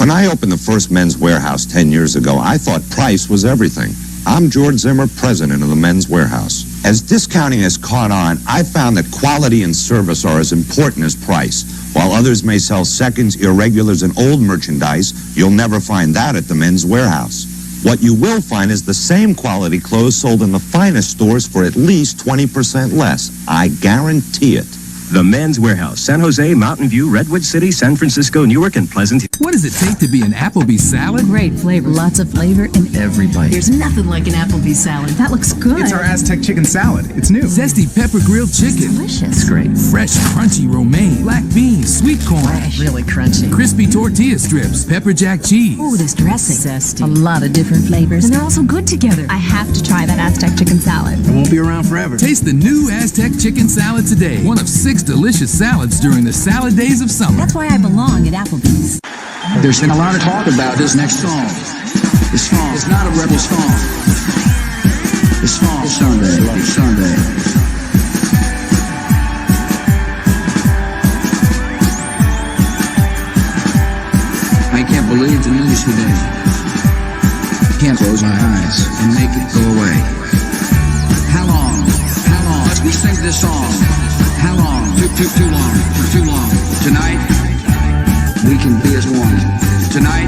When I opened the first Men's Warehouse 10 years ago, I thought price was everything. I'm George Zimmer, president of the Men's Warehouse. As discounting has caught on, I found that quality and service are as important as price. While others may sell seconds, irregulars, and old merchandise, you'll never find that at the Men's Warehouse. What you will find is the same quality clothes sold in the finest stores for at least 20% less. I guarantee it. The Men's Warehouse, San Jose, Mountain View, Redwood City, San Francisco, Newark, and Pleasant Hill. What does it take to be an Applebee salad? Great flavor, lots of flavor in every bite. There's nothing like an Applebee salad. That looks good. It's our Aztec chicken salad. It's new. Zesty pepper grilled chicken. Delicious. It's great. Fresh, crunchy romaine, black beans, sweet corn. Fresh. Really crunchy. Crispy tortilla strips, pepper jack cheese. Ooh, this dressing. Zesty. A lot of different flavors, and they're also good together. I have to try that Aztec chicken salad. It won't be around forever. Taste the new Aztec chicken salad today. One of 6 delicious salads during the salad days of summer. That's why I belong at Applebee's. There's been a lot of talk about this next song. This song is not a rebel song. This song is Sunday, like Sunday. I can't believe the news today. I can't close my eyes and make it go away. How long? How long? Let's we sing this song. How long? Too long. For too long. Tonight, we can be as one. Tonight.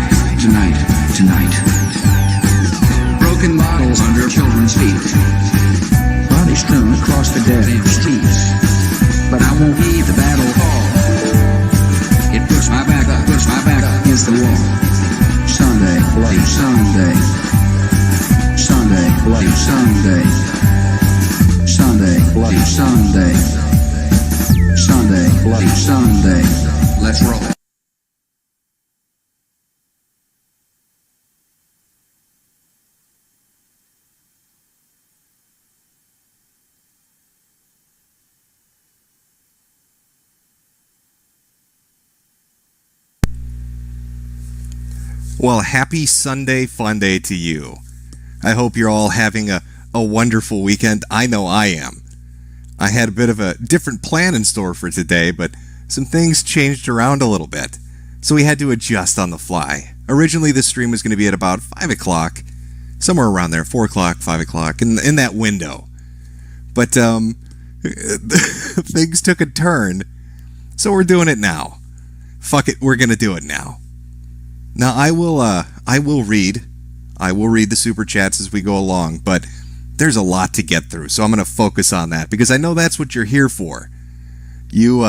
Broken bottles under children's feet. Bodies strewn across the dead streets. But I won't heed the battle call. It puts my back up against the wall. Sunday, bloody Sunday. Sunday, bloody Sunday. Sunday, bloody Sunday. Sunday, bloody Sunday. Let's roll. Well, happy Sunday fun day to you. I hope you're all having a wonderful weekend. I know I am. I had a bit of a different plan in store for today, but some things changed around a little bit, so we had to adjust on the fly. Originally, this stream was going to be at about 5 o'clock, somewhere around there, 4 o'clock, 5 o'clock, in that window. But things took a turn, so we're doing it now. Fuck it, we're going to do it now. Now, I will read the super chats as we go along, but there's a lot to get through, so I'm going to focus on that, because I know that's what you're here for. You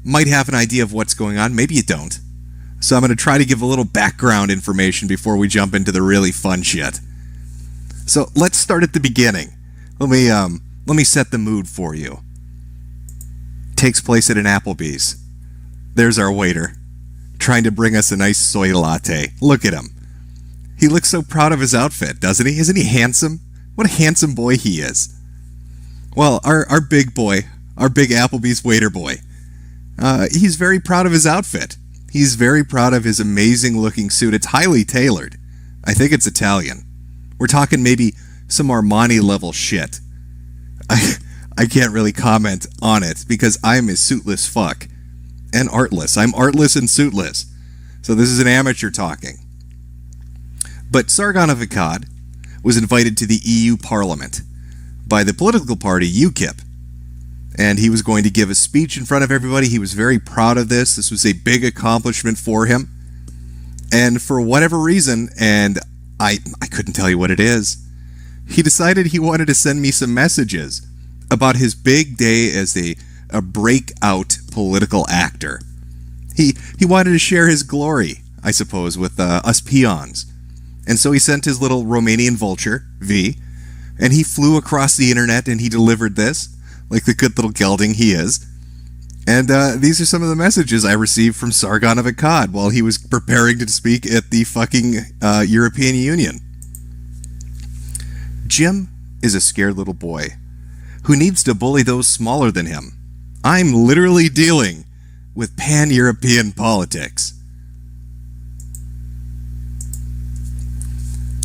might have an idea of what's going on, maybe you don't. So I'm going to try to give a little background information before we jump into the really fun shit. So let's start at the beginning. Let me set the mood for you. Takes place at an Applebee's. There's our waiter, trying to bring us a nice soy latte. Look at him. He looks so proud of his outfit, doesn't he? Isn't he handsome? What a handsome boy he is. Well, our big boy, our big Applebee's waiter boy, he's very proud of his outfit. He's very proud of his amazing looking suit. It's highly tailored. I think it's Italian. We're talking maybe some Armani level shit. I can't really comment on it because I'm a suitless fuck. And artless. I'm artless and suitless. So this is an amateur talking. But Sargon of Akkad was invited to the EU Parliament by the political party UKIP. And he was going to give a speech in front of everybody. He was very proud of this. This was a big accomplishment for him. And for whatever reason, and I couldn't tell you what it is, he decided he wanted to send me some messages about his big day as a breakout political actor. He wanted to share his glory, I suppose, with us peons. And so he sent his little Romanian vulture, V, and he flew across the internet and he delivered this, like the good little gelding he is. And these are some of the messages I received from Sargon of Akkad while he was preparing to speak at the fucking European Union. Jim is a scared little boy who needs to bully those smaller than him. I'm literally dealing with pan-European politics.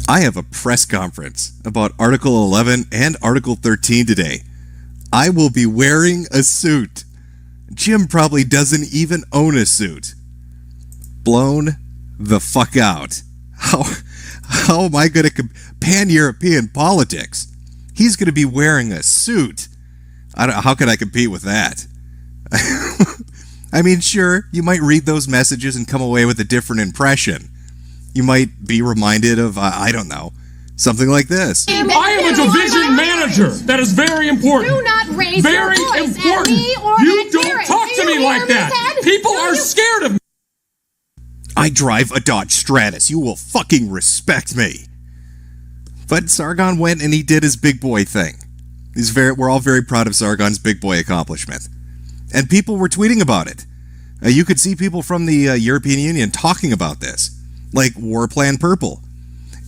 I have a press conference about Article 11 and Article 13 today. I will be wearing a suit. Jim probably doesn't even own a suit. Blown the fuck out. How am I going to pan-European politics? He's going to be wearing a suit. How can I compete with that? I mean, sure, you might read those messages and come away with a different impression. You might be reminded of, I don't know, something like this. I am a division manager. That is very important. Do not raise very your voice important. At me or you at don't Derek. talk to me like that. People are scared of me. I drive a Dodge Stratus. You will fucking respect me. But Sargon went and he did his big boy thing. We're all very proud of Sargon's big boy accomplishment. And people were tweeting about it. You could see people from the European Union talking about this, like War Plan Purple.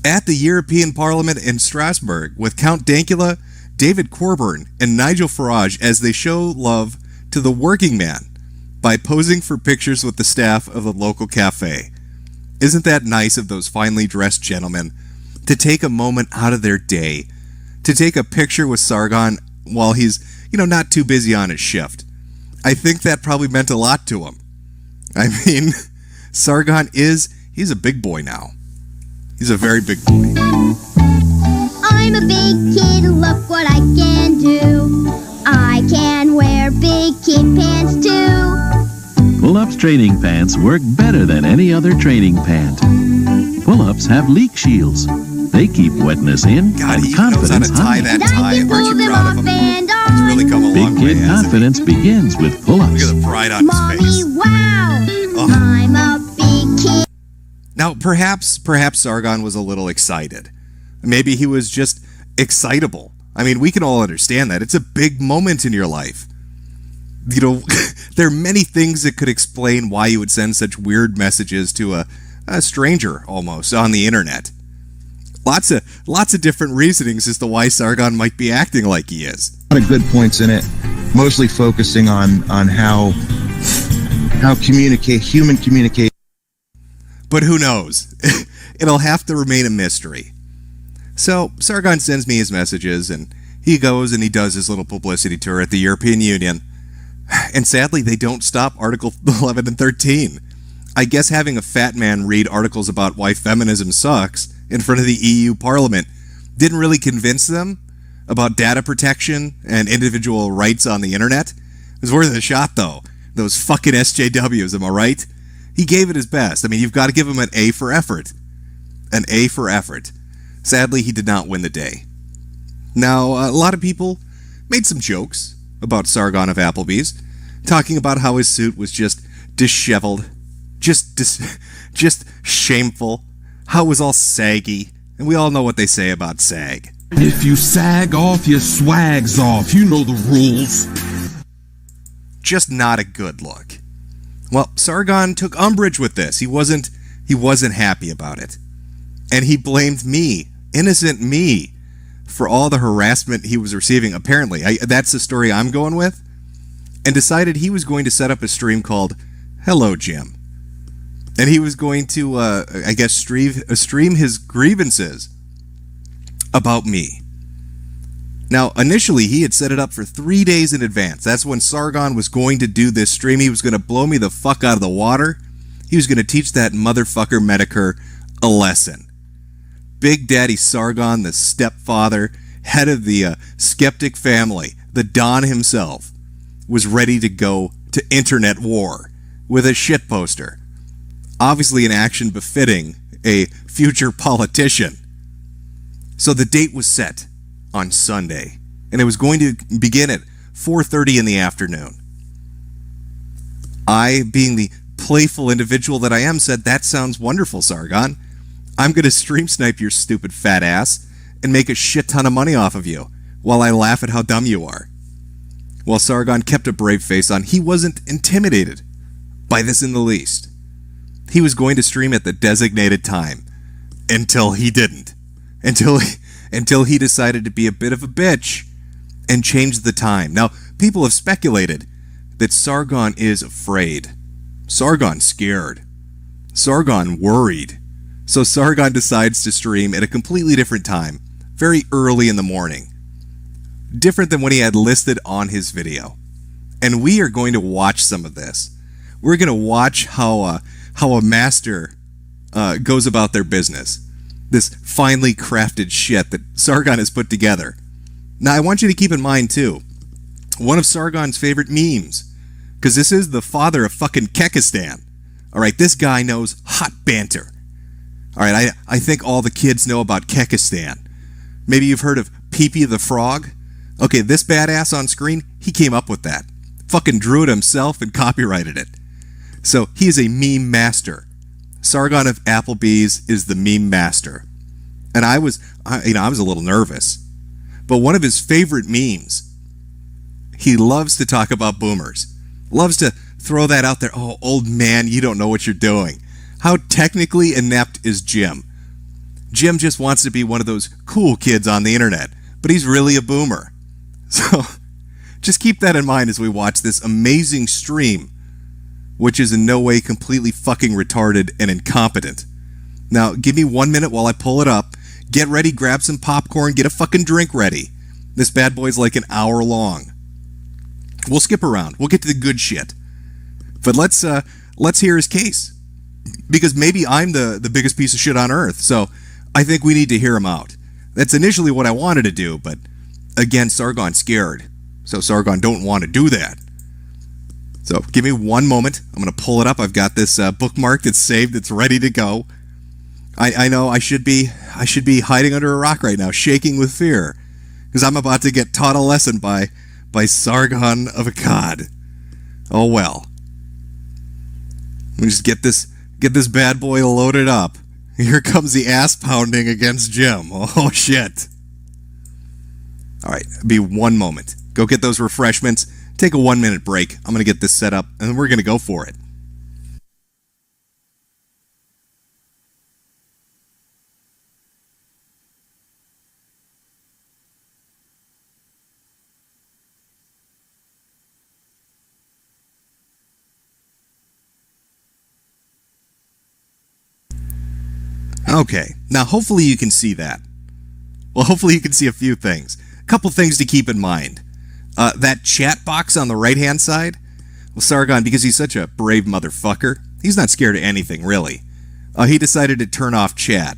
At the European Parliament in Strasbourg with Count Dankula, David Coburn, and Nigel Farage as they show love to the working man by posing for pictures with the staff of a local cafe. Isn't that nice of those finely dressed gentlemen to take a moment out of their day to take a picture with Sargon while he's, not too busy on his shift? I think that probably meant a lot to him. I mean, Sargon he's a big boy now. He's a very big boy. I'm a big kid, look what I can do. I can wear big kid pants too. Pull-Ups training pants work better than any other training pant. Pull-Ups have leak shields. They keep wetness in God, and he knows how confidence to tie high. that tie. Aren't you proud of him? He's really come a long way, Big kid hasn't he? confidence begins with pull-ups. Look at the pride on his Mommy, face. wow! Oh. I'm a big kid. Now, perhaps Sargon was a little excited. Maybe he was just excitable. I mean, we can all understand that. It's a big moment in your life. There are many things that could explain why you would send such weird messages to a stranger, almost, on the internet. Lots of different reasonings as to why Sargon might be acting like he is. A lot of good points in it, mostly focusing on how human communicate. But who knows? It'll have to remain a mystery. So Sargon sends me his messages, and he goes and he does his little publicity tour at the European Union. And sadly, they don't stop Article 11 and 13. I guess having a fat man read articles about why feminism sucks in front of the EU Parliament didn't really convince them about data protection and individual rights on the internet. It was worth a shot, though. Those fucking SJWs, am I right? He gave it his best. I mean, you've got to give him an A for effort. An A for effort. Sadly, he did not win the day. Now, a lot of people made some jokes about Sargon of Applebee's, talking about how his suit was just disheveled, just shameful, how it was all saggy, and we all know what they say about sag. If you sag off, your swag's off. You know the rules. Just not a good look. Well, Sargon took umbrage with this. He wasn't happy about it. And he blamed me, innocent me, for all the harassment he was receiving. Apparently, that's the story I'm going with. And decided he was going to set up a stream called Hello Jim. And he was going to, stream his grievances about me. Now, initially, he had set it up for 3 days in advance. That's when Sargon was going to do this stream. He was going to blow me the fuck out of the water. He was going to teach that motherfucker Metokur a lesson. Big Daddy Sargon, the stepfather, head of the skeptic family, the Don himself, was ready to go to internet war with a shit poster. Obviously an action befitting a future politician. So the date was set on Sunday, and it was going to begin at 4:30 in the afternoon. I, being the playful individual that I am, said, "That sounds wonderful, Sargon. I'm going to stream snipe your stupid fat ass and make a shit ton of money off of you while I laugh at how dumb you are." While Sargon kept a brave face on, he wasn't intimidated by this in the least. He was going to stream at the designated time until he didn't. Until he decided to be a bit of a bitch and change the time. Now, people have speculated that Sargon is afraid. Sargon's scared. Sargon worried. So Sargon decides to stream at a completely different time, very early in the morning. Different than what he had listed on his video. And we are going to watch some of this. We're going to watch how a master goes about their business. This finely crafted shit that Sargon has put together. Now, I want you to keep in mind, too, one of Sargon's favorite memes, because this is the father of fucking Kekistan. All right, this guy knows hot banter. All right, I think all the kids know about Kekistan. Maybe you've heard of Pee-Pee the Frog? Okay, this badass on screen, he came up with that. Fucking drew it himself and copyrighted it. So, he is a meme master. Sargon of Applebee's is the meme master. And I was a little nervous. But one of his favorite memes, he loves to talk about boomers. Loves to throw that out there. Oh, old man, you don't know what you're doing. How technically inept is Jim? Jim just wants to be one of those cool kids on the internet, but he's really a boomer. So, just keep that in mind as we watch this amazing stream, which is in no way completely fucking retarded and incompetent. Now, give me 1 minute while I pull it up. Get ready, grab some popcorn, get a fucking drink ready. This bad boy's like an hour long. We'll skip around. We'll get to the good shit. But let's hear his case. Because maybe I'm the biggest piece of shit on earth, so I think we need to hear him out. That's initially what I wanted to do, but again, Sargon's scared. So Sargon don't want to do that. So give me 1 moment. I'm going to pull it up. I've got this bookmarked. It's saved. It's ready to go. I know I should be hiding under a rock right now, shaking with fear, because I'm about to get taught a lesson by Sargon of Akkad. Oh well. Let me just get this bad boy loaded up. Here comes the ass pounding against Jim. Oh shit. All right, be 1 moment. Go get those refreshments. Take a 1 minute break. I'm going to get this set up, and then we're going to go for it. Okay, now hopefully you can see that. Well, hopefully you can see a few things. A couple things to keep in mind. That chat box on the right-hand side, well, Sargon, because he's such a brave motherfucker, he's not scared of anything, really. He decided to turn off chat.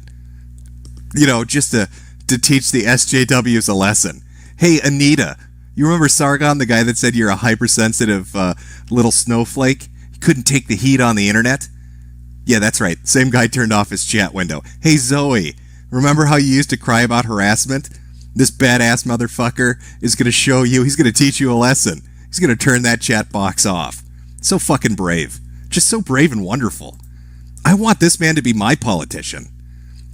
You know, just to teach the SJWs a lesson. Hey, Anita, you remember Sargon, the guy that said you're a hypersensitive little snowflake? You couldn't take the heat on the internet? Yeah, that's right. Same guy turned off his chat window. Hey, Zoe, remember how you used to cry about harassment? This badass motherfucker is going to show you, he's going to teach you a lesson. He's going to turn that chat box off. So fucking brave. Just so brave and wonderful. I want this man to be my politician.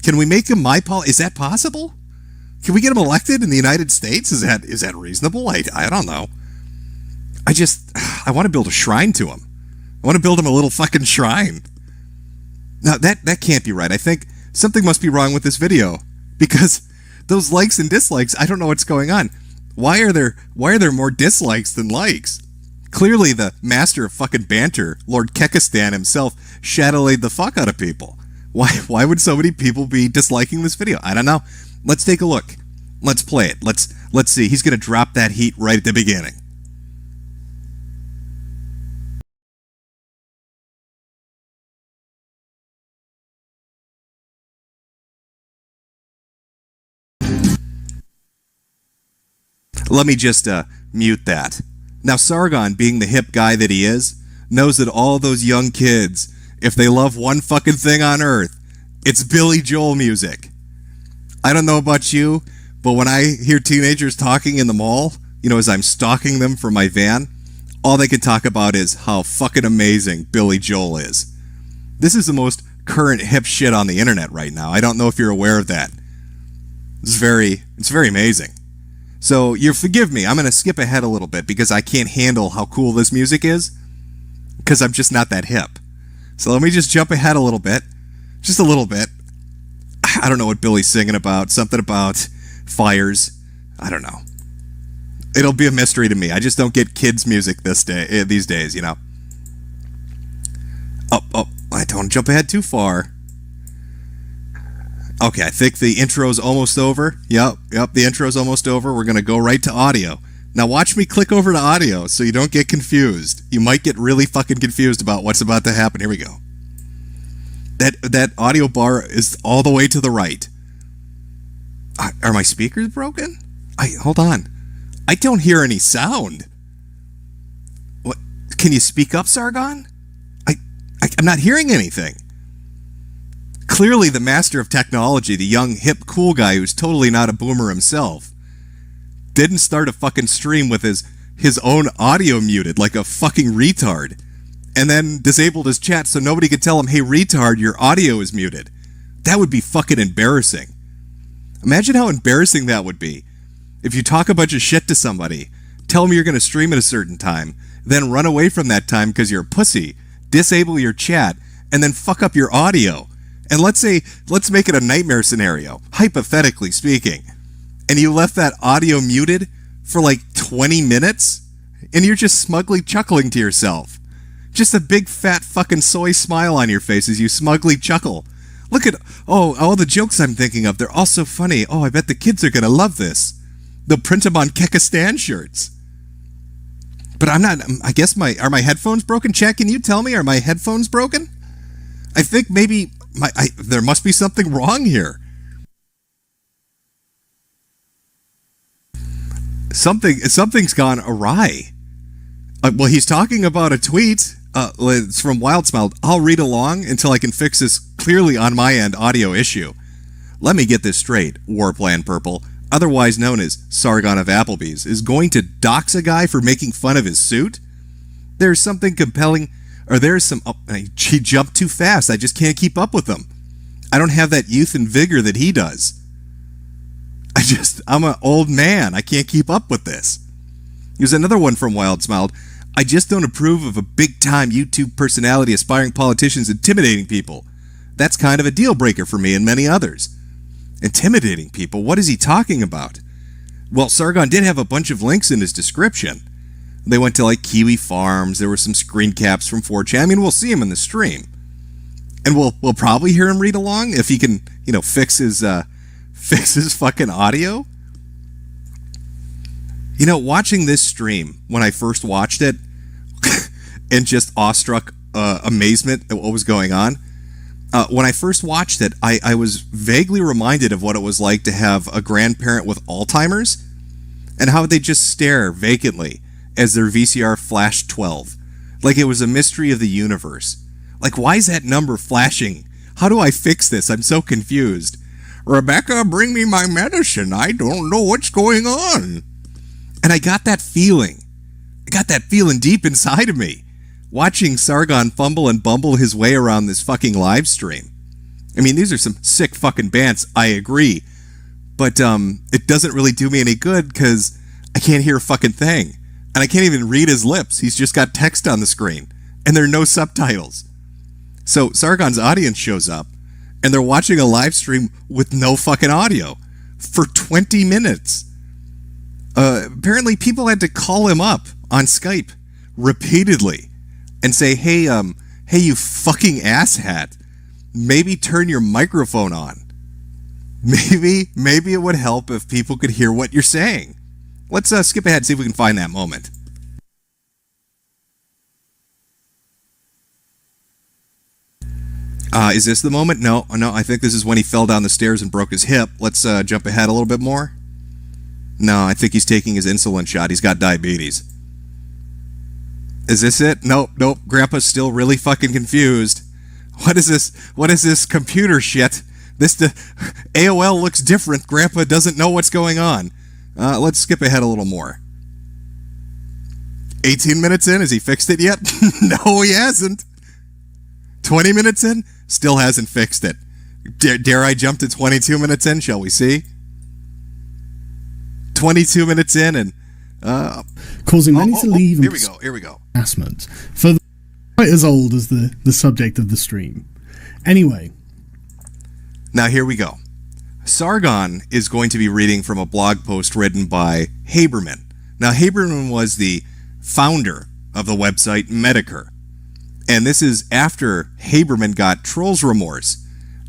Can we make him my Is that possible? Can we get him elected in the United States? Is that reasonable? I don't know. I want to build a shrine to him. I want to build him a little fucking shrine. Now, that can't be right. I think something must be wrong with this video. Because those likes and dislikes, I don't know what's going on. Why are there more dislikes than likes? Clearly the master of fucking banter, Lord Kekistan himself, shadowlayed the fuck out of people. Why would so many people be disliking this video? I don't know. Let's take a look. Let's play it. Let's see. He's going to drop that heat right at the beginning. Let me just mute that. Now, Sargon, being the hip guy that he is, knows that all those young kids, if they love one fucking thing on earth, it's Billy Joel music. I don't know about you, but when I hear teenagers talking in the mall, you know, as I'm stalking them for my van, all they can talk about is how fucking amazing Billy Joel is. This is the most current hip shit on the internet right now. I don't know if you're aware of that. It's very amazing. So, you forgive me, I'm going to skip ahead a little bit because I can't handle how cool this music is, because I'm just not that hip. So let me just jump ahead a little bit, just a little bit. I don't know what Billy's singing about, something about fires, I don't know. It'll be a mystery to me, I just don't get kids' music these days, you know. Oh, I don't jump ahead too far. Okay, I think the intro's almost over. Yep, the intro's almost over. We're going to go right to audio. Now watch me click over to audio so you don't get confused. You might get really fucking confused about what's about to happen. Here we go. That audio bar is all the way to the right. Are my speakers broken? Hold on. I don't hear any sound. What? Can you speak up, Sargon? I'm not hearing anything. Clearly the master of technology, the young, hip, cool guy who's totally not a boomer himself, didn't start a fucking stream with his own audio muted like a fucking retard, and then disabled his chat so nobody could tell him, hey, retard, your audio is muted. That would be fucking embarrassing. Imagine how embarrassing that would be. If you talk a bunch of shit to somebody, tell them you're going to stream at a certain time, then run away from that time because you're a pussy, disable your chat, and then fuck up your audio. And let's make it a nightmare scenario, hypothetically speaking, and you left that audio muted for like 20 minutes, and you're just smugly chuckling to yourself. Just a big fat fucking soy smile on your face as you smugly chuckle. Look at, all the jokes I'm thinking of, they're all so funny. Oh, I bet the kids are going to love this. They'll print them on Kekistan shirts. But I'm not, I guess are my headphones broken? Chat, can you tell me, are my headphones broken? I think maybe there must be something wrong here. Something's gone awry. Well, he's talking about a tweet. It's from Wildsmile. I'll read along until I can fix this clearly on my end audio issue. Let me get this straight. Warplan Purple, otherwise known as Sargon of Applebee's, is going to dox a guy for making fun of his suit? There's something compelling, or there's some... he jumped too fast. I just can't keep up with him. I don't have that youth and vigor that he does. I'm an old man. I can't keep up with this. Here's another one from Wildsmile. I just don't approve of a big-time YouTube personality aspiring politicians intimidating people. That's kind of a deal breaker for me and many others. Intimidating people? What is he talking about? Well, Sargon did have a bunch of links in his description. They went to like Kiwi Farms. There were some screen caps from 4chan. I mean, we'll see him in the stream. And we'll probably hear him read along if he can, fix his fucking audio. Watching this stream, when I first watched it, and just awestruck amazement at what was going on, when I first watched it, I was vaguely reminded of what it was like to have a grandparent with Alzheimer's, and how they just stare vacantly as their VCR flashed 12. Like it was a mystery of the universe. Like, why is that number flashing? How do I fix this? I'm so confused. Rebecca, bring me my medicine. I don't know what's going on. And I got that feeling. I got that feeling deep inside of me, watching Sargon fumble and bumble his way around this fucking live stream. I mean, these are some sick fucking bands, I agree. But it doesn't really do me any good because I can't hear a fucking thing. And I can't even read his lips. He's just got text on the screen. And there are no subtitles. So Sargon's audience shows up, and they're watching a live stream with no fucking audio for 20 minutes. Apparently people had to call him up on Skype repeatedly and say, hey, you fucking asshat, maybe turn your microphone on. Maybe it would help if people could hear what you're saying. Let's skip ahead and see if we can find that moment. Is this the moment? No, I think this is when he fell down the stairs and broke his hip. Let's jump ahead a little bit more. No, I think he's taking his insulin shot. He's got diabetes. Is this it? Nope. Grandpa's still really fucking confused. What is this? What is this computer shit? AOL looks different. Grandpa doesn't know what's going on. Let's skip ahead a little more. 18 minutes in, has he fixed it yet? No, he hasn't. 20 minutes in, still hasn't fixed it. Dare I jump to 22 minutes in? Shall we see? 22 minutes in and causing many to leave. Here we go. Harassment for quite as old as the subject of the stream. Anyway, now here we go. Sargon is going to be reading from a blog post written by Haberman. Now Haberman was the founder of the website Metokur, and this is after Haberman got trolls remorse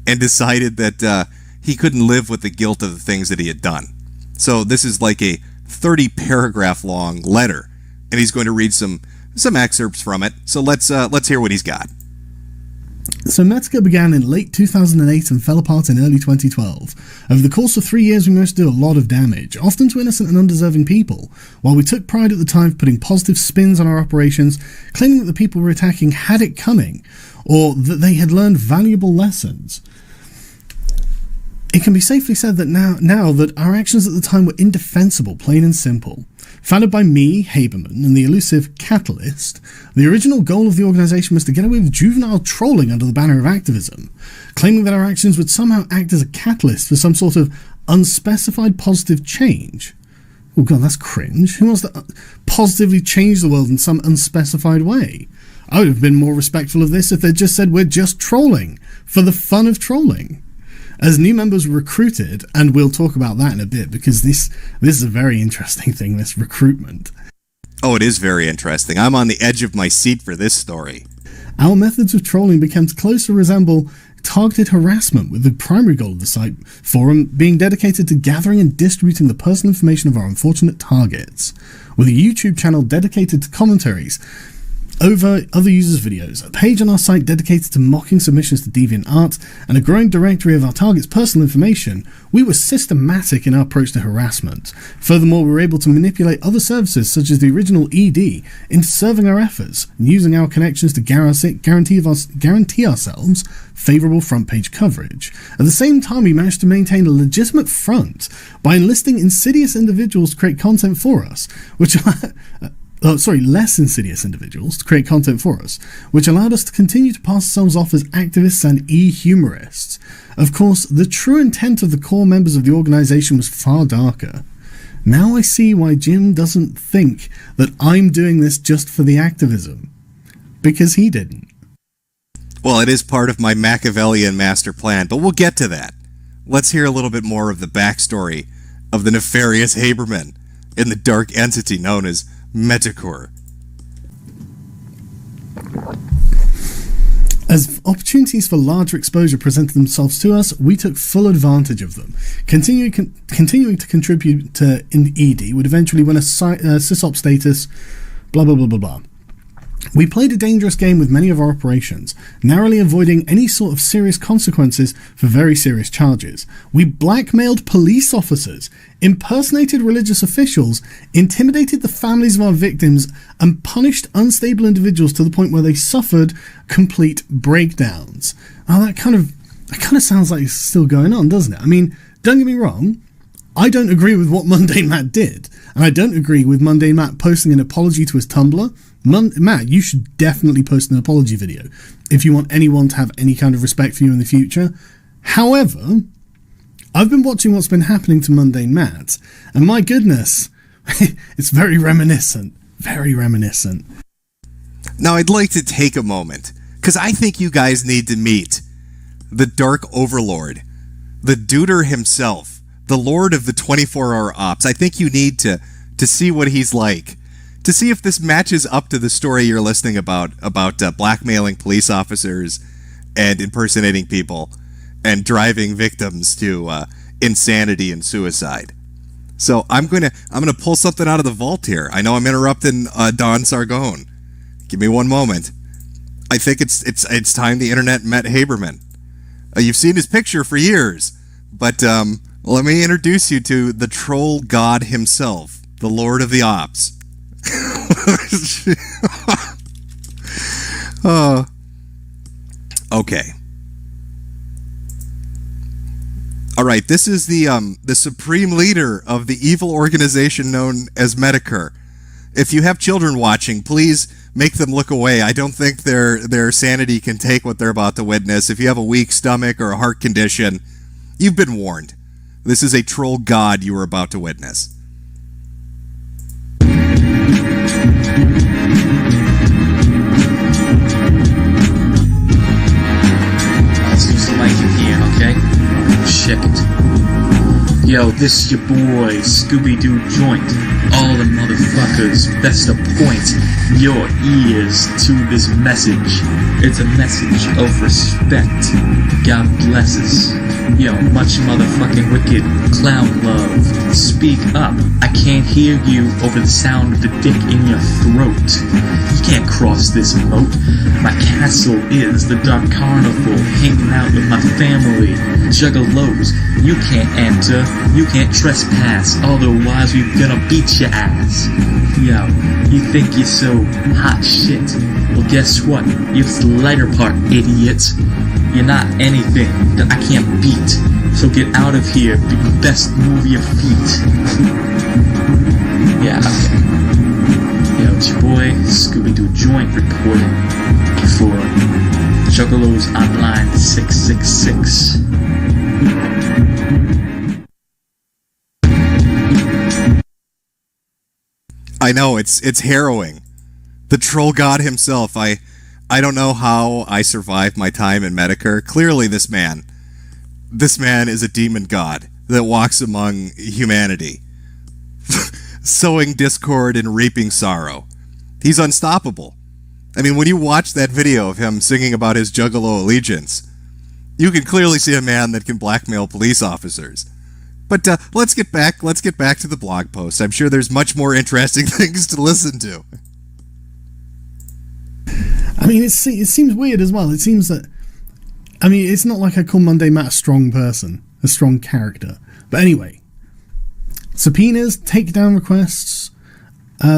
and decided that he couldn't live with the guilt of the things that he had done. So this is like a 30-paragraph long letter, and he's going to read some excerpts from it. So let's hear what he's got. So Metokur began in late 2008 and fell apart in early 2012. Over the course of 3 years we managed to do a lot of damage, often to innocent and undeserving people, while we took pride at the time of putting positive spins on our operations, claiming that the people we were attacking had it coming, or that they had learned valuable lessons. It can be safely said that now that our actions at the time were indefensible, plain and simple. Founded by me, Haberman, and the elusive Catalyst, the original goal of the organisation was to get away with juvenile trolling under the banner of activism, claiming that our actions would somehow act as a catalyst for some sort of unspecified positive change. Oh god, that's cringe. Who wants to positively change the world in some unspecified way? I would have been more respectful of this if they'd just said we're just trolling, for the fun of trolling. As new members were recruited, and we'll talk about that in a bit, because this is a very interesting thing, this recruitment. Oh, it is very interesting. I'm on the edge of my seat for this story. Our methods of trolling began to closely resemble targeted harassment, with the primary goal of the site forum being dedicated to gathering and distributing the personal information of our unfortunate targets, with a YouTube channel dedicated to commentaries over other users' videos, a page on our site dedicated to mocking submissions to DeviantArt, and a growing directory of our target's personal information. We were systematic in our approach to harassment. Furthermore, we were able to manipulate other services, such as the original ED, into serving our efforts, and using our connections to guarantee ourselves favourable front page coverage. At the same time, we managed to maintain a legitimate front by enlisting insidious individuals to create content for us, less insidious individuals to create content for us, which allowed us to continue to pass ourselves off as activists and e-humorists. Of course, the true intent of the core members of the organisation was far darker. Now I see why Jim doesn't think that I'm doing this just for the activism. Because he didn't. Well, it is part of my Machiavellian master plan, but we'll get to that. Let's hear a little bit more of the backstory of the nefarious Haberman in the dark entity known as Metokur. As opportunities for larger exposure presented themselves to us, we took full advantage of them. Continuing to contribute to ED would eventually win a sysop status, blah blah blah blah blah. We played a dangerous game with many of our operations, narrowly avoiding any sort of serious consequences for very serious charges. We blackmailed police officers, impersonated religious officials, intimidated the families of our victims, and punished unstable individuals to the point where they suffered complete breakdowns. Oh, that kind of sounds like it's still going on, doesn't it? I mean, don't get me wrong, I don't agree with what Mundane Matt did, and I don't agree with Mundane Matt posting an apology to his Tumblr. Matt, you should definitely post an apology video if you want anyone to have any kind of respect for you in the future. However, I've been watching what's been happening to Mundane Matt, and my goodness, it's very reminiscent. Very reminiscent. Now, I'd like to take a moment, because I think you guys need to meet the Dark Overlord, the Duder himself, the Lord of the 24-hour ops. I think you need to see what he's like, to see if this matches up to the story you're listening about blackmailing police officers and impersonating people and driving victims to insanity and suicide. So I'm gonna pull something out of the vault here. I know I'm interrupting Don Sargon. Give me one moment. I think it's time the internet met Haberman. You've seen his picture for years, but let me introduce you to the troll god himself, the Lord of the Ops. Okay. All right, this is the supreme leader of the evil organization known as Metokur. If you have children watching, please make them look away. I don't think their sanity can take what they're about to witness. If you have a weak stomach or a heart condition, you've been warned. This is a troll god you are about to witness. Seems to like you here, okay? Check it. Yo, this your boy, Scooby-Doo Joint. All the motherfuckers best appoint your ears to this message. It's a message of respect. God bless us. Yo, much motherfucking wicked clown love. Speak up. I can't hear you over the sound of the dick in your throat. You can't cross this moat. My castle is the dark carnival, hanging out with my family. Juggalos, you can't enter, you can't trespass, otherwise we're gonna beat your ass. Yo, you think you're so hot shit? Well, guess what? You're the lighter part, idiot. You're not anything that I can't beat. So get out of here, best move your feet. Yeah, okay. Yo, it's your boy, Scooby-Doo Joint, reporting for Juggalos Online 666. I know, it's harrowing. The troll god himself. I don't know how I survived my time in Metokur. Clearly this man is a demon god that walks among humanity, sowing discord and reaping sorrow. He's unstoppable. I mean, when you watch that video of him singing about his juggalo allegiance, you can clearly see a man that can blackmail police officers. But let's get back to the blog post. I'm sure there's much more interesting things to listen to. I mean, it seems weird as well. It seems that, I mean, it's not like I call Monday Matt a strong person, a strong character. But anyway, subpoenas, takedown requests.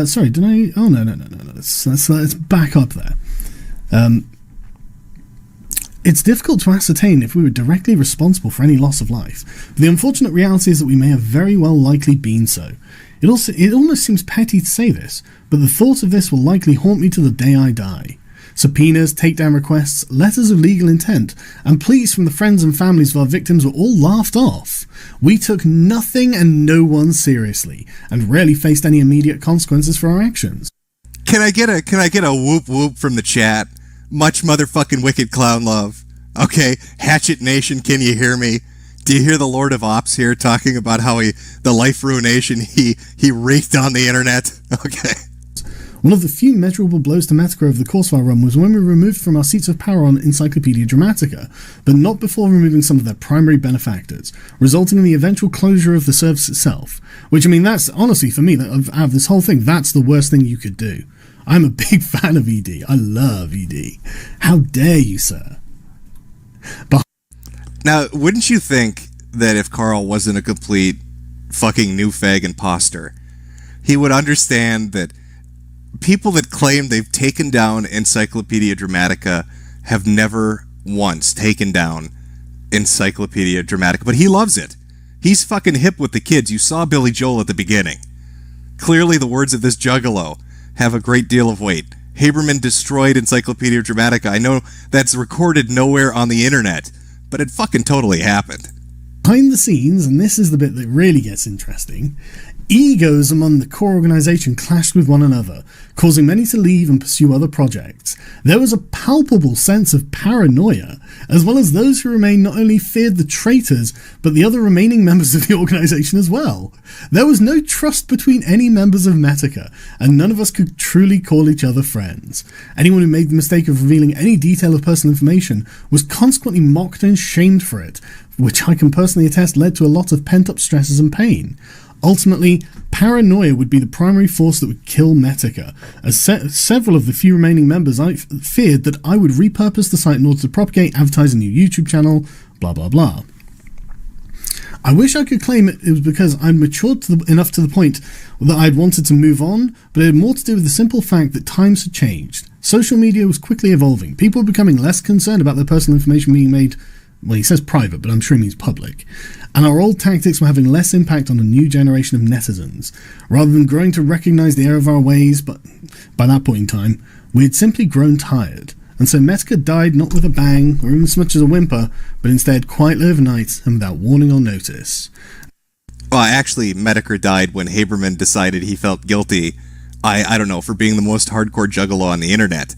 Sorry, did I? Oh, no. Let's back up there. It's difficult to ascertain if we were directly responsible for any loss of life. But the unfortunate reality is that we may have very well likely been so. It almost seems petty to say this, but the thought of this will likely haunt me to the day I die. Subpoenas, takedown requests, letters of legal intent, and pleas from the friends and families of our victims were all laughed off. We took nothing and no one seriously, and rarely faced any immediate consequences for our actions. Can I get a whoop whoop from the chat? Much motherfucking wicked clown love. Okay, Hatchet Nation, can you hear me? Do you hear the Lord of Ops here talking about how the life ruination he wreaked on the internet? Okay. One of the few measurable blows to Metokur over the course of our run was when we were removed from our seats of power on Encyclopedia Dramatica, but not before removing some of their primary benefactors, resulting in the eventual closure of the service itself. Which, I mean, that's, honestly, for me, out of this whole thing, that's the worst thing you could do. I'm a big fan of ED. I love ED. How dare you, sir? But now, wouldn't you think that if Carl wasn't a complete fucking new fag imposter, he would understand that people that claim they've taken down Encyclopedia Dramatica have never once taken down Encyclopedia Dramatica, but he loves it. He's fucking hip with the kids. You saw Billy Joel at the beginning. Clearly the words of this juggalo have a great deal of weight. Haberman destroyed Encyclopedia Dramatica. I know that's recorded nowhere on the internet, but it fucking totally happened. behind the scenes, and this is the bit that really gets interesting, egos among the core organisation clashed with one another, causing many to leave and pursue other projects. There was a palpable sense of paranoia, as well as those who remained not only feared the traitors, but the other remaining members of the organisation as well. There was no trust between any members of Metokur, and none of us could truly call each other friends. Anyone who made the mistake of revealing any detail of personal information was consequently mocked and shamed for it, which I can personally attest led to a lot of pent-up stresses and pain. Ultimately, paranoia would be the primary force that would kill Metokur, as several of the few remaining members I feared that I would repurpose the site in order to propagate, advertise a new YouTube channel, blah blah blah. I wish I could claim it was because I'd matured enough to the point that I'd wanted to move on, but it had more to do with the simple fact that times had changed. Social media was quickly evolving. People were becoming less concerned about their personal information being made, well, he says private, but I'm sure he means public. And our old tactics were having less impact on a new generation of netizens. Rather than growing to recognise the error of our ways, but by that point in time, we had simply grown tired. And so Metokur died not with a bang, or even so much as a whimper, but instead quietly overnight and without warning or notice. Well, actually, Metokur died when Haberman decided he felt guilty, I don't know, for being the most hardcore juggalo on the internet,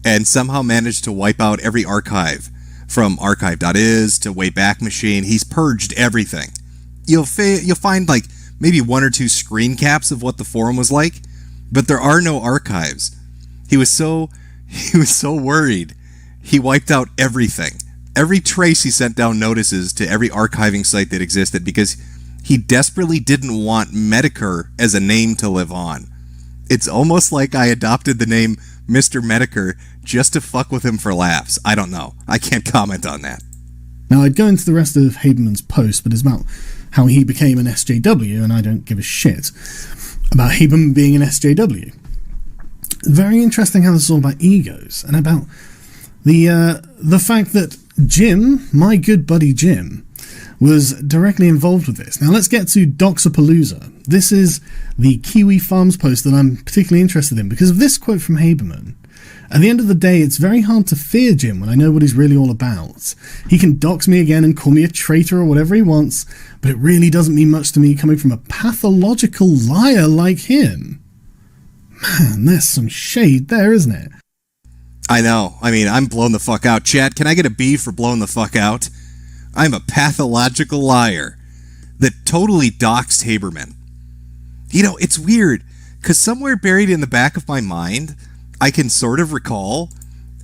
and somehow managed to wipe out every archive. From archive.is to Wayback Machine, he's purged everything. You'll find like maybe one or two screen caps of what the forum was like, but there are no archives. He was so worried, he wiped out everything. Every trace he sent down notices to every archiving site that existed because he desperately didn't want Metokur as a name to live on. It's almost like I adopted the name Mr. Metokur just to fuck with him for laughs. I don't know. I can't comment on that. Now, I'd go into the rest of Haberman's post, but it's about how he became an SJW, and I don't give a shit about Haberman being an SJW. Very interesting how this is all about egos, and about the fact that Jim, my good buddy Jim, was directly involved with this. Now let's get to Doxapalooza. This is the Kiwi Farms post that I'm particularly interested in because of this quote from Haberman. At the end of the day, it's very hard to fear Jim when I know what he's really all about. He can dox me again and call me a traitor or whatever he wants, but it really doesn't mean much to me coming from a pathological liar like him. Man, there's some shade there, isn't it? I know. I mean, I'm blown the fuck out. Chat, can I get a B for blown the fuck out? I'm a pathological liar that totally doxed Haberman. You know, it's weird, because somewhere buried in the back of my mind, I can sort of recall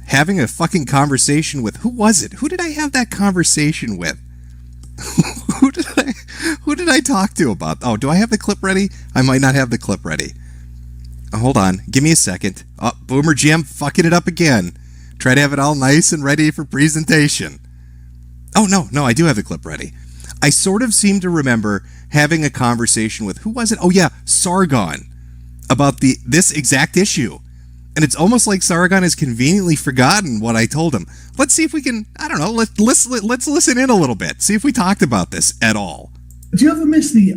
having a fucking conversation with, who was it? Who did I have that conversation with? Who did I talk to about? Oh, do I have the clip ready? I might not have the clip ready. Hold on, give me a second. Oh, Boomer Jim fucking it up again. Try to have it all nice and ready for presentation. Oh, no, I do have the clip ready. I sort of seem to remember having a conversation with, who was it? Oh yeah, Sargon, about this exact issue. And it's almost like Sargon has conveniently forgotten what I told him. Let's see if we can, I don't know, let's listen in a little bit. See if we talked about this at all. Do you ever miss the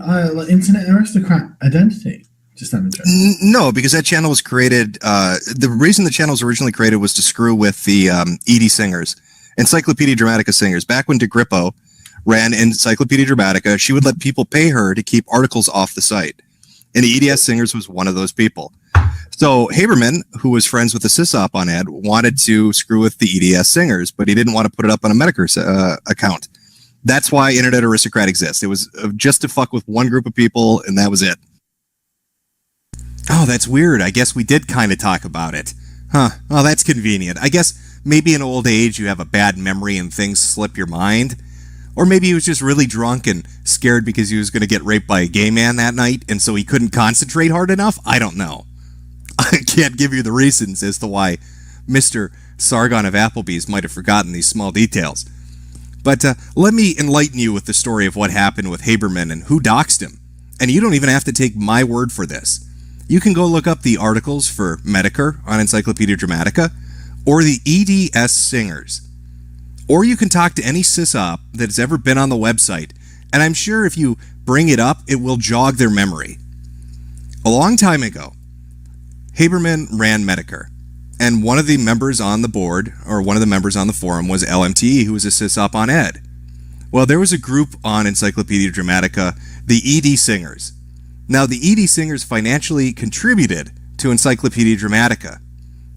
Internet Aristocrat identity? Just out of interest. No, because that channel was created, the reason the channel was originally created was to screw with the ED singers, Encyclopedia Dramatica singers. Back when DeGrippo ran Encyclopedia Dramatica, she would let people pay her to keep articles off the site. And the EDS singers was one of those people. So Haberman, who was friends with the sysop on Ed, wanted to screw with the EDS singers, but he didn't want to put it up on a Metokur account. That's why Internet Aristocrat exists. It was just to fuck with one group of people, and that was it. Oh, that's weird. I guess we did kind of talk about it. Huh. Oh, that's convenient. I guess maybe in old age you have a bad memory and things slip your mind. Or maybe he was just really drunk and scared because he was going to get raped by a gay man that night, and so he couldn't concentrate hard enough? I don't know. I can't give you the reasons as to why Mr. Sargon of Applebee's might have forgotten these small details. But let me enlighten you with the story of what happened with Haberman and who doxed him. And you don't even have to take my word for this. You can go look up the articles for Metokur on Encyclopedia Dramatica, or the EDS singers. Or you can talk to any sysop that's ever been on the website, and I'm sure if you bring it up, it will jog their memory. A long time ago, Haberman ran Metokur, and one of the members on the board, or one of the members on the forum, was LMTE, who was a sysop on Ed. Well, there was a group on Encyclopedia Dramatica, the ED Singers. Now, the ED Singers financially contributed to Encyclopedia Dramatica.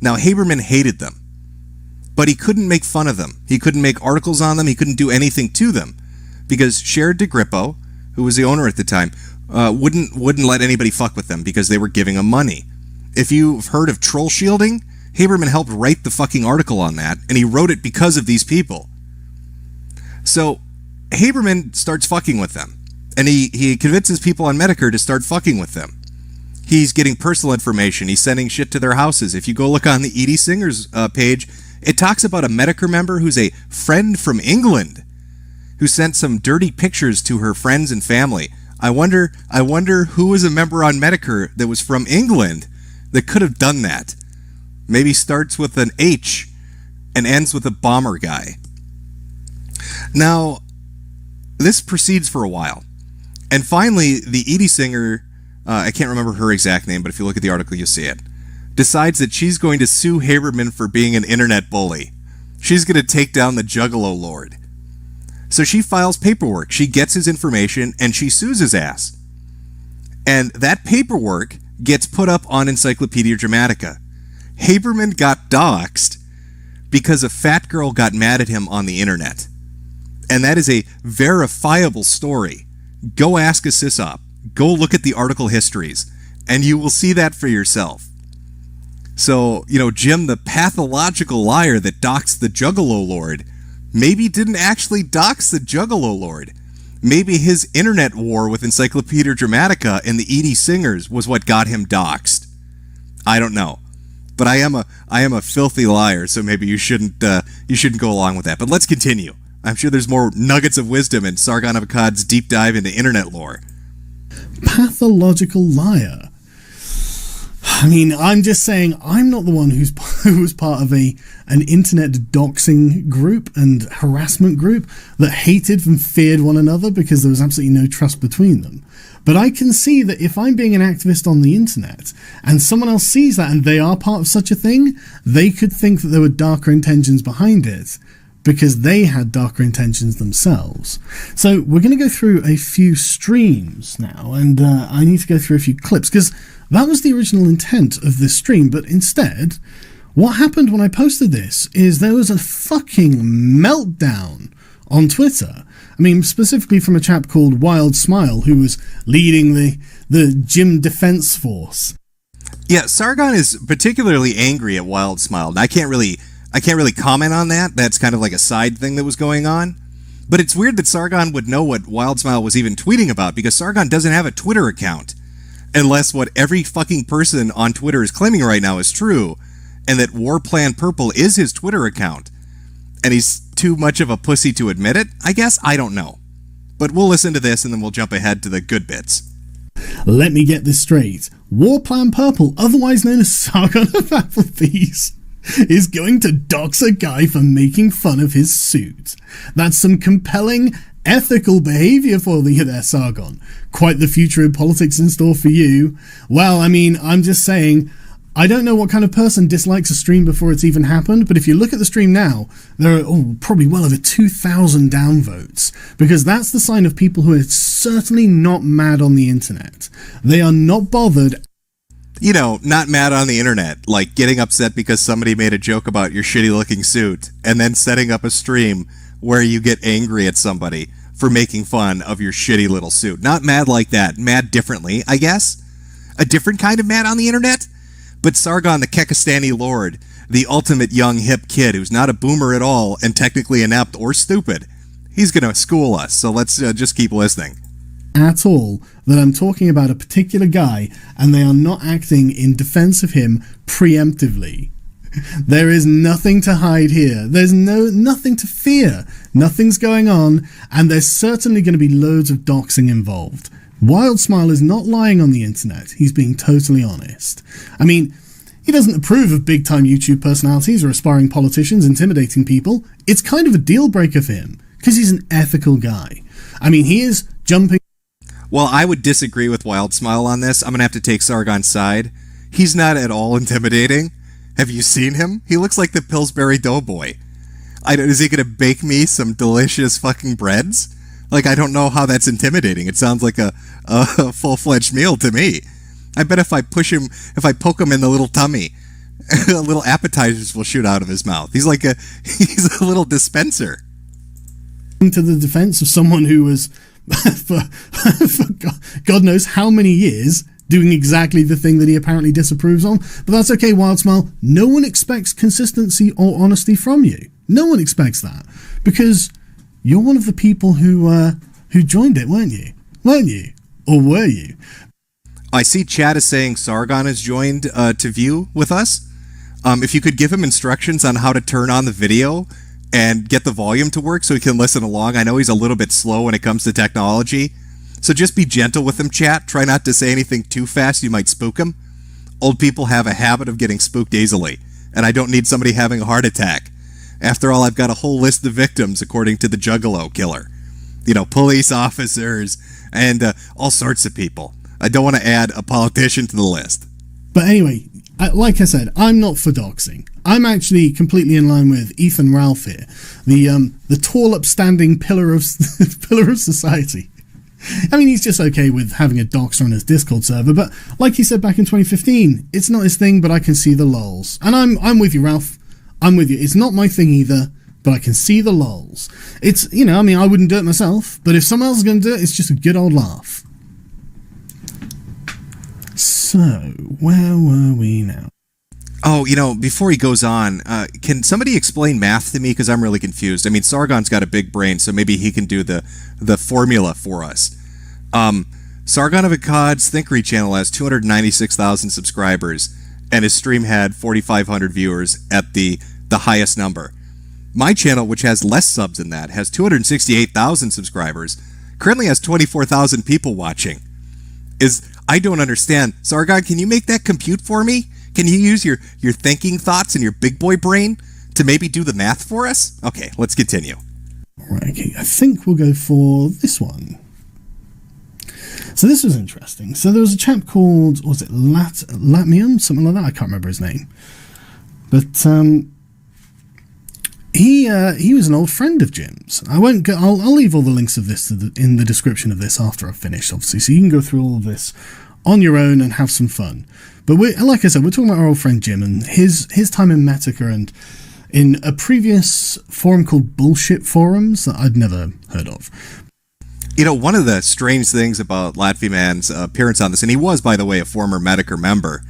Now, Haberman hated them, but he couldn't make fun of them. He couldn't make articles on them. He couldn't do anything to them, because Sherrod DeGrippo, who was the owner at the time, wouldn't let anybody fuck with them because they were giving him money. If you've heard of troll shielding, Haberman helped write the fucking article on that, and he wrote it because of these people. So Haberman starts fucking with them, and he convinces people on Metokur to start fucking with them. He's getting personal information. He's sending shit to their houses. If you go look on the ED Singers page, it talks about a Metokur member who's a friend from England who sent some dirty pictures to her friends and family. I wonder who was a member on Metokur that was from England that could have done that. Maybe starts with an H and ends with a bomber guy. Now, this proceeds for a while. And finally, the ED singer, I can't remember her exact name, but if you look at the article, you'll see it, decides that she's going to sue Haberman for being an internet bully. She's going to take down the Juggalo Lord. So she files paperwork. She gets his information, and she sues his ass. And that paperwork gets put up on Encyclopedia Dramatica. Haberman got doxxed because a fat girl got mad at him on the internet. And that is a verifiable story. Go ask a sysop. Go look at the article histories, and you will see that for yourself. So, Jim, the pathological liar that doxed the Juggalo Lord, maybe didn't actually dox the Juggalo Lord. Maybe his internet war with Encyclopedia Dramatica and the Edie Singers was what got him doxed. I don't know. But I am a filthy liar, so maybe you shouldn't go along with that. But let's continue. I'm sure there's more nuggets of wisdom in Sargon of Akkad's deep dive into internet lore. Pathological liar. I mean, I'm just saying I'm not the one who was part of an internet doxing group and harassment group that hated and feared one another because there was absolutely no trust between them. But I can see that if I'm being an activist on the internet and someone else sees that and they are part of such a thing, they could think that there were darker intentions behind it because they had darker intentions themselves. So we're going to go through a few streams now, and I need to go through a few clips because that was the original intent of this stream, but instead, what happened when I posted this is there was a fucking meltdown on Twitter. I mean, specifically from a chap called Wild Smile, who was leading the gym defense force. Yeah, Sargon is particularly angry at Wild Smile. I can't really comment on that. That's kind of like a side thing that was going on. But it's weird that Sargon would know what Wild Smile was even tweeting about, because Sargon doesn't have a Twitter account. Unless what every fucking person on Twitter is claiming right now is true, and that Warplan Purple is his Twitter account. And he's too much of a pussy to admit it, I guess? I don't know. But we'll listen to this and then we'll jump ahead to the good bits. Let me get this straight. Warplan Purple, otherwise known as Sargon of Applebee's, is going to dox a guy for making fun of his suit. That's some compelling, ethical behaviour for you there, Sargon. Quite the future in politics in store for you. Well, I mean, I'm just saying, I don't know what kind of person dislikes a stream before it's even happened, but if you look at the stream now, there are probably well over 2,000 downvotes, because that's the sign of people who are certainly not mad on the internet. They are not bothered. You know, not mad on the internet, like getting upset because somebody made a joke about your shitty looking suit, and then setting up a stream where you get angry at somebody for making fun of your shitty little suit. Not mad like that, mad differently, I guess? A different kind of mad on the internet? But Sargon the Kekistani Lord, the ultimate young hip kid who's not a boomer at all and technically inept or stupid, he's gonna school us, so let's just keep listening. At all, that I'm talking about a particular guy and they are not acting in defense of him preemptively. There is nothing to hide here. There's nothing to fear. Nothing's going on, and there's certainly going to be loads of doxing involved. Wild Smile is not lying on the internet. He's being totally honest. I mean, he doesn't approve of big-time YouTube personalities or aspiring politicians intimidating people. It's kind of a deal breaker for him, because he's an ethical guy. I mean, he is jumping... Well, I would disagree with Wild Smile on this. I'm going to have to take Sargon's side. He's not at all intimidating. Have you seen him? He looks like the Pillsbury Doughboy. Is he going to bake me some delicious fucking breads? Like, I don't know how that's intimidating. It sounds like a full-fledged meal to me. I bet if I poke him in the little tummy, little appetizers will shoot out of his mouth. He's a little dispenser. To the defense of someone who was, for God knows how many years, doing exactly the thing that he apparently disapproves on. But that's okay, Wild Smile. No one expects consistency or honesty from you. No one expects that. Because you're one of the people who joined it, weren't you? Weren't you? Or were you? I see Chad is saying Sargon has joined to view with us. If you could give him instructions on how to turn on the video and get the volume to work so he can listen along. I know he's a little bit slow when it comes to technology. So just be gentle with him, chat. Try not to say anything too fast. You might spook him. Old people have a habit of getting spooked easily, and I don't need somebody having a heart attack. After all, I've got a whole list of victims, according to the Juggalo killer. You know, police officers and all sorts of people. I don't want to add a politician to the list. But anyway, like I said, I'm not for doxing. I'm actually completely in line with Ethan Ralph here, the tall, upstanding pillar of society. I mean, he's just okay with having a doxer on his Discord server, but like he said back in 2015, it's not his thing, but I can see the lols. And I'm with you, Ralph. I'm with you. It's not my thing either, but I can see the lols. It's, you know, I mean, I wouldn't do it myself, but if someone else is going to do it, it's just a good old laugh. So, where were we now? Oh, before he goes on, can somebody explain math to me? Because I'm really confused. I mean, Sargon's got a big brain, so maybe he can do the formula for us. Sargon of Akkad's Thinkery channel has 296,000 subscribers, and his stream had 4,500 viewers at the highest number. My channel, which has less subs than that, has 268,000 subscribers, currently has 24,000 people watching. I don't understand. Sargon, can you make that compute for me? Can you use your thinking thoughts and your big boy brain to maybe do the math for us? Okay, let's continue. Right, okay, I think we'll go for this one. So this was interesting. So there was a chap called, was it Latmium? Something like that? I can't remember his name. But he was an old friend of Jim's. I won't go. I'll leave all the links of this in the description of this after I've finished, obviously, so you can go through all of this on your own and have some fun. But like I said, we're talking about our old friend Jim and his time in Metokur and in a previous forum called Bullshit Forums that I'd never heard of. One of the strange things about Latvia Man's appearance on this, and he was, by the way, a former Metokur member,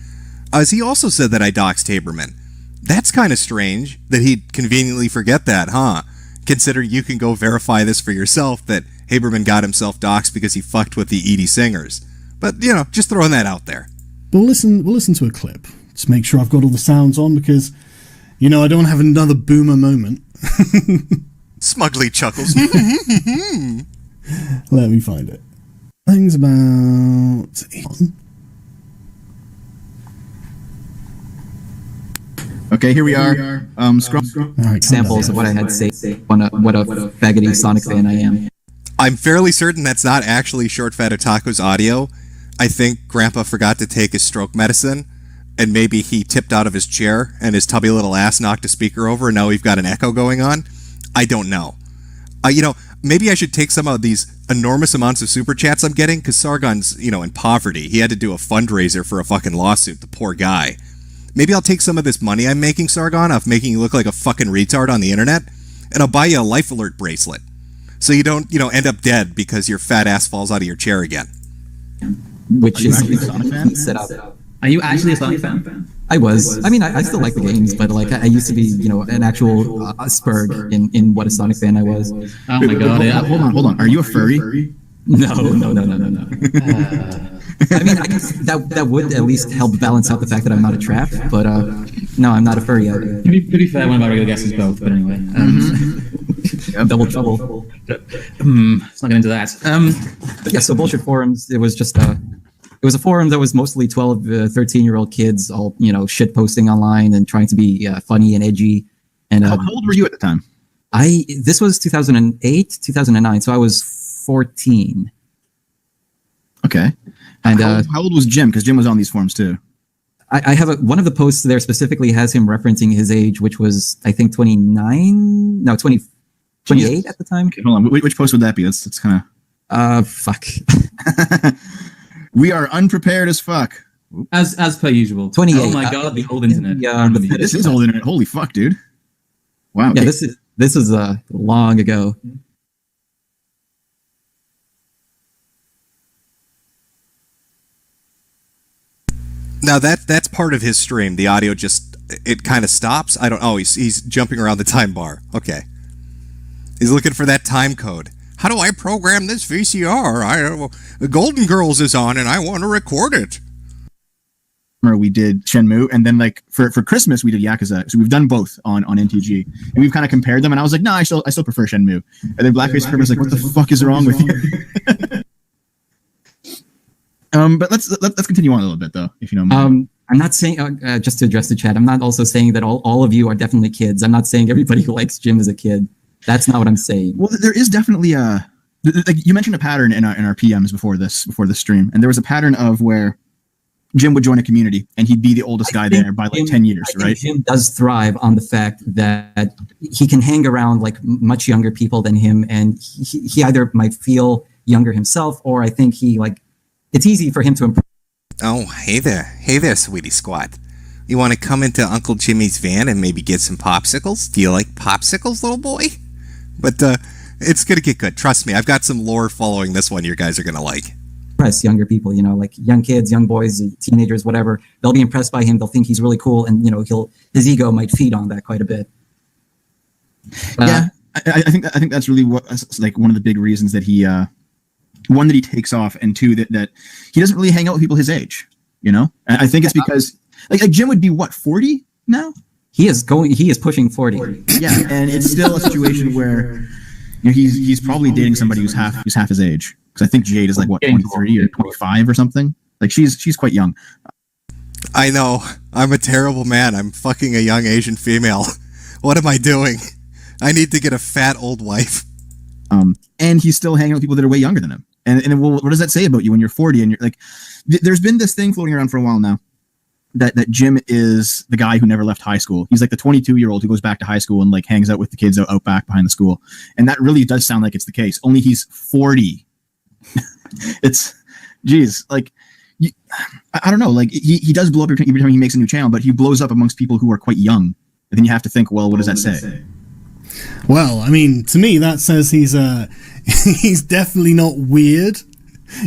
is he also said that I doxed Haberman. That's kind of strange that he'd conveniently forget that, huh? Consider you can go verify this for yourself that Haberman got himself doxed because he fucked with the Edie singers. But, just throwing that out there. But we'll listen to a clip to make sure I've got all the sounds on because, I don't want to have another boomer moment. Smugly chuckles. Let me find it. Things about... Okay, here we are. Examples of what I had to say, what a faggoty Sonic fan I am. I'm fairly certain that's not actually Short Fat Otaku's audio. I think Grandpa forgot to take his stroke medicine, and maybe he tipped out of his chair, and his tubby little ass knocked a speaker over, and now we've got an echo going on. I don't know. Maybe I should take some of these enormous amounts of super chats I'm getting, because Sargon's, in poverty. He had to do a fundraiser for a fucking lawsuit, the poor guy. Maybe I'll take some of this money I'm making, Sargon, off making you look like a fucking retard on the internet, and I'll buy you a Life Alert bracelet. So you don't, end up dead because your fat ass falls out of your chair again. Which is set up. Are you actually a Sonic fan? I was. I mean, I still like the games, but I used to be, an actual spurg in what a Sonic fan I was. Oh my god! Hold on. Are you a furry? No. I mean, I guess that would at least help balance out the fact that I'm not a trap, but no, I'm not a furry yet. To be fair, one of my regular guests is both, but anyway. Double trouble. Let's not get into that. Yeah, so Bullshit Forums, it was just it was a forum that was mostly 12, 13-year-old kids all, shit posting online and trying to be funny and edgy. And how old were you at the time? This was 2008, 2009, so I was 14. Okay. And how old was Jim? Because Jim was on these forums too. I have one of the posts there specifically has him referencing his age, which was, I think, 28 at the time. Okay, hold on. Which post would that be? That's kind of... fuck. We are unprepared as fuck. As per usual. 28. Oh my god, the old internet. This is old internet. Holy fuck, dude. Wow. Yeah, this is long ago. Now that's part of his stream. The audio it kind of stops. I don't. Oh, he's jumping around the time bar. Okay. He's looking for that time code. How do I program this VCR? The Golden Girls is on, and I want to record it. We did Shenmue, and then for Christmas we did Yakuza. So we've done both on NTG, and we've kind of compared them. And I was like, no, I still prefer Shenmue. And then Blackface Purple was like, what the fuck is wrong with you? But let's continue on a little bit though, if you don't mind. I'm not saying just to address the chat. I'm not also saying that all of you are definitely kids. I'm not saying everybody who likes Jim is a kid. That's not what I'm saying. Well, there is definitely you mentioned a pattern in our PMs before this stream, and there was a pattern of where Jim would join a community and he'd be the oldest guy there by 10 years, right? Jim does thrive on the fact that he can hang around much younger people than him, and he either might feel younger himself, or I think it's easy for him to improve. Oh, hey there, sweetie squat. You want to come into Uncle Jimmy's van and maybe get some popsicles? Do you like popsicles, little boy? But it's gonna get good. Trust me, I've got some lore following this one you guys are gonna like. impress younger people, like young kids, young boys, teenagers, whatever. They'll be impressed by him. They'll think he's really cool, and his ego might feed on that quite a bit. Yeah, I think that's really one of the big reasons that he one, that he takes off, and two, that he doesn't really hang out with people his age. And I think it's because like Jim would be 40 now. He is pushing 40. Yeah, and it's still a situation where he's probably dating somebody who's half his age. Because I think Jade is 23 or 25 or something. Like she's quite young. I know. I'm a terrible man. I'm fucking a young Asian female. What am I doing? I need to get a fat old wife. And he's still hanging out with people that are way younger than him. And well, what does that say about you when you're 40 and you're like? There's been this thing floating around for a while now that Jim is the guy who never left high school. He's like the 22-year-old who goes back to high school and hangs out with the kids out back behind the school. And that really does sound like it's the case. Only he's 40. It's, geez, I don't know. He does blow up every time he makes a new channel, but he blows up amongst people who are quite young. And then you have to think, well, what does that say? Well, I mean, to me, that says he's definitely not weird.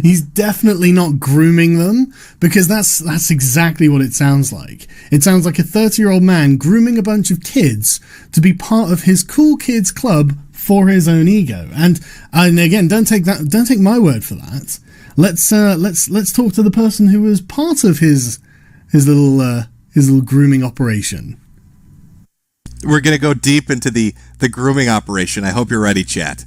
He's definitely not grooming them, because that's exactly what it sounds like. It sounds like a 30-year-old man grooming a bunch of kids to be part of his cool kids club for his own ego. And again, don't take my word for that. Let's talk to the person who was part of his little grooming operation. We're gonna go deep into the grooming operation. I hope you're ready, chat.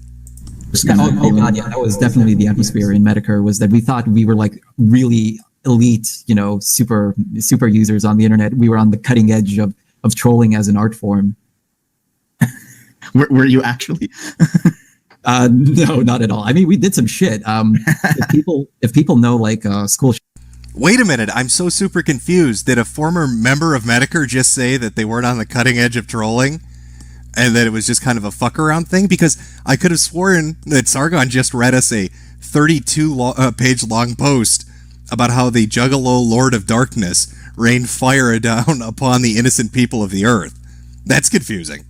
Oh god, yeah, that was definitely the atmosphere in Metokur, was that we thought we were really elite, super users on the internet. We were on the cutting edge of trolling as an art form. Were you actually? No, not at all. I mean, we did some shit. If people know school. Wait a minute, I'm so super confused. Did a former member of Metokur just say that they weren't on the cutting edge of trolling? And that it was just kind of a fuck around thing? Because I could have sworn that Sargon just read us a 32-page long post about how the Juggalo Lord of Darkness rained fire down upon the innocent people of the earth. That's confusing.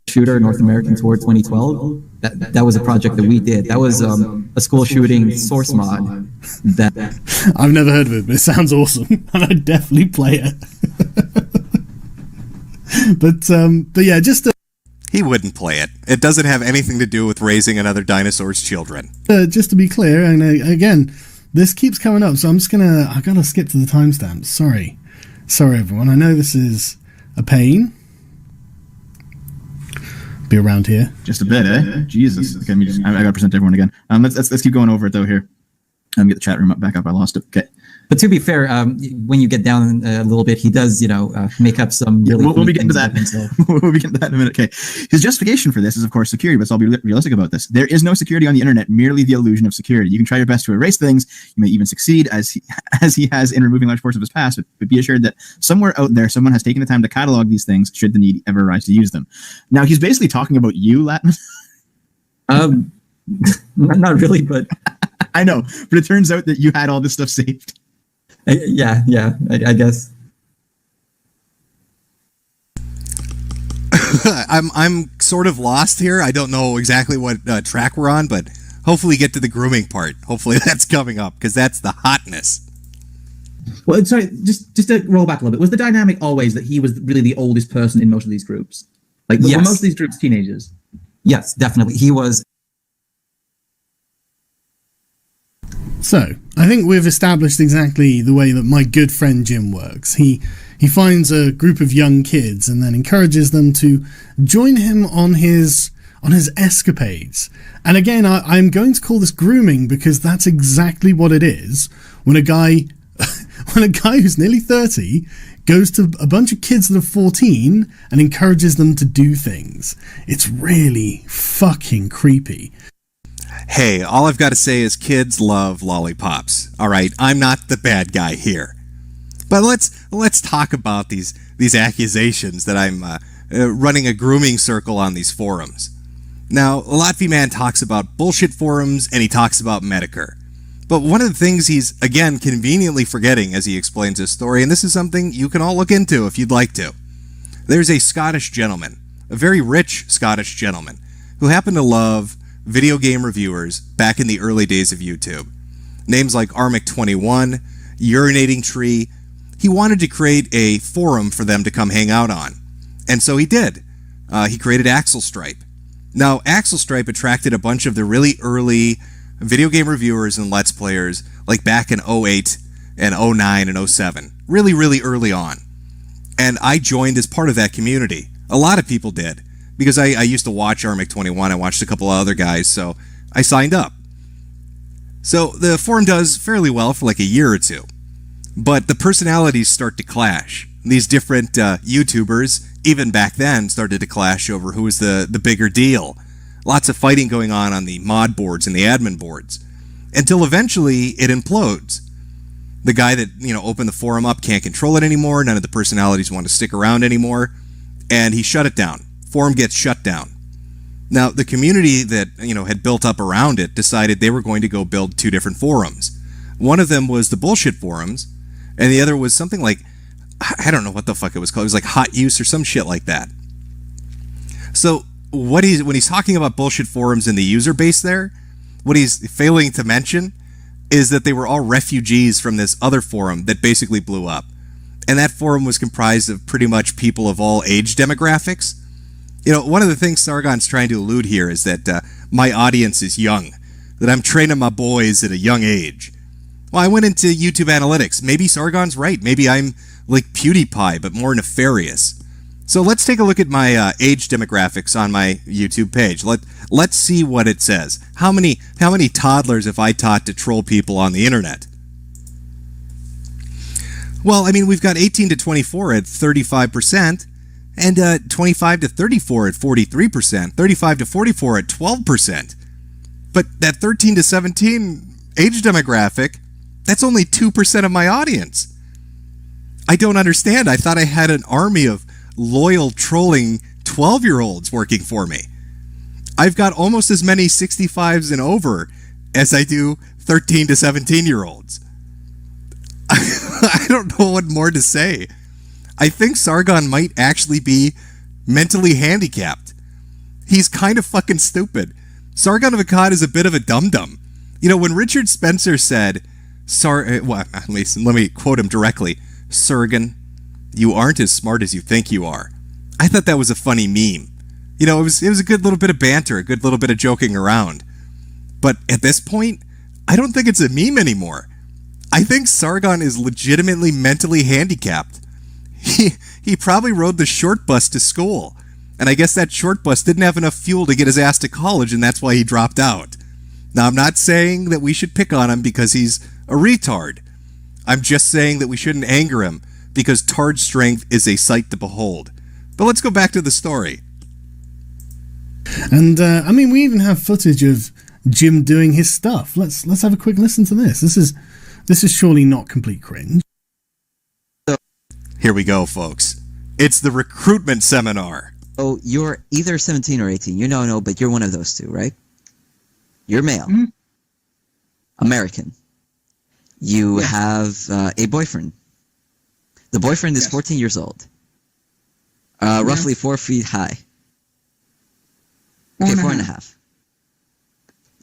Shooter North American Tour 2012. That was a project that we did. That was a school shooting source mod. That I've never heard of it, but it sounds awesome, and I'd definitely play it. but yeah, just. He wouldn't play it. It doesn't have anything to do with raising another dinosaur's children. Just to be clear, and again, this keeps coming up, so I gotta skip to the timestamps. Sorry everyone. I know this is a pain. Be around here just a bit, eh? Jesus. Okay, I gotta present everyone again. Let's keep going over it though here. Get the chat room back up. I lost it. Okay. But to be fair, when you get down a little bit, he does, make up some really. We'll be getting to that. We'll be getting to that in a minute. Okay. His justification for this is, of course, security. But I'll be realistic about this. There is no security on the internet. Merely the illusion of security. You can try your best to erase things. You may even succeed, as he has in removing large portions of his past. But be assured that somewhere out there, someone has taken the time to catalog these things, should the need ever arise to use them. Now, he's basically talking about you, Latin. Not really, but I know. But it turns out that you had all this stuff saved. Yeah, I guess. I'm sort of lost here. I don't know exactly what track we're on, but hopefully get to the grooming part. Hopefully that's coming up, because that's the hotness. Well, sorry, just to roll back a little bit. Was the dynamic always that he was really the oldest person in most of these groups? Were most of these groups teenagers? Yes, definitely. He was. So, I think we've established exactly the way that my good friend Jim works. He finds a group of young kids and then encourages them to join him on his escapades. And again, I'm going to call this grooming, because that's exactly what it is. When a guy who's nearly 30 goes to a bunch of kids that are 14 and encourages them to do things. It's really fucking creepy. Hey, all I've got to say is kids love lollipops. All right, I'm not the bad guy here. But let's talk about these accusations that I'm running a grooming circle on these forums. Now, Latvi Man talks about bullshit forums, and he talks about Metokur. But one of the things he's, again, conveniently forgetting as he explains his story, and this is something you can all look into if you'd like to. There's a Scottish gentleman, a very rich Scottish gentleman, who happened to love video game reviewers back in the early days of YouTube. Names like Armic21, Urinating Tree. He wanted to create a forum for them to come hang out on. And so he did. He created Axel Stripe. Now, Axel Stripe attracted a bunch of the really early video game reviewers and Let's Players, like back in 08 and 09 and 07. Really, really early on. And I joined as part of that community. A lot of people did. Because I used to watch Armic21. I watched a couple of other guys, so I signed up. So the forum does fairly well for like a year or two. But the personalities start to clash. These different YouTubers, even back then, started to clash over who was the bigger deal. Lots of fighting going on the mod boards and the admin boards. Until eventually it implodes. The guy that, opened the forum up can't control it anymore. None of the personalities want to stick around anymore. And he shut it down. Forum gets shut down. Now, the community that, had built up around it decided they were going to go build two different forums. One of them was the bullshit forums, and the other was something like, I don't know what the fuck it was called. It was like hot use or some shit like that. So, when he's talking about bullshit forums and the user base there, what he's failing to mention is that they were all refugees from this other forum that basically blew up. And that forum was comprised of pretty much people of all age demographics. One of the things Sargon's trying to allude here is that my audience is young, that I'm training my boys at a young age. Well, I went into YouTube analytics. Maybe Sargon's right. Maybe I'm like PewDiePie, but more nefarious. So let's take a look at my age demographics on my YouTube page. Let's see what it says. How many toddlers have I taught to troll people on the internet? Well, I mean, we've got 18 to 24 at 35%. And 25 to 34 at 43%, 35 to 44 at 12%. But that 13 to 17 age demographic, that's only 2% of my audience. I don't understand. I thought I had an army of loyal trolling 12-year-olds working for me. I've got almost as many 65s and over as I do 13 to 17-year-olds. I don't know what more to say. I think Sargon might actually be mentally handicapped. He's kind of fucking stupid. Sargon of Akkad is a bit of a dum-dum. When Richard Spencer said, let me quote him directly, Sargon, you aren't as smart as you think you are. I thought that was a funny meme. It was a good little bit of banter, a good little bit of joking around. But at this point, I don't think it's a meme anymore. I think Sargon is legitimately mentally handicapped. He probably rode the short bus to school, and I guess that short bus didn't have enough fuel to get his ass to college, and that's why he dropped out. Now, I'm not saying that we should pick on him because he's a retard. I'm just saying that we shouldn't anger him because tard strength is a sight to behold. But let's go back to the story. And we even have footage of Jim doing his stuff. Let's have a quick listen to this. This is surely not complete cringe. Here we go, folks. It's the recruitment seminar. Oh, you're either 17 or 18. No, but you're one of those two, right? You're male. Mm-hmm. American. You have a boyfriend. The boyfriend is 14 years old. Roughly 4 feet high. Okay, 4.5.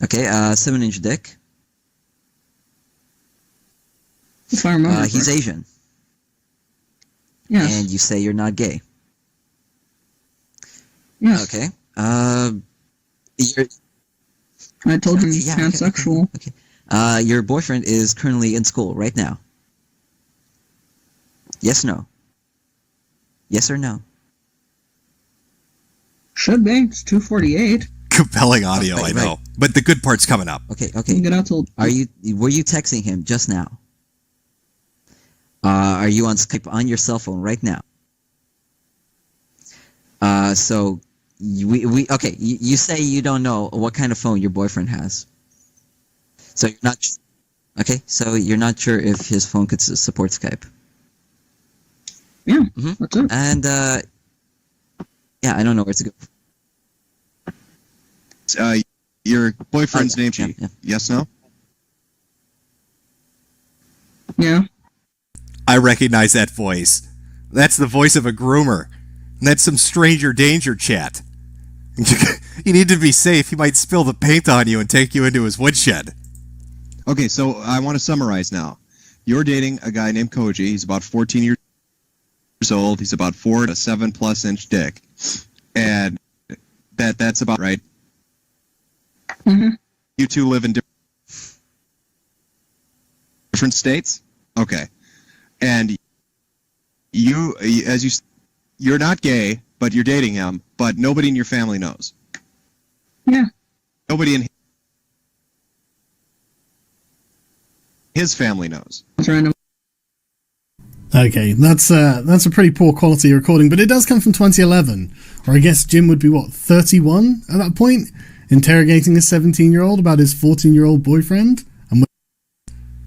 Okay, 7-inch dick. If I remember. He's Asian. Yes. And you say you're not gay. Yes. Okay. I told you he's pansexual. Okay. Your boyfriend is currently in school right now. Yes, no? Yes or no? Should be. It's 2:48. Compelling audio, I know. But the good part's coming up. Okay. Get out till... Were you texting him just now? Are you on Skype on your cell phone right now? So you say you don't know what kind of phone your boyfriend has. So you're not okay. So you're not sure if his phone could support Skype. Yeah, that's it. And I don't know where to go. Your boyfriend's name? Yeah. Yes, no. Yeah. I recognize that voice. That's the voice of a groomer. And that's some stranger danger chat. You need to be safe. He might spill the paint on you and take you into his woodshed. Okay, so I want to summarize now. You're dating a guy named Koji. He's about 14 years old. He's about 4 to 7+ inch dick. And that's about right. Mm-hmm. You two live in different states? Okay. And you're not gay, but you're dating him, but nobody in your family knows. Yeah. Nobody in his family knows. That's random. Okay, that's a pretty poor quality recording, but it does come from 2011, or I guess Jim would be, 31 at that point, interrogating a 17-year-old about his 14-year-old boyfriend?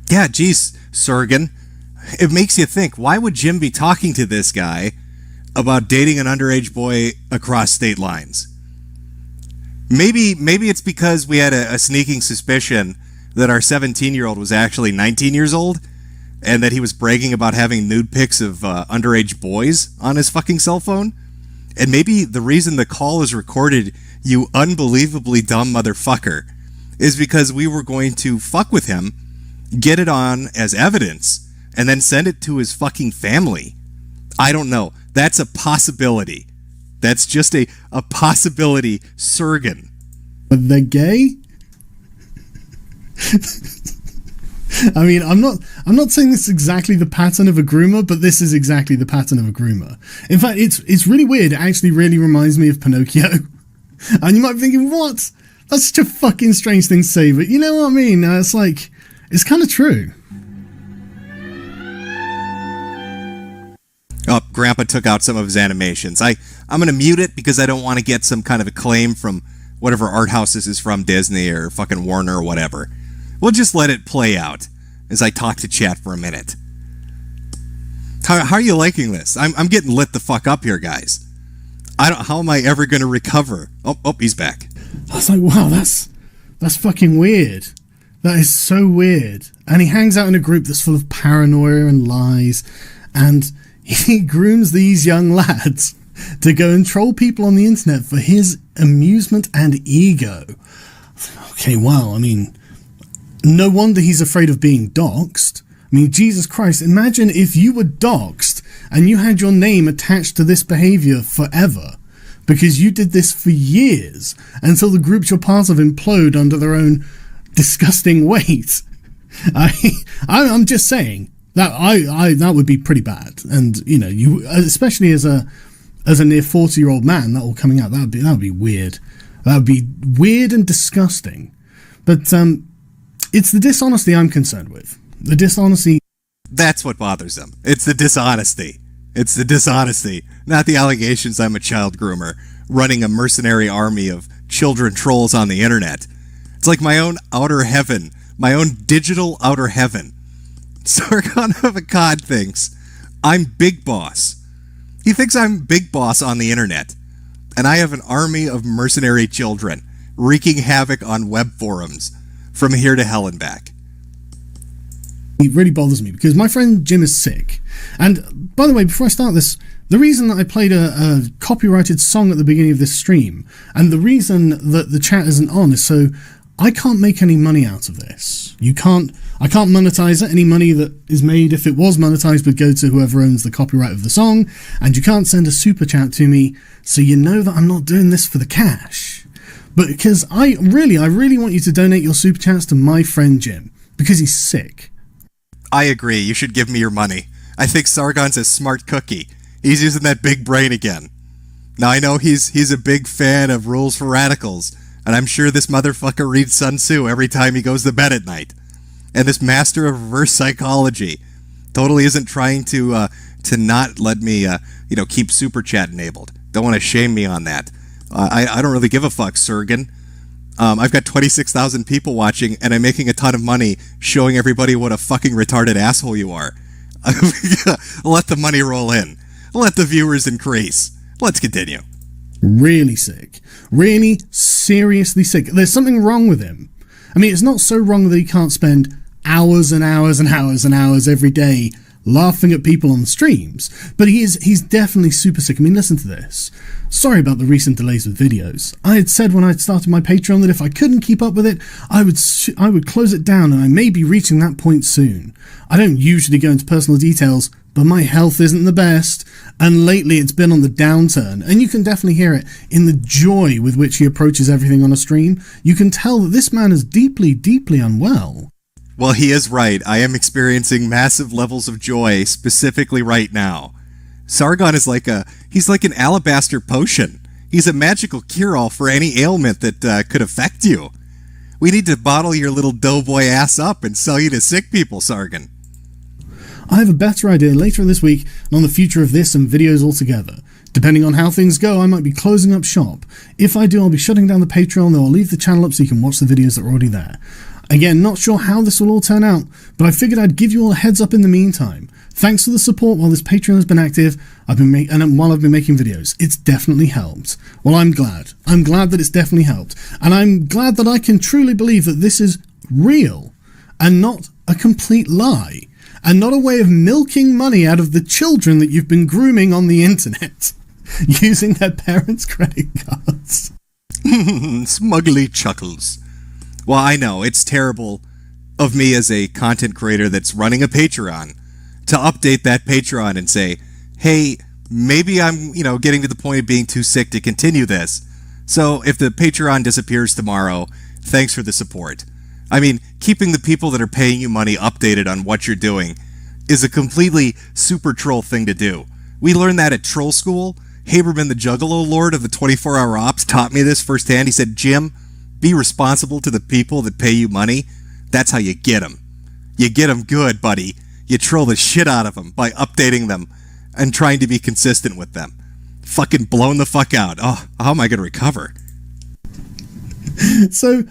Yeah, geez, Sargon. It makes you think, why would Jim be talking to this guy about dating an underage boy across state lines? Maybe it's because we had a sneaking suspicion that our 17-year-old was actually 19 years old, and that he was bragging about having nude pics of underage boys on his fucking cell phone. And maybe the reason the call is recorded, you unbelievably dumb motherfucker, is because we were going to fuck with him, get it on as evidence, and then send it to his fucking family. I don't know. That's a possibility. That's just a possibility, Sargon. But they're gay? I mean, I'm not saying this is exactly the pattern of a groomer, but this is exactly the pattern of a groomer. In fact, it's really weird. It actually really reminds me of Pinocchio. And you might be thinking, what? That's such a fucking strange thing to say, but you know what I mean? It's like, it's kind of true. Oh, Grandpa took out some of his animations. I'm going to mute it because I don't want to get some kind of a claim from whatever art house this is from, Disney or fucking Warner or whatever. We'll just let it play out as I talk to chat for a minute. How are you liking this? I'm getting lit the fuck up here, guys. How am I ever going to recover? Oh, he's back. I was like, wow, that's fucking weird. That is so weird. And he hangs out in a group that's full of paranoia and lies, and he grooms these young lads to go and troll people on the internet for his amusement and ego. Okay, well, I mean, no wonder he's afraid of being doxxed. I mean, Jesus Christ, imagine if you were doxxed and you had your name attached to this behavior forever because you did this for years until the groups you're part of implode under their own disgusting weight. I'm just saying that that would be pretty bad. And, you know, you especially as a near 40-year-old man, that all coming out, that would be weird. That would be weird and disgusting. But it's the dishonesty I'm concerned with. The dishonesty. That's what bothers them. It's the dishonesty. It's the dishonesty, not the allegations I'm a child groomer running a mercenary army of children trolls on the internet. It's like my own outer heaven, my own digital outer heaven. Sargon of Akkad thinks I'm big boss. He thinks I'm big boss on the internet, and I have an army of mercenary children wreaking havoc on web forums from here to hell and back. It really bothers me because my friend Jim is sick. And by the way, before I start this, the reason that I played a copyrighted song at the beginning of this stream, and the reason that the chat isn't on, is so I can't make any money out of this. I can't monetize it. Any money that is made, if it was monetized, would go to whoever owns the copyright of the song, and you can't send a super chat to me, so you know that I'm not doing this for the cash. But because I really want you to donate your super chats to my friend Jim, because he's sick. I agree. You should give me your money. I think Sargon's a smart cookie. He's using that big brain again. Now, I know he's a big fan of Rules for Radicals, and I'm sure this motherfucker reads Sun Tzu every time he goes to bed at night. And this master of reverse psychology totally isn't trying to not let me keep super chat enabled. Don't want to shame me on that. I don't really give a fuck, Sargon. I've got 26,000 people watching, and I'm making a ton of money showing everybody what a fucking retarded asshole you are. Let the money roll in. Let the viewers increase. Let's continue. Really sick. Really seriously sick. There's something wrong with him. I mean, it's not so wrong that he can't spend hours and hours and hours and hours every day laughing at people on the streams, but he's definitely super sick. I mean, listen to this. Sorry about the recent delays with videos. I had said when I started my Patreon that if I couldn't keep up with it, I would close it down, and I may be reaching that point soon. I don't usually go into personal details, but my health isn't the best, and lately it's been on the downturn, and you can definitely hear it in the joy with which he approaches everything on a stream. You can tell that this man is deeply, deeply unwell. Well, he is right. I am experiencing massive levels of joy, specifically right now. Sargon is he's like an alabaster potion. He's a magical cure-all for any ailment that could affect you. We need to bottle your little doughboy ass up and sell you to sick people, Sargon. I have a better idea later this week on the future of this and videos altogether. Depending on how things go, I might be closing up shop. If I do, I'll be shutting down the Patreon, though I'll leave the channel up so you can watch the videos that are already there. Again, not sure how this will all turn out, but I figured I'd give you all a heads up in the meantime. Thanks for the support while this Patreon has been active, while I've been making videos. It's definitely helped. Well, I'm glad. I'm glad that it's definitely helped. And I'm glad that I can truly believe that this is real and not a complete lie. And not a way of milking money out of the children that you've been grooming on the internet using their parents' credit cards. Smugly chuckles. Well, I know, it's terrible of me as a content creator that's running a Patreon to update that Patreon and say, hey, maybe I'm, getting to the point of being too sick to continue this. So if the Patreon disappears tomorrow, thanks for the support. I mean, keeping the people that are paying you money updated on what you're doing is a completely super troll thing to do. We learned that at troll school. Haberman, the Juggalo Lord of the 24-hour ops, taught me this firsthand. He said, Jim, be responsible to the people that pay you money. That's how you get them. You get them good, buddy. You troll the shit out of them by updating them and trying to be consistent with them. Fucking blown the fuck out. Oh, how am I going to recover? So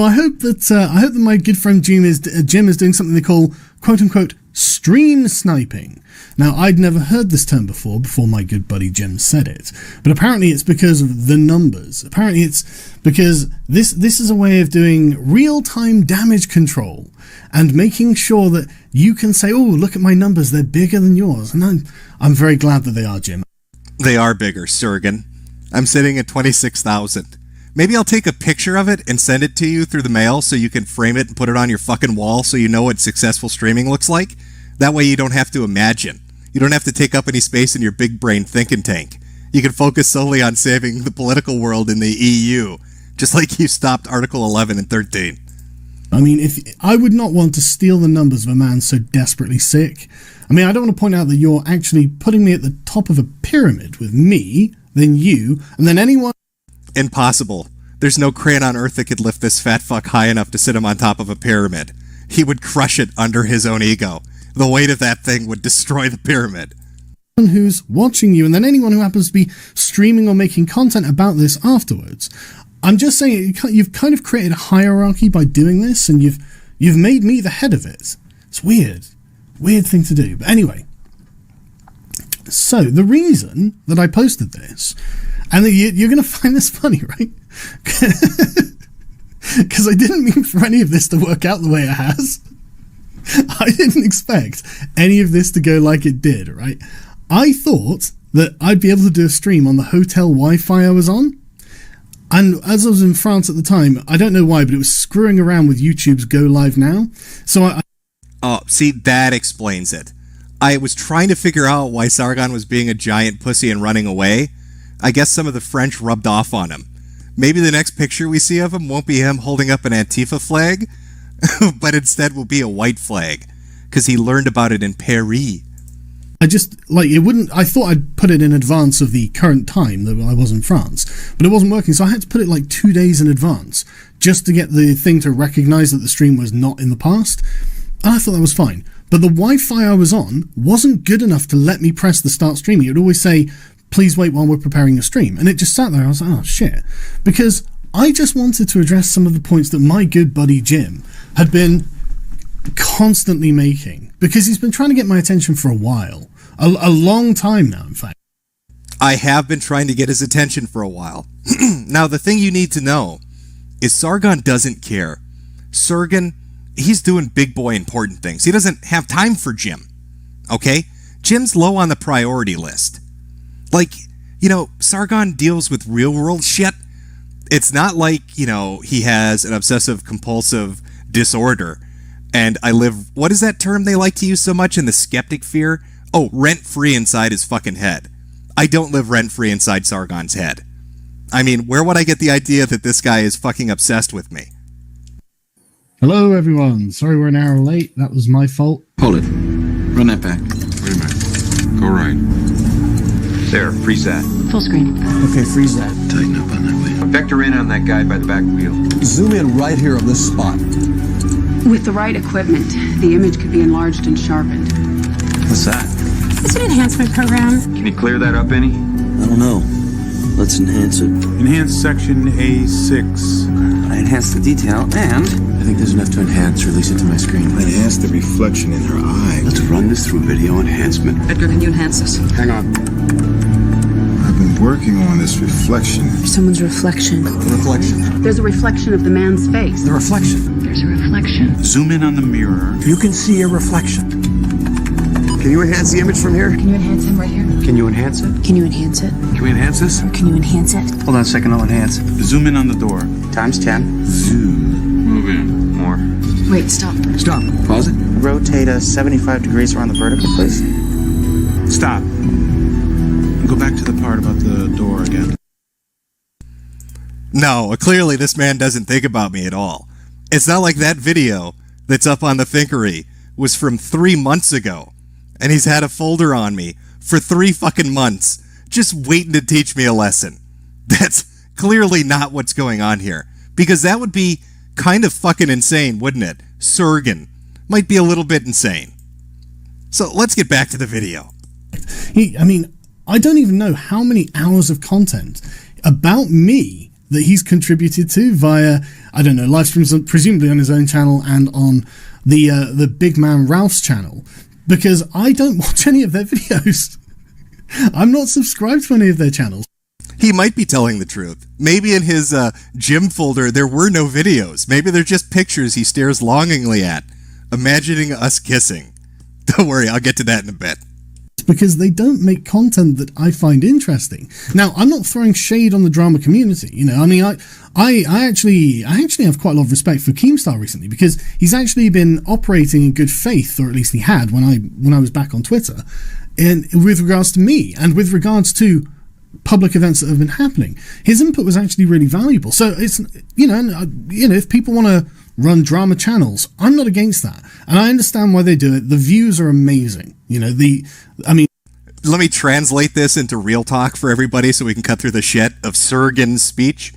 I hope that my good friend Jim is doing something they call quote unquote stream sniping. Now, I'd never heard this term before my good buddy Jim said it, but apparently it's because of the numbers. Apparently it's because this is a way of doing real-time damage control and making sure that you can say, oh, look at my numbers, they're bigger than yours. And I'm very glad that they are, Jim. They are bigger, Sargon. I'm sitting at 26,000. Maybe I'll take a picture of it and send it to you through the mail so you can frame it and put it on your fucking wall so you know what successful streaming looks like. That way you don't have to imagine. You don't have to take up any space in your big brain thinking tank. You can focus solely on saving the political world in the EU, just like you stopped Article 11 and 13. I mean, if I would not want to steal the numbers of a man so desperately sick. I mean, I don't want to point out that you're actually putting me at the top of a pyramid with me, then you, and then anyone... Impossible. There's no crane on Earth that could lift this fat fuck high enough to sit him on top of a pyramid. He would crush it under his own ego. The weight of that thing would destroy the pyramid. Who's watching you, and then anyone who happens to be streaming or making content about this afterwards. I'm just saying, you've kind of created a hierarchy by doing this, and you've made me the head of it. It's weird. Weird thing to do. But anyway. So, the reason that I posted this, and you're going to find this funny, right? Because I didn't mean for any of this to work out the way it has. I didn't expect any of this to go like it did, right? I thought that I'd be able to do a stream on the hotel Wi-Fi I was on. And as I was in France at the time, I don't know why, but it was screwing around with YouTube's Go Live Now. So Oh, see, that explains it. I was trying to figure out why Sargon was being a giant pussy and running away. I guess some of the French rubbed off on him. Maybe the next picture we see of him won't be him holding up an Antifa flag, but instead will be a white flag, because he learned about it in Paris. I thought I'd put it in advance of the current time that I was in France, but it wasn't working, so I had to put it like 2 days in advance, just to get the thing to recognize that the stream was not in the past, and I thought that was fine. But the Wi-Fi I was on wasn't good enough to let me press the start streaming. It would always say, please wait while we're preparing the stream, and it just sat there. I was like, oh shit, because I just wanted to address some of the points that my good buddy Jim had been constantly making, because he's been trying to get my attention for a while, a long time now, in fact. I have been trying to get his attention for a while. Now, the thing you need to know is Sargon doesn't care. Sargon he's doing big boy important things. He doesn't have time for Jim. Okay? Jim's low on the priority list. Like, Sargon deals with real world shit. It's not like, he has an obsessive compulsive disorder. And I live, what is that term they like to use so much in the skeptic fear? Oh, rent-free inside his fucking head. I don't live rent-free inside Sargon's head. I mean, where would I get the idea that this guy is fucking obsessed with me? Hello, everyone. Sorry we're an hour late. That was my fault. Hold it. Run that back. Wait a minute. Go right. There, freeze that. Full screen. Okay, freeze that. Tighten up on that wheel. Vector in on that guy by the back wheel. Zoom in right here on this spot. With the right equipment, the image could be enlarged and sharpened. What's that? It's an enhancement program. Can you clear that up any? I don't know. Let's enhance it. Enhance section A6. I enhanced the detail, and I think there's enough to enhance. Release it to my screen. Enhance the reflection in her eye. Let's run this through video enhancement. Edgar, can you enhance this? Hang on. I've been working on this reflection. Someone's reflection. Reflection. There's a reflection of the man's face. The reflection. There's a reflection. Zoom in on the mirror. You can see a reflection. Can you enhance the image from here? Can you enhance him right here? Can you enhance it? Can you enhance it? Can we enhance this? Can you enhance it? Hold on a second, I'll enhance. Zoom in on the door. Times 10. Zoom. Move in. More. Wait, stop. Stop. Pause it. Rotate us 75 degrees around the vertical, please. Stop. Go back to the part about the door again. No, clearly this man doesn't think about me at all. It's not like that video that's up on the Thinkery was from 3 months ago, and he's had a folder on me for 3 fucking months, just waiting to teach me a lesson. That's clearly not what's going on here, because that would be kind of fucking insane, wouldn't it? Sargon might be a little bit insane. So let's get back to the video. I don't even know how many hours of content about me that he's contributed to via, I don't know, live streams presumably on his own channel and on the Big Man Ralph's channel, because I don't watch any of their videos. I'm not subscribed to any of their channels. He might be telling the truth. Maybe in his gym folder there were no videos. Maybe they're just pictures he stares longingly at, imagining us kissing. Don't worry, I'll get to that in a bit. Because they don't make content that I find interesting. Now, I'm not throwing shade on the drama community. I actually have quite a lot of respect for Keemstar recently, because he's actually been operating in good faith, or at least he had when I was back on Twitter, and with regards to me and with regards to public events that have been happening. His input was actually really valuable. So it's if people want to run drama channels, I'm not against that, and I understand why they do it. The views are amazing. Let me translate this into real talk for everybody so we can cut through the shit of Sargon's speech.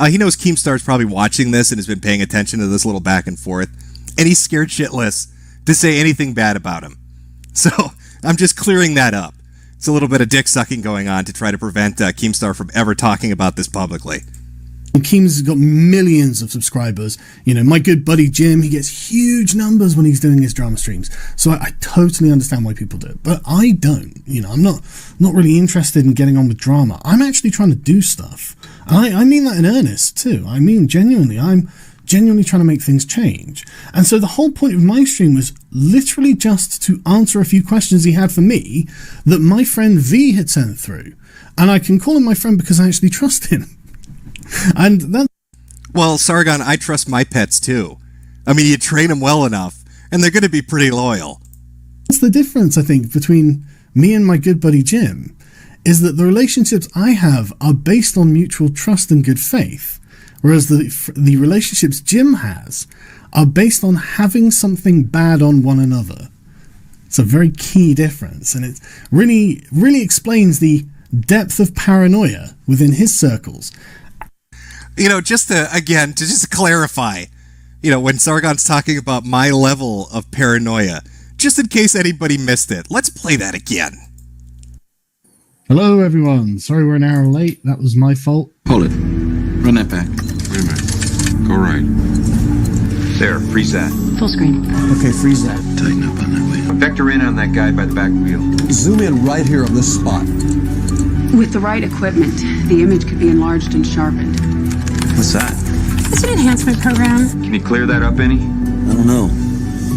He knows Keemstar's probably watching this and has been paying attention to this little back and forth, and he's scared shitless to say anything bad about him. So I'm just clearing that up. It's a little bit of dick sucking going on to try to prevent Keemstar from ever talking about this publicly. Keems has got millions of subscribers. My good buddy Jim, he gets huge numbers when he's doing his drama streams. So I totally understand why people do it, but I don't. I'm not really interested in getting on with drama. I'm actually trying to do stuff. And I mean that in earnest too. I mean genuinely. I'm genuinely trying to make things change. And so the whole point of my stream was literally just to answer a few questions he had for me that my friend V had sent through. And I can call him my friend because I actually trust him. And then, well, Sargon, I trust my pets too. You train them well enough, and they're going to be pretty loyal. That's the difference, I think, between me and my good buddy Jim, is that the relationships I have are based on mutual trust and good faith, whereas the relationships Jim has are based on having something bad on one another. It's a very key difference, and it really, really explains the depth of paranoia within his circles. Just to clarify, when Sargon's talking about my level of paranoia, just in case anybody missed it, let's play that again. Hello, everyone. Sorry we're an hour late. That was my fault. Hold it. Run that back. Wait a minute. Go right. There, freeze that. Full screen. Okay, freeze that. Tighten up on that wheel. Vector in on that guy by the back wheel. Zoom in right here on this spot. With the right equipment, the image could be enlarged and sharpened. What's that? It's an enhancement program. Can you clear that up any? I I don't know.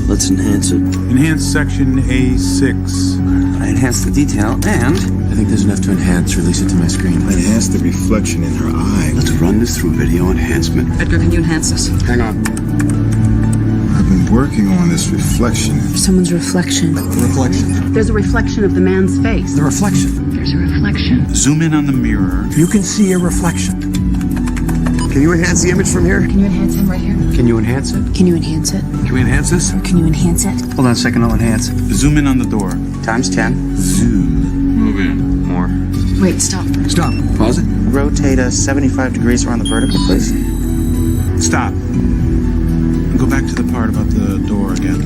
Let's enhance it. Enhance section A6. I enhance the detail, and I think there's enough to enhance. Release it to my screen. enhance the reflection in her eye. Let's run this through video enhancement. Edgar, can you enhance this? Hang on. I've been working on this reflection. Someone's reflection. Reflection. There's a reflection of the man's face. The reflection. There's a reflection. Zoom in on the mirror. You can see a reflection. Can you enhance the image from here? Can you enhance him right here? Can you enhance it? Can you enhance it? Can we enhance this? Can you enhance it? Hold on a second, I'll enhance it. Zoom in on the door. Times 10. Zoom. Move in. More. Wait, stop. Stop. Pause it. Rotate us 75 degrees around the vertical, please. Stop. And go back to the part about the door again.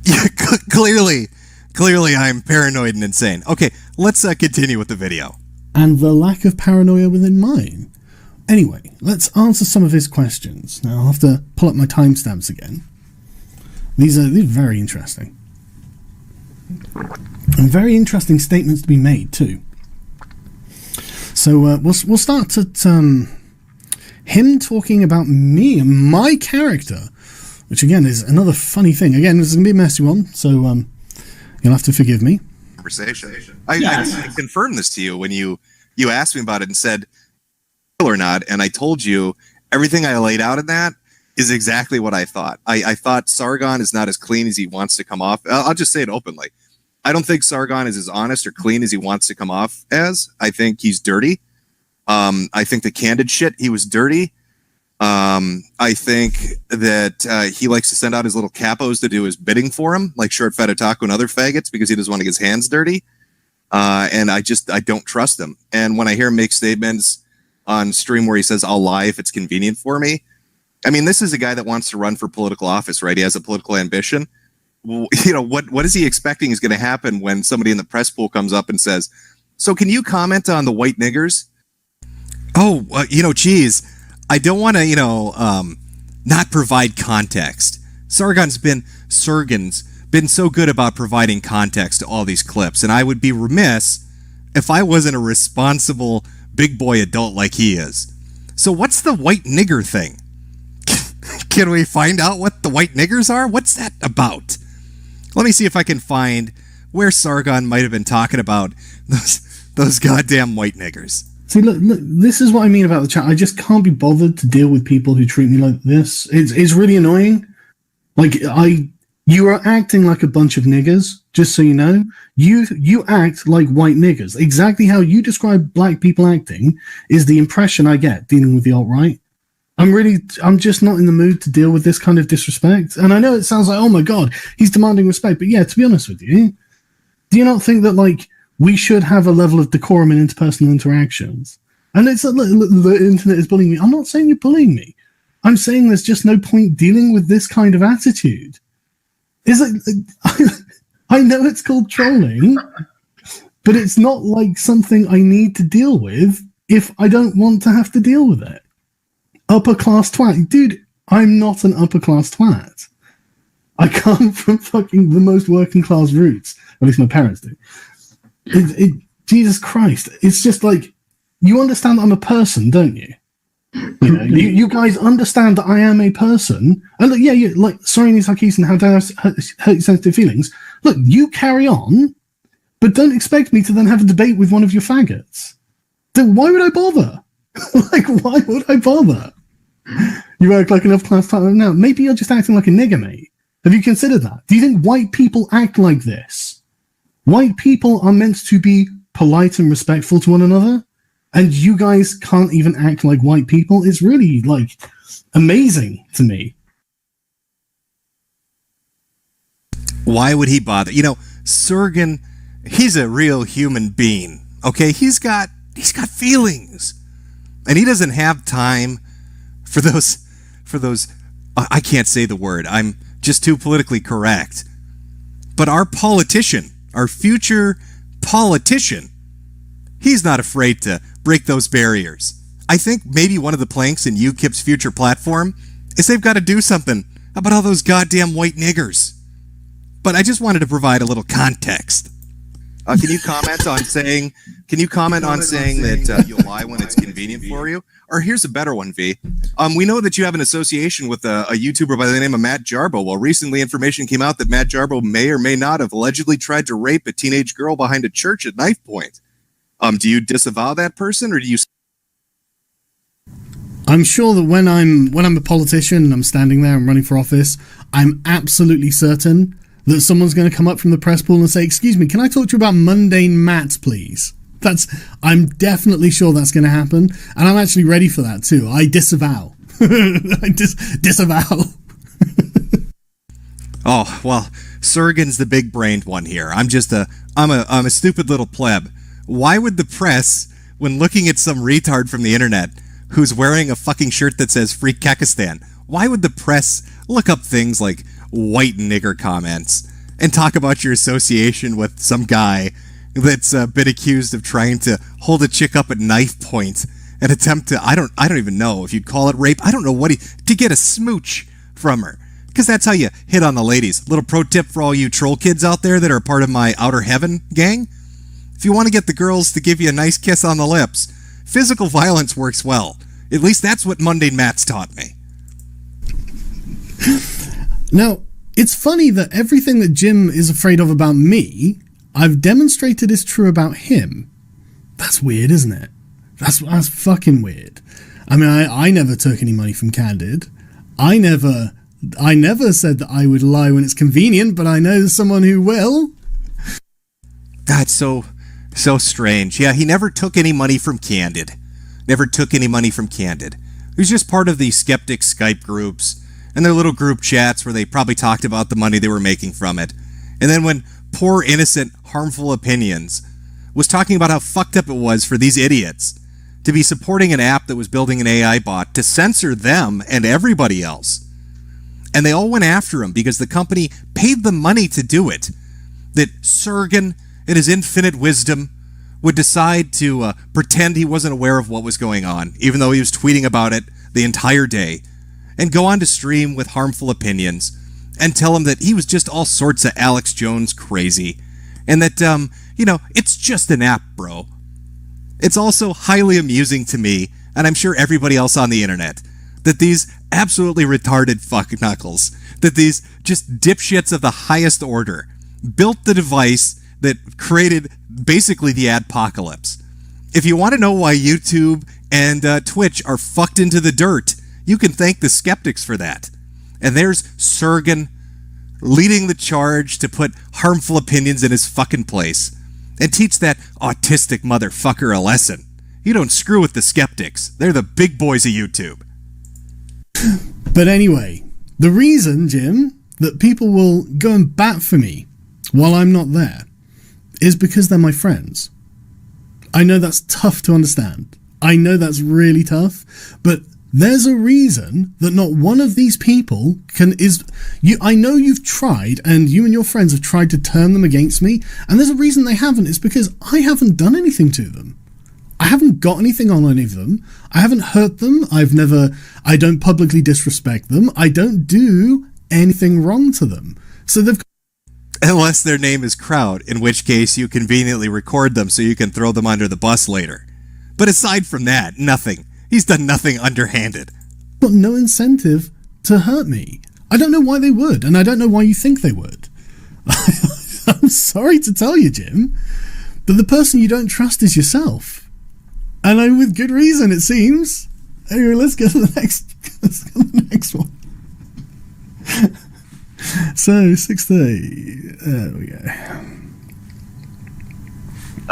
Yeah, clearly I'm paranoid and insane. Okay, let's continue with the video. And the lack of paranoia within mine. Anyway, let's answer some of his questions. Now, I'll have to pull up my timestamps again. These are very interesting. And very interesting statements to be made, too. So, we'll start at him talking about me and my character, which, again, is another funny thing. Again, this is going to be a messy one, so you'll have to forgive me. Conversation. I confirmed this to you when you asked me about it and said, or not, and I told you everything I laid out in that is exactly what I thought. I thought Sargon is not as clean as he wants to come off. I'll just say it openly. I don't think Sargon is as honest or clean as he wants to come off as. I think he's dirty. I think the candid shit, he was dirty. I think that he likes to send out his little capos to do his bidding for him, like Short Fat Otaku and other faggots, because he doesn't want to get his hands dirty. And I don't trust him. And when I hear him make statements on stream where he says, I'll lie if it's convenient for me. I mean, this is a guy that wants to run for political office, right? He has a political ambition. Well, you know, what is he expecting is going to happen when somebody in the press pool comes up and says, so can you comment on the white niggers? Oh, geez, I don't want to, not provide context. Sargon's been so good about providing context to all these clips, and I would be remiss if I wasn't a responsible big boy adult like he is. So what's the white nigger thing? Can we find out what the white niggers are? What's that about? Let me see if I can find where Sargon might have been talking about those goddamn white niggers. See, look, this is what I mean about the chat. I just can't be bothered to deal with people who treat me like this. It's really annoying. Like, you are acting like a bunch of niggers, just so you know. You act like white niggers. Exactly how you describe black people acting is the impression I get dealing with the alt-right. I'm just not in the mood to deal with this kind of disrespect. And I know it sounds like, oh my god, he's demanding respect. But yeah, to be honest with you, do you not think that, like, we should have a level of decorum in interpersonal interactions? And it's like, look, the internet is bullying me. I'm not saying you're bullying me. I'm saying there's just no point dealing with this kind of attitude. Is it? I know it's called trolling, but it's not like something I need to deal with if I don't want to have to deal with it. Upper class twat. Dude, I'm not an upper class twat. I come from fucking the most working class roots. At least my parents do. Jesus Christ. It's just like, you understand I'm a person, don't you? You know, you guys understand that I am a person. And look, yeah, you like, sorry, Nisakis, and how dare I hurt sensitive feelings. Look, you carry on, but don't expect me to then have a debate with one of your faggots. Then why would I bother? Like, why would I bother? You act like an upper-class type now. Maybe you're just acting like a nigger, mate. Have you considered that? Do you think white people act like this? White people are meant to be polite and respectful to one another, and you guys can't even act like white people? It's really, like, amazing to me. Why would he bother? You know, Sargon, he's a real human being, okay? He's got feelings. And he doesn't have time for those, I can't say the word, I'm just too politically correct. But our politician, our future politician, he's not afraid to break those barriers. I think maybe one of the planks in UKIP's future platform is they've got to do something about all those goddamn white niggers. But I just wanted to provide a little context. Can you comment on saying? Can you comment on saying that you'll lie when it's convenient for you? Or here's a better one, V. We know that you have an association with a YouTuber by the name of Matt Jarbo. Well, recently information came out that Matt Jarbo may or may not have allegedly tried to rape a teenage girl behind a church at knife point. Do you disavow that person, or do you? I'm sure that when I'm a politician and I'm standing there and running for office, I'm absolutely certain that someone's going to come up from the press pool and say, "Excuse me, can I talk to you about mundane Matt, please?" I'm definitely sure that's going to happen, and I'm actually ready for that too. I disavow. I disavow. Oh, well, Sargon's the big-brained one here. I'm a stupid little pleb. Why would the press, when looking at some retard from the internet who's wearing a fucking shirt that says Free Kekistan, why would the press look up things like white nigger comments and talk about your association with some guy that's been accused of trying to hold a chick up at knife point and attempt to, I don't even know if you'd call it rape. I don't know to get a smooch from her. Because that's how you hit on the ladies. Little pro tip for all you troll kids out there that are part of my Outer Heaven gang. If you want to get the girls to give you a nice kiss on the lips, physical violence works well. At least that's what Mundane Matt's taught me. Now, it's funny that everything that Jim is afraid of about me, I've demonstrated is true about him. That's weird, isn't it? That's fucking weird. I mean, I never took any money from Candid. I never said that I would lie when it's convenient, but I know someone who will. That's so strange. Yeah, he never took any money from Candid. Never took any money from Candid. He was just part of the Skeptics Skype groups and their little group chats where they probably talked about the money they were making from it. And then when poor, innocent, harmful opinions was talking about how fucked up it was for these idiots to be supporting an app that was building an AI bot to censor them and everybody else. And they all went after him because the company paid them money to do it. That Sargon, in his infinite wisdom, would decide to pretend he wasn't aware of what was going on, even though he was tweeting about it the entire day, and go on to stream with harmful opinions and tell him that he was just all sorts of Alex Jones crazy, and that, it's just an app, bro. It's also highly amusing to me, and I'm sure everybody else on the internet, that these absolutely retarded fuck knuckles, that these just dipshits of the highest order built the device that created basically the adpocalypse. If you want to know why YouTube and Twitch are fucked into the dirt, you can thank the skeptics for that. And there's Sargon leading the charge to put harmful opinions in his fucking place and teach that autistic motherfucker a lesson. You don't screw with the skeptics. They're the big boys of YouTube. But anyway, the reason, Jim, that people will go and bat for me while I'm not there is because they're my friends. I know that's tough to understand. I know that's really tough, but there's a reason that not one of these people I know you've tried, and you and your friends have tried to turn them against me, and there's a reason they haven't. It's because I haven't done anything to them. I haven't got anything on any of them. I haven't hurt them. I don't publicly disrespect them. I don't do anything wrong to them. So they've... Unless their name is Crowd, in which case you conveniently record them so you can throw them under the bus later. But aside from that, nothing. He's done nothing underhanded. Got no incentive to hurt me. I don't know why they would, and I don't know why you think they would. I'm sorry to tell you, Jim, but the person you don't trust is yourself. And with good reason, it seems. Anyway, let's go to the next one. So, 6:30. There we go.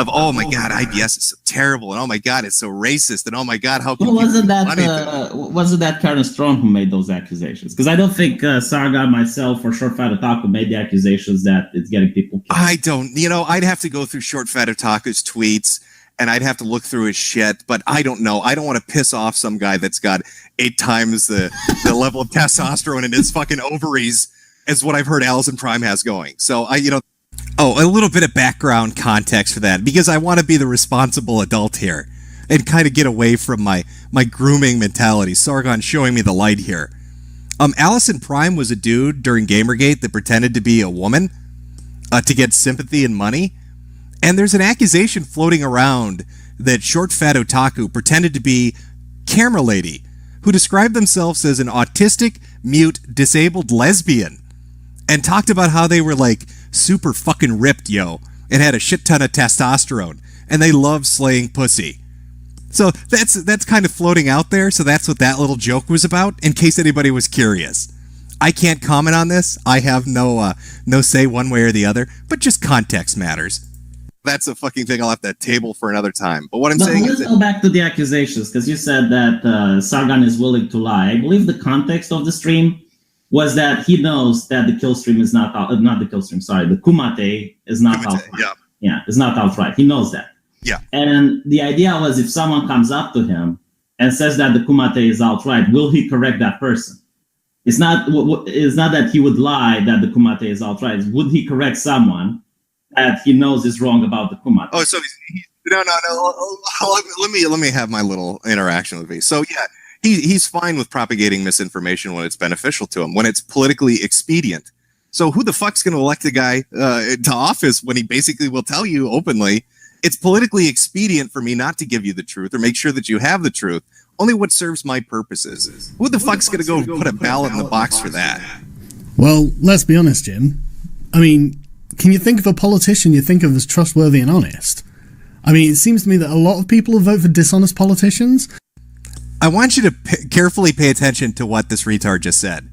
Oh my God, IBS is so terrible, and oh my God, it's so racist, and oh my God, how can wasn't that Karen Strong who made those accusations? Because I don't think Sargon, myself, or Short Fat Otaku made the accusations that it's getting people killed. I don't, I'd have to go through Short Fat Otaku's tweets, and I'd have to look through his shit, but I don't know. I don't want to piss off some guy that's got 8 times the level of testosterone in his fucking ovaries as what I've heard Allison Prime has going. So Oh, a little bit of background context for that, because I want to be the responsible adult here and kind of get away from my grooming mentality. Sargon showing me the light here. Allison Prime was a dude during Gamergate that pretended to be a woman to get sympathy and money. And there's an accusation floating around that short fat otaku pretended to be camera lady who described themselves as an autistic, mute, disabled lesbian and talked about how they were like super fucking ripped, yo, and had a shit ton of testosterone and they love slaying pussy. So that's kind of floating out there. So that's what that little joke was about, in case anybody was curious. I can't comment on this. I have no say one way or the other, but just context matters. That's a fucking thing I'll have to table for another time. But what I'm saying is... Let's go back to the accusations, because you said that Sargon is willing to lie. I believe the context of the stream was that he knows that the kill stream is not the kill stream, sorry, the Kumite is not outright. Yeah, it's not outright. He knows that. Yeah. And the idea was, if someone comes up to him and says that the Kumite is outright, will he correct that person? It's not that he would lie that the Kumite is outright. Would he correct someone that he knows is wrong about the Kumite? Oh, so no. Let me have my little interaction with me. So yeah, he's fine with propagating misinformation when it's beneficial to him, when it's politically expedient. So who the fuck's going to elect the guy to office when he basically will tell you openly, it's politically expedient for me not to give you the truth or make sure that you have the truth. Only what serves my purposes. Who the fuck's going to go put a ballot in the box for that? Well, let's be honest, Jim. I mean, can you think of a politician you think of as trustworthy and honest? I mean, it seems to me that a lot of people vote for dishonest politicians. I want you to carefully pay attention to what this retard just said.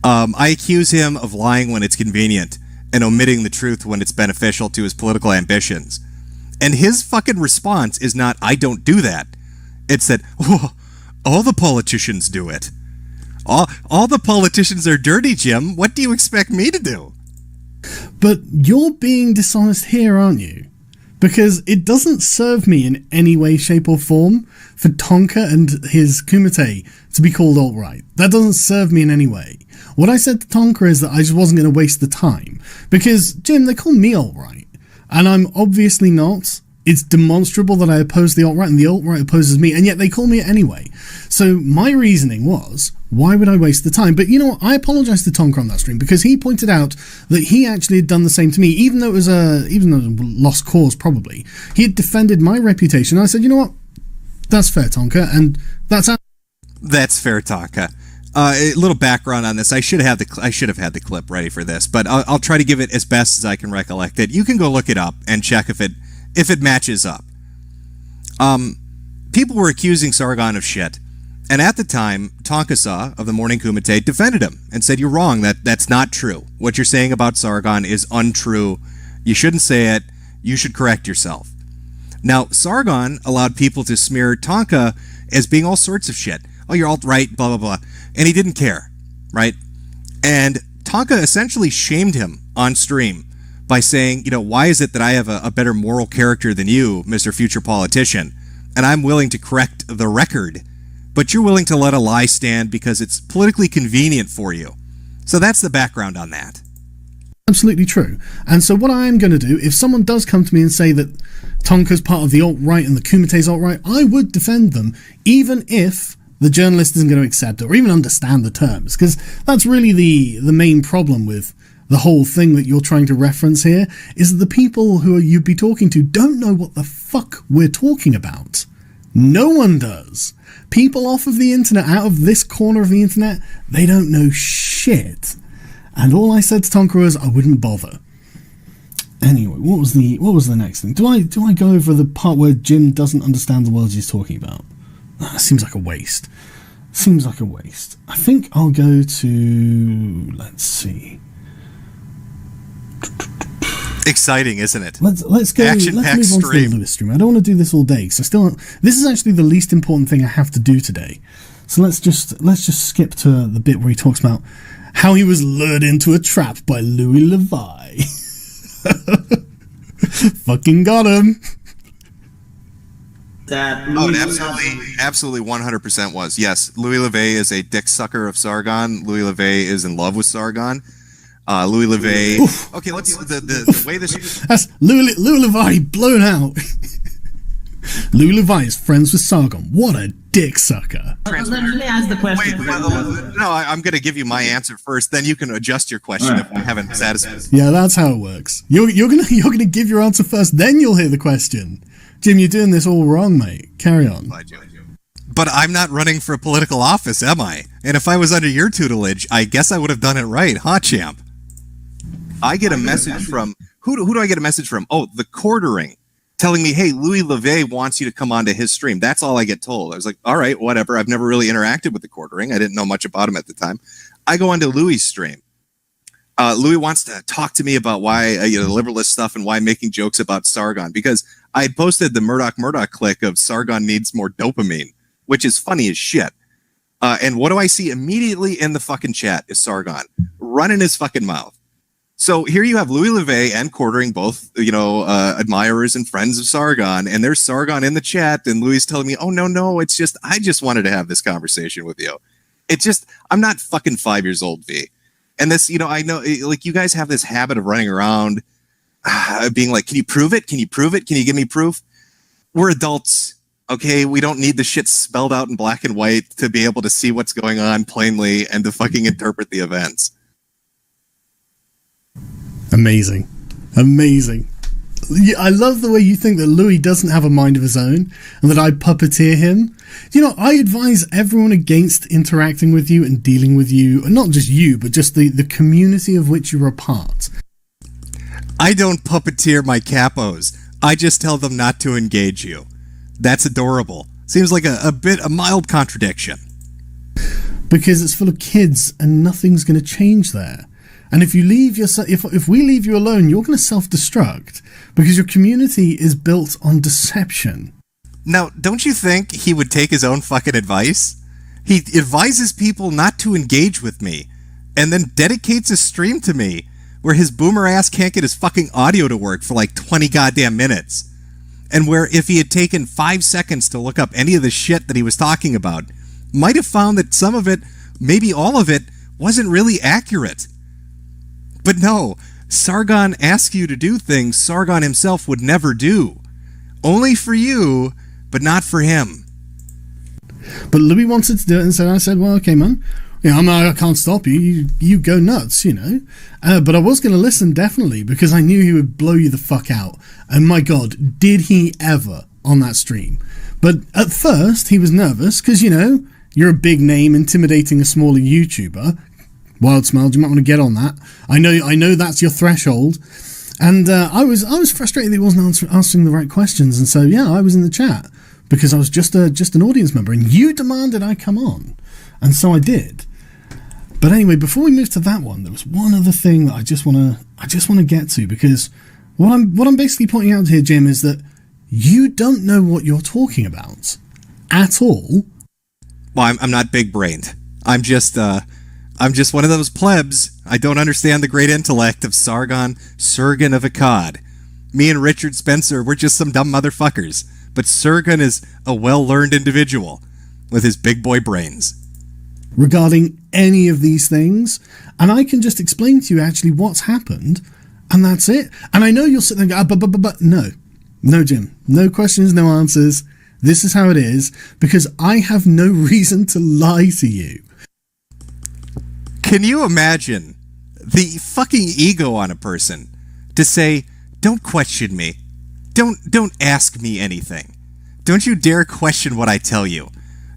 I accuse him of lying when it's convenient and omitting the truth when it's beneficial to his political ambitions. And his fucking response is not, I don't do that. It's that, oh, all the politicians do it. All the politicians are dirty, Jim. What do you expect me to do? But you're being dishonest here, aren't you? Because it doesn't serve me in any way, shape or form for Tonka and his Kumite to be called alt-right. That doesn't serve me in any way. What I said to Tonka is that I just wasn't going to waste the time. Because, Jim, they call me alt-right. And I'm obviously not. It's demonstrable that I oppose the alt-right and the alt-right opposes me, and yet they call me it anyway. So my reasoning was, why would I waste the time? But you know what? I apologized to Tonka on that stream because he pointed out that he actually had done the same to me, even though it was a lost cause probably. He had defended my reputation. I said, you know what? That's fair, Tonka, and that's fair, Tonka. A little background on this. I should have had the clip ready for this, but I'll try to give it as best as I can recollect it. You can go look it up and check if it matches up. People were accusing Sargon of shit, and at the time, Tonkasa of the Morning Kumite defended him and said, "You're wrong. That's not true. What you're saying about Sargon is untrue. You shouldn't say it. You should correct yourself." Now, Sargon allowed people to smear Tonka as being all sorts of shit. Oh, you're alt-right, blah, blah, blah. And he didn't care, right? And Tonka essentially shamed him on stream by saying, you know, why is it that I have a better moral character than you, Mr. Future Politician, and I'm willing to correct the record, but you're willing to let a lie stand because it's politically convenient for you. So that's the background on that. Absolutely true. And so what I am going to do, if someone does come to me and say that Tonka's part of the alt-right and the Kumite's alt-right, I would defend them, even if the journalist isn't going to accept it or even understand the terms, because that's really the main problem with the whole thing that you're trying to reference here, is that the people who you'd be talking to don't know what the fuck we're talking about. No one does. People off of the internet, out of this corner of the internet, they don't know shit. And all I said to Tonka was I wouldn't bother. Anyway, what was the next thing? Do I go over the part where Jim doesn't understand the words he's talking about? That seems like a waste. I think I'll go to, let's see. Exciting, isn't it? Let's go. Let's move on to the Lewis stream. I don't want to do this all day because this is actually the least important thing I have to do today. So let's just skip to the bit where he talks about how he was lured into a trap by Louis Levi. Fucking got him. It absolutely 100% was. Yes, Louis LeVay is a dick sucker of Sargon. Louis LeVay is in love with Sargon. Louis LeVay. Oof. Okay, let's the way this. That's Louis LeVay blown out. Louis Levi is friends with Sargon. What a dick sucker. Let me ask the question. No, I'm going to give you my answer first. Then you can adjust your question if I haven't satisfied. Yeah, that's how it works. You're gonna give your answer first, then you'll hear the question. Jim, you're doing this all wrong, mate. Carry on. But I'm not running for a political office, am I? And if I was under your tutelage, I guess I would have done it right, huh, champ? I get a message from who do I get a message from? Oh, the Quartering, telling me, hey, Louis Levé wants you to come onto his stream. That's all I get told. I was like, all right, whatever. I've never really interacted with the Quartering. I didn't know much about him at the time. I go onto Louis' stream. Louis wants to talk to me about why the liberalist stuff and why making jokes about Sargon, because I had posted the Murdoch clip of Sargon needs more dopamine, which is funny as shit. And what do I see immediately in the fucking chat is Sargon running his fucking mouth. So here you have Louis Levé and Quartering, both, admirers and friends of Sargon, and there's Sargon in the chat, and Louis is telling me, oh, no, it's just, I just wanted to have this conversation with you. It's just, I'm not fucking 5 years old, V. And this, I know, like, you guys have this habit of running around being like, can you prove it? Can you prove it? Can you give me proof? We're adults, okay? We don't need the shit spelled out in black and white to be able to see what's going on plainly and to fucking interpret the events. Amazing. I love the way you think that Louis doesn't have a mind of his own and that I puppeteer him. I advise everyone against interacting with you and dealing with you, and not just you, but just the community of which you're a part. I don't puppeteer my capos. I just tell them not to engage you. That's adorable. Seems like a mild contradiction. Because it's full of kids and nothing's going to change there. And if you leave if we leave you alone, you're going to self-destruct because your community is built on deception. Now, don't you think he would take his own fucking advice? He advises people not to engage with me and then dedicates a stream to me where his boomer ass can't get his fucking audio to work for like 20 goddamn minutes. And where if he had taken 5 seconds to look up any of the shit that he was talking about, might have found that some of it, maybe all of it, wasn't really accurate. But no, Sargon asks you to do things Sargon himself would never do. Only for you, but not for him. But Louis wanted to do it, and I said, well, okay, man. I can't stop you. You go nuts, But I was going to listen, definitely, because I knew he would blow you the fuck out. And my God, did he ever on that stream. But at first, he was nervous, because, you're a big name intimidating a smaller YouTuber. Wild Smile, you might want to get on that. I know that's your threshold. And I was frustrated that he wasn't answering the right questions. And so, yeah, I was in the chat because I was just an audience member. And you demanded I come on. And so I did. But anyway, before we move to that one, there was one other thing that I just want to get to, because what I'm basically pointing out here, Jim, is that you don't know what you're talking about at all. Well, I'm not big-brained. I'm just one of those plebs. I don't understand the great intellect of Sargon of Akkad. Me and Richard Spencer, we're just some dumb motherfuckers. But Sargon is a well-learned individual with his big boy brains. Regarding any of these things, and I can just explain to you actually what's happened, and that's it. And I know you'll sit there and go, but no, Jim, no questions, no answers. This is how it is, because I have no reason to lie to you. Can you imagine the fucking ego on a person to say, don't question me, don't ask me anything, don't you dare question what I tell you.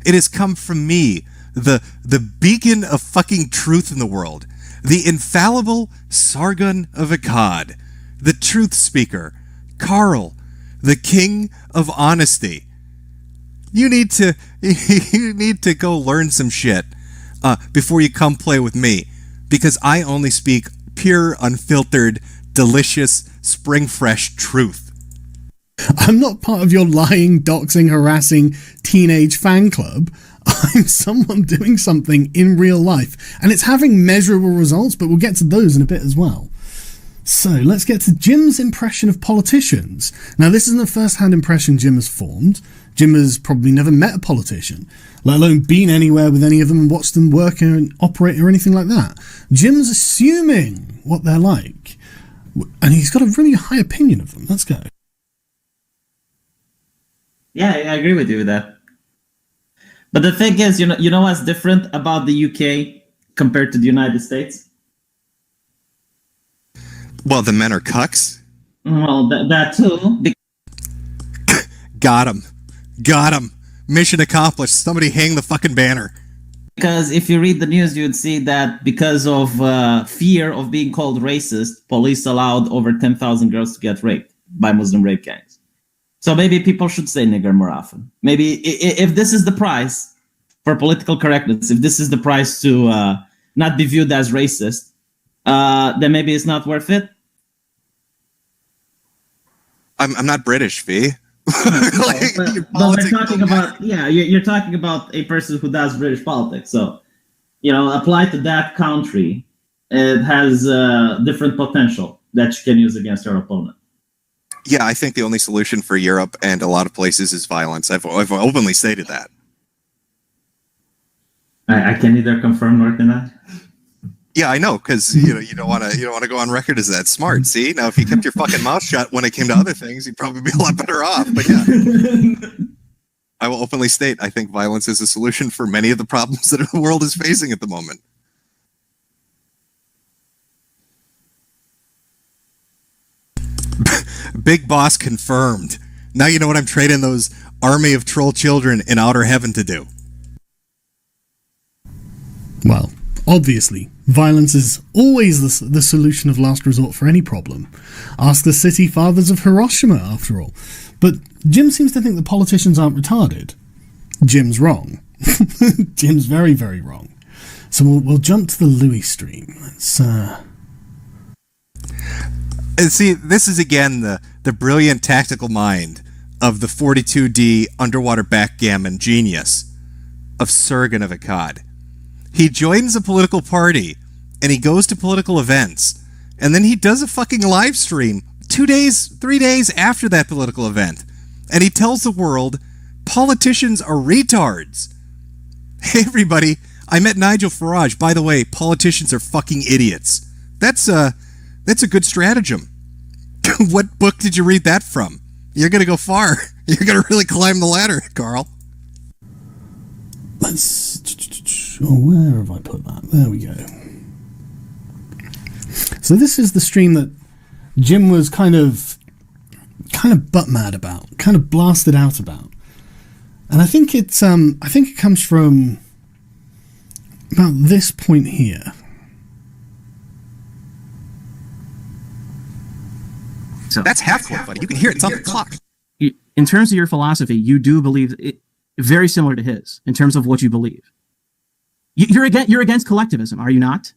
It has come from me, the beacon of fucking truth in the world, the infallible Sargon of Akkad, the truth speaker, Carl, the king of honesty. You need to go learn some shit before you come play with me, because I only speak pure, unfiltered, delicious, spring fresh truth. I'm not part of your lying, doxing, harassing teenage fan club. I'm someone doing something in real life, and it's having measurable results, but we'll get to those in a bit as well. So let's get to Jim's impression of politicians. Now, this isn't a first-hand impression Jim has formed. Jim has probably never met a politician, let alone been anywhere with any of them and watched them work and operate or anything like that. Jim's assuming what they're like, and he's got a really high opinion of them. Let's go. Yeah, I agree with you with that. But the thing is, you know what's different about the UK compared to the United States? Well, the men are cucks. Well, that too. Got him. Mission accomplished. Somebody hang the fucking banner. Because if you read the news, you'd see that because of fear of being called racist, police allowed over 10,000 girls to get raped by Muslim rape gangs. So maybe people should say nigger more often. Maybe if this is the price for political correctness, if this is the price to not be viewed as racist, then maybe it's not worth it. I'm not British, V. But we're talking about you're talking about a person who does British politics. So apply to that country, it has different potential that you can use against your opponent. Yeah, I think the only solution for Europe and a lot of places is violence. I've openly stated that. I can neither confirm nor deny. Yeah, I know, because you don't want to go on record as that smart. See, now if you kept your fucking mouth shut when it came to other things, you'd probably be a lot better off. But yeah, I will openly state I think violence is a solution for many of the problems that the world is facing at the moment. Big Boss confirmed. Now you know what I'm trading those army of troll children in outer heaven to do. Well, obviously, violence is always the solution of last resort for any problem. Ask the city fathers of Hiroshima, after all. But Jim seems to think that politicians aren't retarded. Jim's wrong. Jim's very, very wrong. So we'll jump to the Louis stream. Let's And see, this is again the brilliant tactical mind of the 42D underwater backgammon genius of Sargon of Akkad. He joins a political party, and he goes to political events, and then he does a fucking live stream 3 days after that political event, and he tells the world, politicians are retards. Hey everybody, I met Nigel Farage. By the way, politicians are fucking idiots. That's a good stratagem. What book did you read that from? You're gonna go far. You're gonna really climb the ladder, Carl. Let's... Oh, where have I put that? There we go. So this is the stream that Jim was kind of butt mad about, kind of blasted out about, and I think it comes from about this point here. So that's half-court, buddy. You can hear it. It's on the clock. In terms of your philosophy, you do believe it very similar to his in terms of what you believe. You're against collectivism, are you not?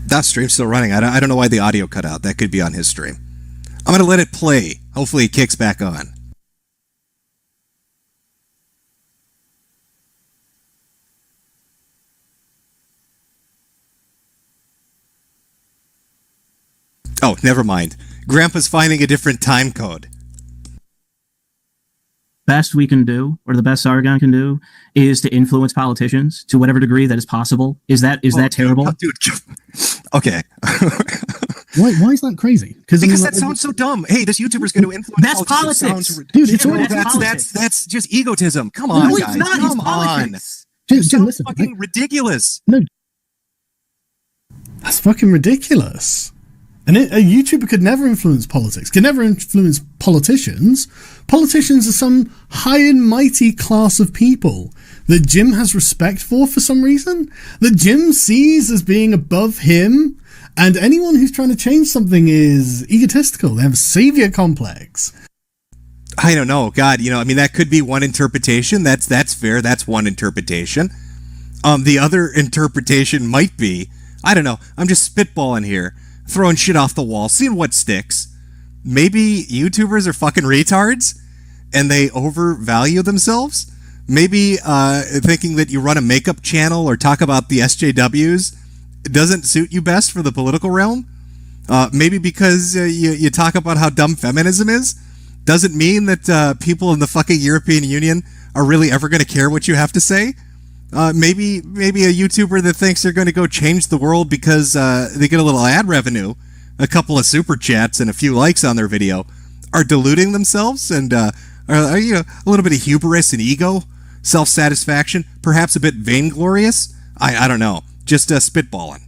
That stream's still running. I don't know why the audio cut out. That could be on his stream. I'm going to let it play. Hopefully it kicks back on. Oh, never mind. Grandpa's finding a different time code. Best we can do, or the best Sargon can do, is to influence politicians to whatever degree that is possible. Is that terrible? Dude, okay. Why is that crazy? Because that sounds so dumb. Hey, this YouTuber's going to influence that's politics. Dude, it's all that's just egotism. Come on, no, guys. It's not. Come it's on. Jim, listen. Fucking ridiculous. No. That's fucking ridiculous. And a YouTuber could never influence politics, could never influence politicians. Politicians are some high and mighty class of people that Jim has respect for some reason, that Jim sees as being above him, and anyone who's trying to change something is egotistical. They have a savior complex. I don't know. God, that could be one interpretation. That's fair. That's one interpretation. The other interpretation might be, I don't know, I'm just spitballing here, throwing shit off the wall, seeing what sticks. Maybe YouTubers are fucking retards and they overvalue themselves. Maybe thinking that you run a makeup channel or talk about the SJWs doesn't suit you best for the political realm. Maybe because you talk about how dumb feminism is doesn't mean that people in the fucking European Union are really ever going to care what you have to say. Maybe a YouTuber that thinks they're going to go change the world because they get a little ad revenue, a couple of super chats, and a few likes on their video, are deluding themselves and are a little bit of hubris and ego, self-satisfaction, perhaps a bit vainglorious. I don't know, just spitballing.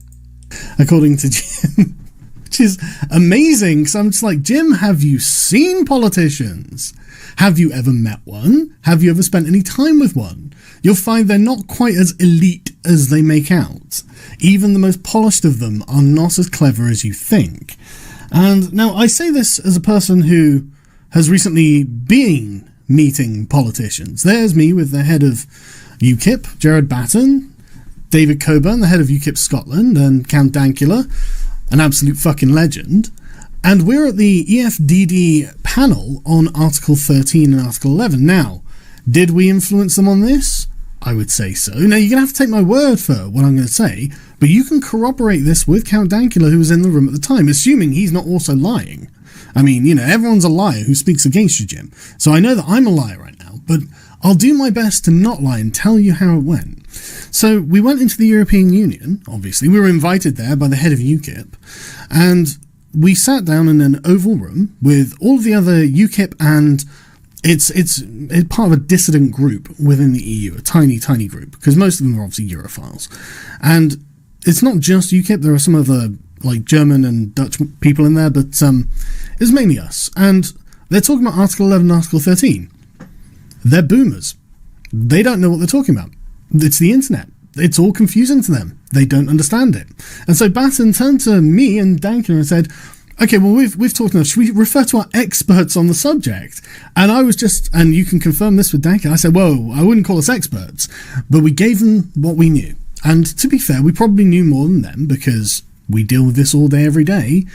According to Jim, which is amazing, because I'm just like, Jim, have you seen politicians? Have you ever met one? Have you ever spent any time with one? You'll find they're not quite as elite as they make out. Even the most polished of them are not as clever as you think. And now I say this as a person who has recently been meeting politicians. There's me with the head of UKIP, Gerard Batten, David Coburn, the head of UKIP Scotland, and Count Dankula, an absolute fucking legend. And we're at the EFDD panel on Article 13 and Article 11. Now, did we influence them on this? I would say so. Now, you're going to have to take my word for what I'm going to say, but you can corroborate this with Count Dankula, who was in the room at the time, assuming he's not also lying. I mean, everyone's a liar who speaks against you, Jim. So I know that I'm a liar right now, but I'll do my best to not lie and tell you how it went. So we went into the European Union, obviously. We were invited there by the head of UKIP, and we sat down in an oval room with all of the other UKIP, and it's part of a dissident group within the EU, a tiny group, because most of them are obviously Europhiles. And it's not just UKIP, there are some other like German and Dutch people in there, but it's mainly us. And they're talking about Article 11 and Article 13. They're boomers. They don't know what they're talking about. It's the internet. It's all confusing to them. They don't understand it. And so Batten turned to me and Dankler and said, okay, well, we've talked enough. Should we refer to our experts on the subject? And I was just, and you can confirm this with Dankler, I said, whoa, I wouldn't call us experts, but we gave them what we knew. And to be fair, we probably knew more than them because we deal with this all day, every day.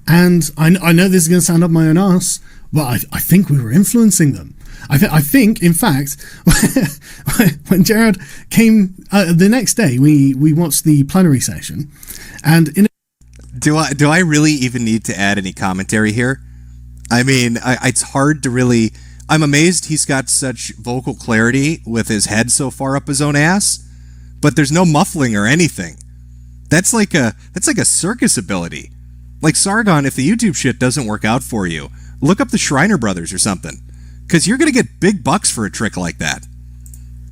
And I know this is going to sound up my own ass, but I think we were influencing them. I think, in fact, when Gerard came the next day, we watched the plenary session, and do I really even need to add any commentary here? I mean, it's hard to really. I'm amazed he's got such vocal clarity with his head so far up his own ass, but there's no muffling or anything. That's like a circus ability. Like Sargon, if the YouTube shit doesn't work out for you, look up the Shriner Brothers or something. Because you're going to get big bucks for a trick like that.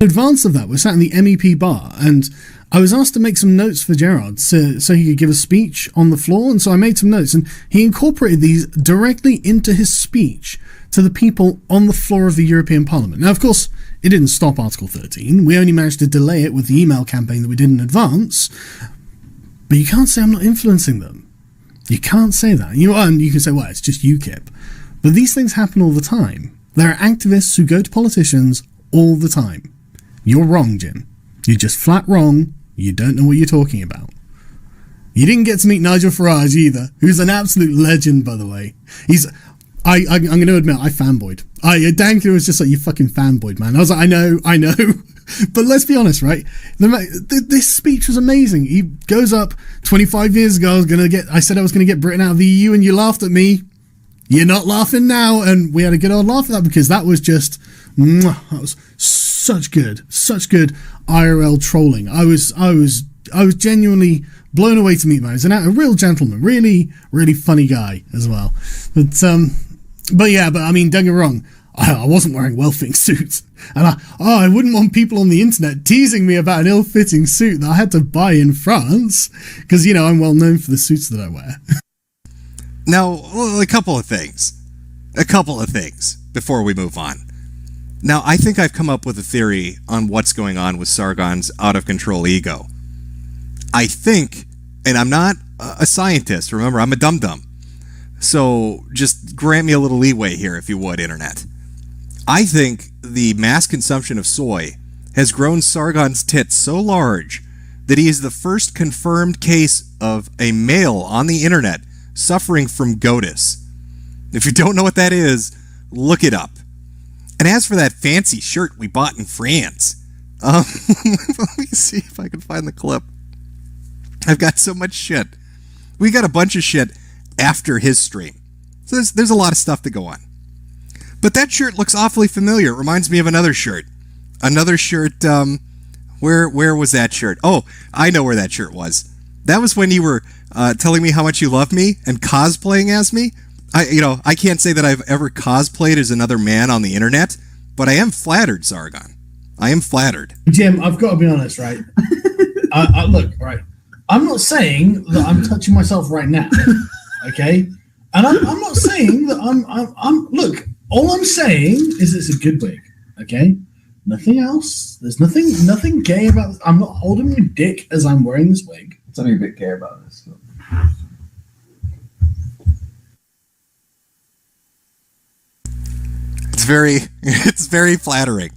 In advance of that, we're sat in the MEP bar, and I was asked to make some notes for Gerard so he could give a speech on the floor, and so I made some notes, and he incorporated these directly into his speech to the people on the floor of the European Parliament. Now, of course, it didn't stop Article 13. We only managed to delay it with the email campaign that we did in advance, but you can't say I'm not influencing them. You can't say that. You can say, well, it's just UKIP. But these things happen all the time. There are activists who go to politicians all the time. You're wrong, Jim. You're just flat wrong. You don't know what you're talking about. You didn't get to meet Nigel Farage either, who's an absolute legend, by the way. I'm going to admit, I fanboyed. Dankler was just like, you fucking fanboyed, man. I was like, I know. But let's be honest, right? This speech was amazing. He goes up, 25 years ago, I said I was going to get Britain out of the EU, and you laughed at me. You're not laughing now, and we had a good old laugh at that because that was just, that was such good IRL trolling. I was genuinely blown away to meet him. He's a real gentleman, really funny guy as well. But I mean, don't get me wrong, I wasn't wearing a well-fitting suit, and I wouldn't want people on the internet teasing me about an ill-fitting suit that I had to buy in France because I'm well known for the suits that I wear. Now, a couple of things before we move on. Now, I think I've come up with a theory on what's going on with Sargon's out-of-control ego. I think, and I'm not a scientist, remember, I'm a dum-dum, so just grant me a little leeway here, if you would, Internet. I think the mass consumption of soy has grown Sargon's tits so large that he is the first confirmed case of a male on the Internet suffering from goatus. If you don't know what that is, look it up. And as for that fancy shirt we bought in France, let me see if I can find the clip. I've got so much shit. We got a bunch of shit after his stream. So there's a lot of stuff to go on. But that shirt looks awfully familiar. It reminds me of another shirt. Where was that shirt? Oh, I know where that shirt was. That was when you were telling me how much you love me and cosplaying as me. I can't say that I've ever cosplayed as another man on the internet, but I am flattered, Sargon. I am flattered. Jim, I've got to be honest, right? Look, right. I'm not saying that I'm touching myself right now, okay? And I'm not saying that I'm. Look, all I'm saying is it's a good wig, okay? Nothing else. There's nothing gay about this. I'm not holding my dick as I'm wearing this wig. Something a bit gay about this. It's very flattering.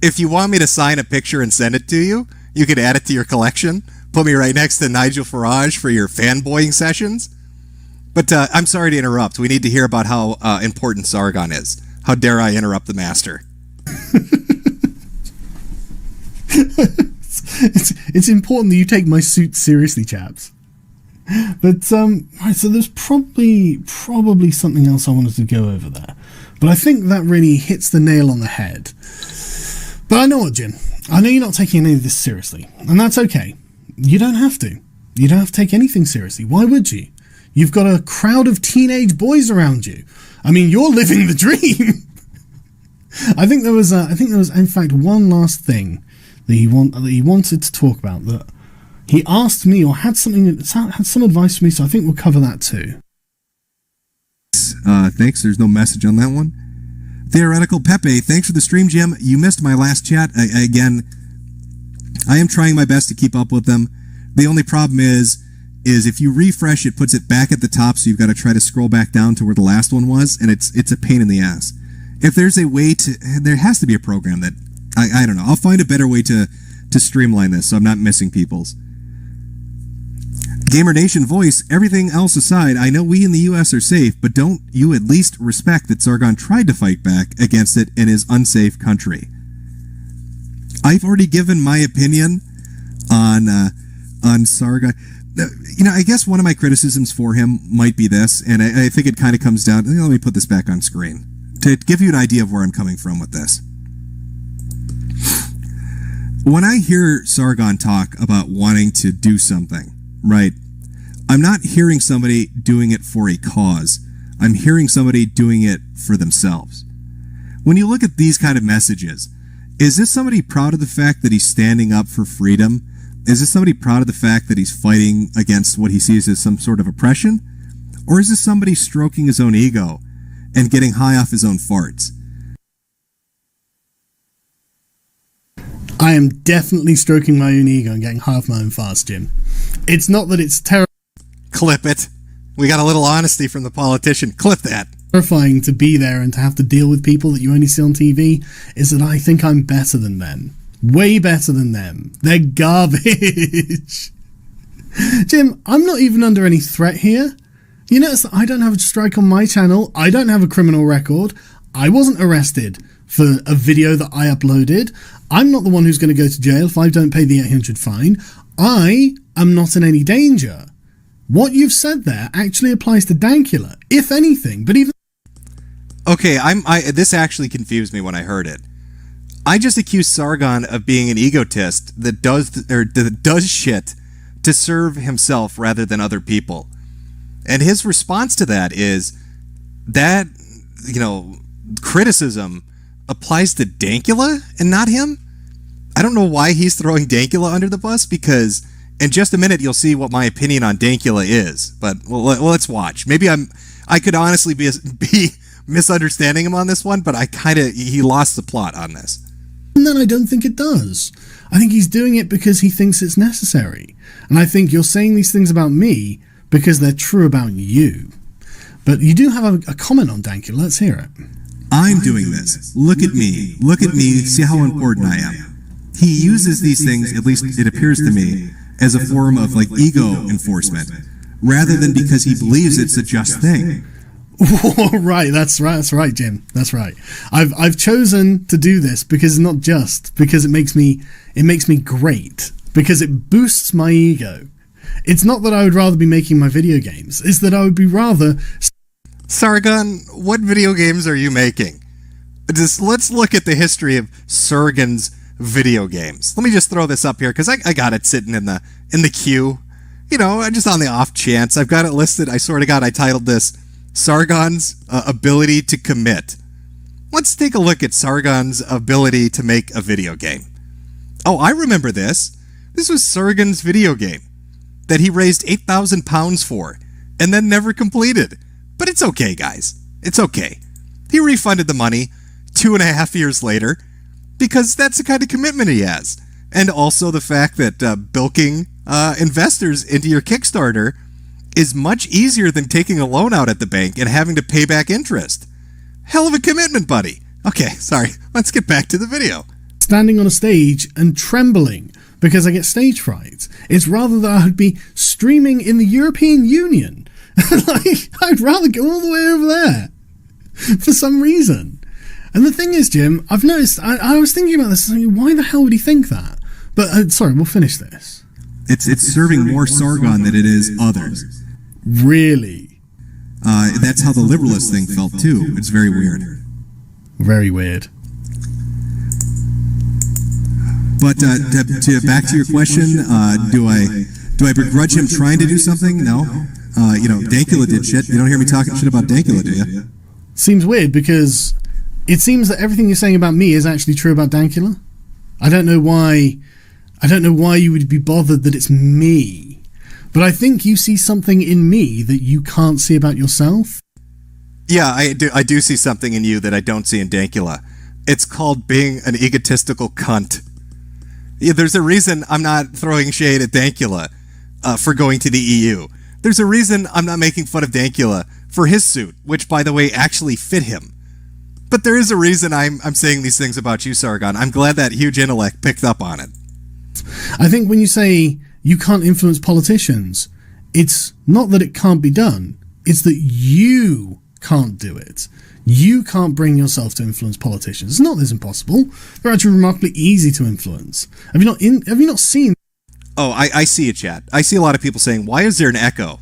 If you want me to sign a picture and send it to you, you could add it to your collection. Put me right next to Nigel Farage for your fanboying sessions. But I'm sorry to interrupt. We need to hear about how important Sargon is. How dare I interrupt the master? It's important that you take my suit seriously, chaps. But right, so there's probably something else I wanted to go over there. But I think that really hits the nail on the head. But I know what, Jim. I know you're not taking any of this seriously, and that's okay. You don't have to. You don't have to take anything seriously. Why would you? You've got a crowd of teenage boys around you. I mean, you're living the dream. I think there was, in fact, one last thing that he wanted to talk about, that he asked me or had some advice for me. So I think we'll cover that too. Thanks. There's no message on that one. Theoretical Pepe, thanks for the stream, Jim. You missed my last chat. Again, I am trying my best to keep up with them. The only problem is if you refresh, it puts it back at the top, so you've got to try to scroll back down to where the last one was, and it's a pain in the ass. If there's a way to, there has to be a program that, I don't know, I'll find a better way to streamline this so I'm not missing people's. Gamer Nation Voice, everything else aside, I know we in the US are safe, but don't you at least respect that Sargon tried to fight back against it in his unsafe country? I've already given my opinion on Sargon. I guess one of my criticisms for him might be this, and I think it kind of comes down, let me put this back on screen, to give you an idea of where I'm coming from with this. When I hear Sargon talk about wanting to do something, right, I'm not hearing somebody doing it for a cause. I'm hearing somebody doing it for themselves. When you look at these kind of messages, is this somebody proud of the fact that he's standing up for freedom? Is this somebody proud of the fact that he's fighting against what he sees as some sort of oppression? Or is this somebody stroking his own ego and getting high off his own farts? I am definitely stroking my own ego and getting high off my own farts, Jim. It's not that it's Clip it. We got a little honesty from the politician. Clip that. Terrifying to be there and to have to deal with people that you only see on TV, is that I think I'm better than them. Way better than them. They're garbage. Jim, I'm not even under any threat here. You notice that I don't have a strike on my channel. I don't have a criminal record. I wasn't arrested for a video that I uploaded. I'm not the one who's going to go to jail if I don't pay the 800 fine. I am not in any danger. What you've said there actually applies to Dankula, if anything, but even... Okay, this actually confused me when I heard it. I just accused Sargon of being an egotist that does shit to serve himself rather than other people. And his response to that is that, criticism applies to Dankula and not him. I don't know why he's throwing Dankula under the bus, because in just a minute you'll see what my opinion on Dankula is. But let's watch. Maybe I could honestly be misunderstanding him on this one, but he lost the plot on this. And then I don't think it does. I think he's doing it because he thinks it's necessary. And I think you're saying these things about me because they're true about you. But you do have a comment on Dankula. Let's hear it. I'm doing this. Look at me. Look at me. See how important I am. He uses these things, at least it appears to me, as a form of ego enforcement, rather than because he believes it's a just thing. Right, that's right, Jim. That's right. I've chosen to do this because it's not just, because it makes me great, because it boosts my ego. It's not that I would rather be making my video games, it's that I would be rather... Sargon, what video games are you making? let's look at the history of Sargon's video games. Let me just throw this up here because I got it sitting in the queue. You know, just on the off chance. I've got it listed. I swear to God, I titled this Sargon's ability to commit. Let's take a look at Sargon's ability to make a video game. Oh, I remember this. This was Sargon's video game that he raised 8,000 pounds for and then never completed. But it's okay, guys. It's okay. He refunded the money 2.5 years later because that's the kind of commitment he has. And also the fact that bilking investors into your Kickstarter is much easier than taking a loan out at the bank and having to pay back interest. Hell of a commitment, buddy. Okay, sorry. Let's get back to the video. Standing on a stage and trembling because I get stage fright. It's rather that I would be streaming in the European Union. Like, I'd rather go all the way over there for some reason. And the thing is, Jim, I've noticed, I was thinking about this, why the hell would he think that? But, sorry, we'll finish this. It's serving more Sargon than it is others. Really? That's how the liberalist thing felt, too. It's very weird. Very weird. But to back to your question, do I begrudge him trying to do something? No. Dankula did shit. You don't hear me talking shit about Dankula, do you? Seems weird because it seems that everything you're saying about me is actually true about Dankula. I don't know why you would be bothered that it's me, but I think you see something in me that you can't see about yourself. Yeah, I do see something in you that I don't see in Dankula. It's called being an egotistical cunt. Yeah, there's a reason I'm not throwing shade at Dankula for going to the EU. There's a reason I'm not making fun of Dankula for his suit, which, by the way, actually fit him. But there is a reason I'm saying these things about you, Sargon. I'm glad that huge intellect picked up on it. I think when you say you can't influence politicians, it's not that it can't be done. It's that you can't do it. You can't bring yourself to influence politicians. It's not this impossible. They're actually remarkably easy to influence. Have you not seen? Oh, I see it, chat. I see a lot of people saying, why is there an echo?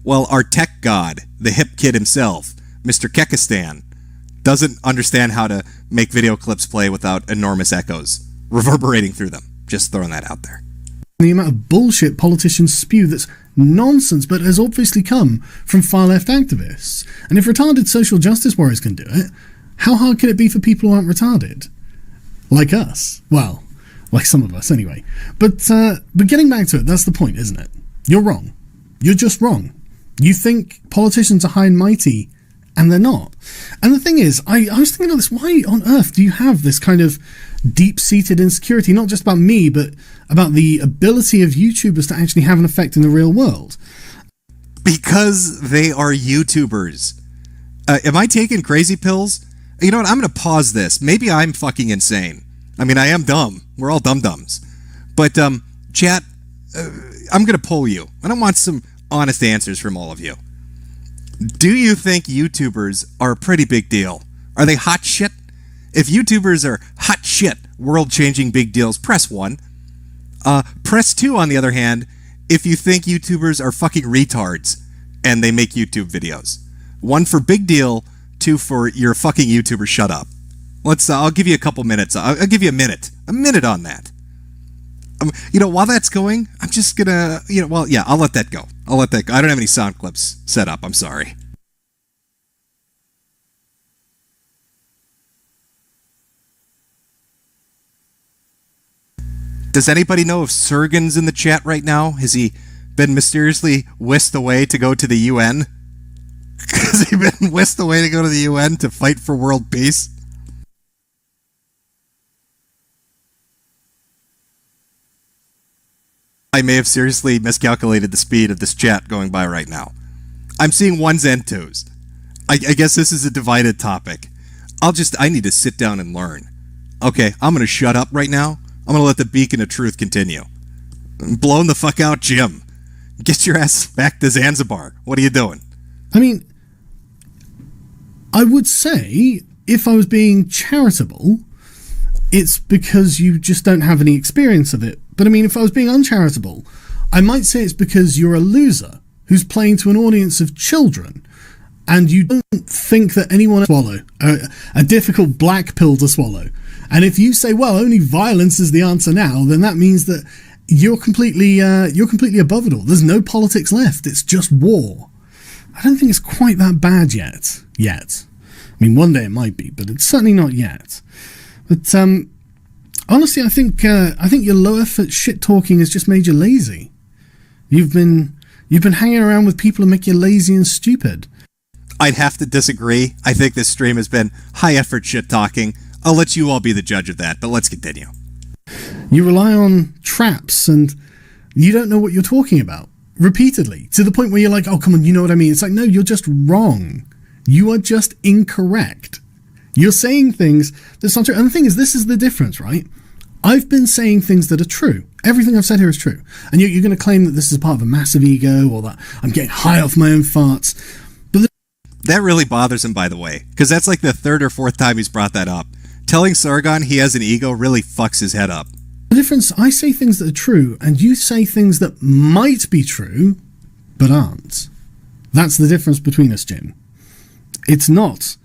Well, our tech god, the hip kid himself, Mr. Kekistan, doesn't understand how to make video clips play without enormous echoes reverberating through them. Just throwing that out there. The amount of bullshit politicians spew that's nonsense, but has obviously come from far-left activists. And if retarded social justice warriors can do it, how hard can it be for people who aren't retarded? Like us. Well, like some of us anyway. But getting back to it, that's the point, isn't it? You're wrong. You're just wrong. You think politicians are high and mighty, and they're not. And the thing is, I was thinking of this, why on earth do you have this kind of deep-seated insecurity, not just about me, but about the ability of YouTubers to actually have an effect in the real world? Because they are YouTubers. Am I taking crazy pills? You know what, I'm going to pause this. Maybe I'm fucking insane. I mean, I am dumb. We're all dum-dums. But, chat, I'm going to poll you. I don't want some honest answers from all of you. Do you think YouTubers are a pretty big deal? Are they hot shit? If YouTubers are hot shit, world-changing big deals, press 1. Press 2, on the other hand, if you think YouTubers are fucking retards and they make YouTube videos. 1 for big deal, 2 for you're a fucking YouTuber, shut up. I'll give you a couple minutes. I'll give you a minute on that. While that's going, I'm just gonna, I'll let that go. I don't have any sound clips set up. I'm sorry. Does anybody know if Sargon's in the chat right now? Has he been mysteriously whisked away to go to the UN? Has he been whisked away to go to the UN to fight for world peace? I may have seriously miscalculated the speed of this chat going by right now. I'm seeing ones and twos. I guess this is a divided topic. I need to sit down and learn. Okay, I'm going to shut up right now. I'm going to let the beacon of truth continue. Blown the fuck out, Jim. Get your ass back to Zanzibar. What are you doing? I mean, I would say, if I was being charitable, it's because you just don't have any experience of it. But I mean, if I was being uncharitable, I might say it's because you're a loser who's playing to an audience of children. and you don't think that anyone swallow a difficult black pill to swallow. And if you say, well, only violence is the answer now, then that means that you're completely above it all. There's no politics left. It's just war. I don't think it's quite that bad yet. I mean, one day it might be, but it's certainly not yet. But honestly, I think your low effort shit talking has just made you lazy. You've been hanging around with people who make you lazy and stupid. I'd have to disagree. I think this stream has been high effort shit talking. I'll let you all be the judge of that, but let's continue. You rely on traps and you don't know what you're talking about repeatedly, to the point where you're like, oh, come on, you know what I mean? It's like, no, you're just wrong. You are just incorrect. You're saying things that's not true. And the thing is, this is the difference, right? I've been saying things that are true. Everything I've said here is true. And you're going to claim that this is part of a massive ego, or that I'm getting high off my own farts. But that really bothers him, by the way, because that's like the third or fourth time he's brought that up. Telling Sargon he has an ego really fucks his head up. The difference, I say things that are true, and you say things that might be true, but aren't. That's the difference between us, Jim. It's not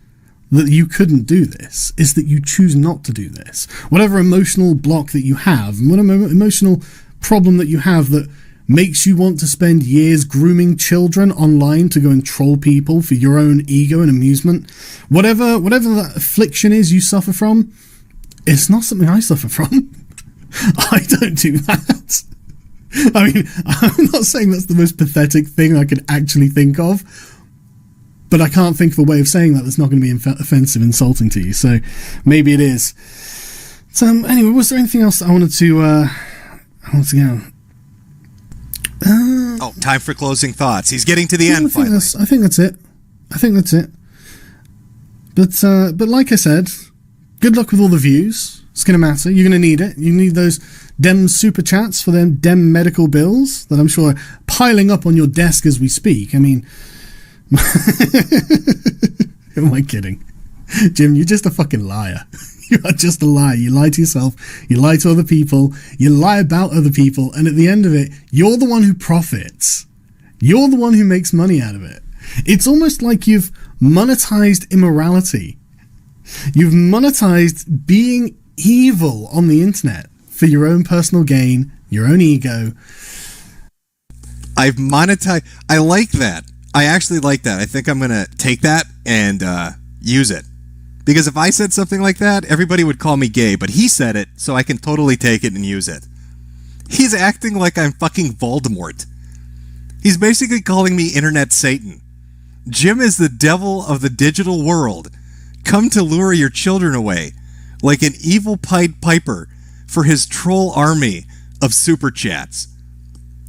that you couldn't do this, it's that you choose not to do this. Whatever emotional block that you have, and whatever emotional problem that you have that makes you want to spend years grooming children online to go and troll people for your own ego and amusement, whatever that affliction is you suffer from, it's not something I suffer from. I don't do that. I mean, I'm not saying that's the most pathetic thing I could actually think of, but I can't think of a way of saying that that's not going to be offensive, insulting to you. So maybe it is. So anyway, was there anything else that I wanted to go? Time for closing thoughts. He's getting to the end finally. I think that's it. But like I said, good luck with all the views. It's going to matter. You're going to need it. You need those dem super chats for them dem medical bills that I'm sure are piling up on your desk as we speak. I mean, who am I kidding? Jim, you're just a fucking liar. You are just a liar. You lie to yourself. You lie to other people. You lie about other people. And at the end of it, you're the one who profits. You're the one who makes money out of it. It's almost like you've monetized immorality. You've monetized being evil on the internet for your own personal gain, your own ego. I've monetized. I like that. I actually like that. I think I'm going to take that and use it. Because if I said something like that, everybody would call me gay, but he said it, so I can totally take it and use it. He's acting like I'm fucking Voldemort. He's basically calling me Internet Satan. Jim is the devil of the digital world, come to lure your children away, like an evil Pied Piper for his troll army of super chats.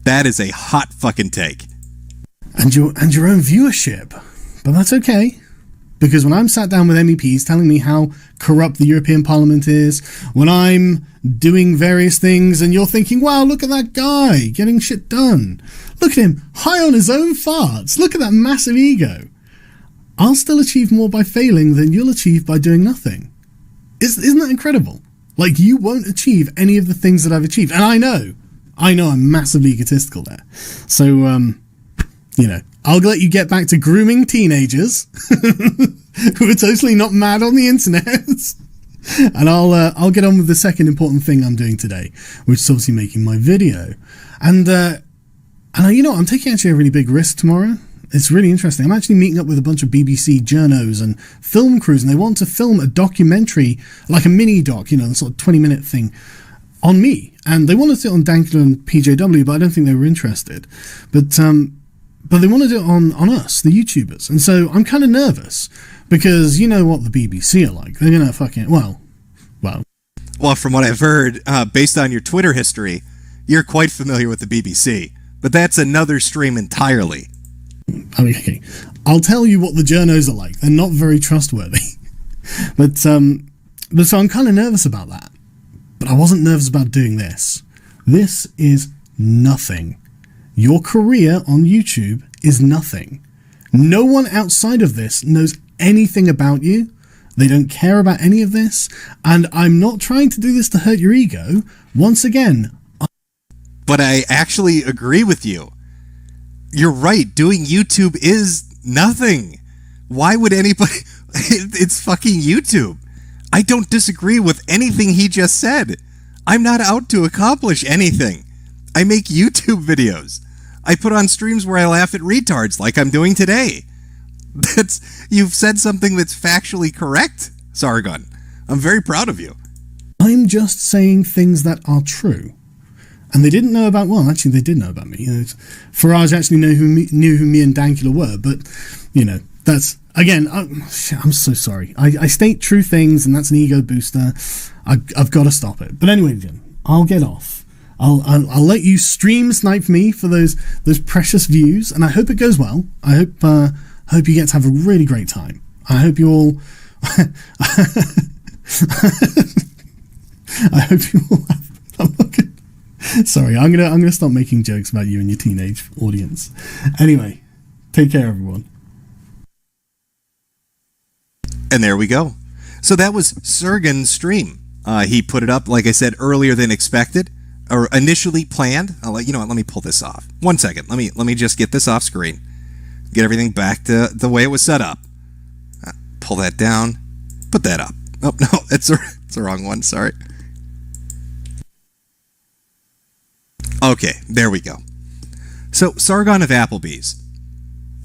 That is a hot fucking take. And your own viewership. But that's okay. Because when I'm sat down with MEPs telling me how corrupt the European Parliament is, when I'm doing various things and you're thinking, wow, look at that guy getting shit done. Look at him, high on his own farts. Look at that massive ego. I'll still achieve more by failing than you'll achieve by doing nothing. Isn't that incredible? Like, you won't achieve any of the things that I've achieved. And I know I'm massively egotistical there. So, I'll let you get back to grooming teenagers who are totally not mad on the internet. And I'll get on with the second important thing I'm doing today, which is obviously making my video. And I'm taking actually a really big risk tomorrow. It's really interesting. I'm actually meeting up with a bunch of BBC journos and film crews, and they want to film a documentary, like a mini doc, the sort of 20-minute thing on me. And they wanted to do it on Dankler and PJW, but I don't think they were interested. But they want to do it on us, the YouTubers. And so I'm kind of nervous because you know what the BBC are like. They're going to fucking, well. Well, from what I've heard, based on your Twitter history, you're quite familiar with the BBC. But that's another stream entirely. I mean, okay. I'll tell you what the journos are like. They're not very trustworthy. But so I'm kind of nervous about that. But I wasn't nervous about doing this. This is nothing. Your career on YouTube is nothing. No one outside of this knows anything about you. They don't care about any of this. And I'm not trying to do this to hurt your ego. Once again. But I actually agree with you. You're right. Doing YouTube is nothing. Why would anybody? It's fucking YouTube. I don't disagree with anything he just said. I'm not out to accomplish anything. I make YouTube videos. I put on streams where I laugh at retards like I'm doing today. You've said something that's factually correct, Sargon. I'm very proud of you. I'm just saying things that are true. And they didn't know about, well, actually they did know about me. Farage actually knew who me and Dankula were, but, that's, again, I'm so sorry. I state true things, and that's an ego booster. I've got to stop it. But anyway, Jim, I'll get off. I'll let you stream snipe me for those precious views, and I hope it goes well. I hope you get to have a really great time. I hope you all... I hope you all have... Sorry, I'm gonna stop making jokes about you and your teenage audience. Anyway, take care, everyone. And there we go. So that was Sargon's stream. He put it up, like I said, earlier than expected, or initially planned. You know what? Let me pull this off. 1 second. Let me just get this off screen. Get everything back to the way it was set up. Pull that down. Put that up. Oh no, it's the wrong one. Sorry. Okay, there we go. So, Sargon of Applebee's.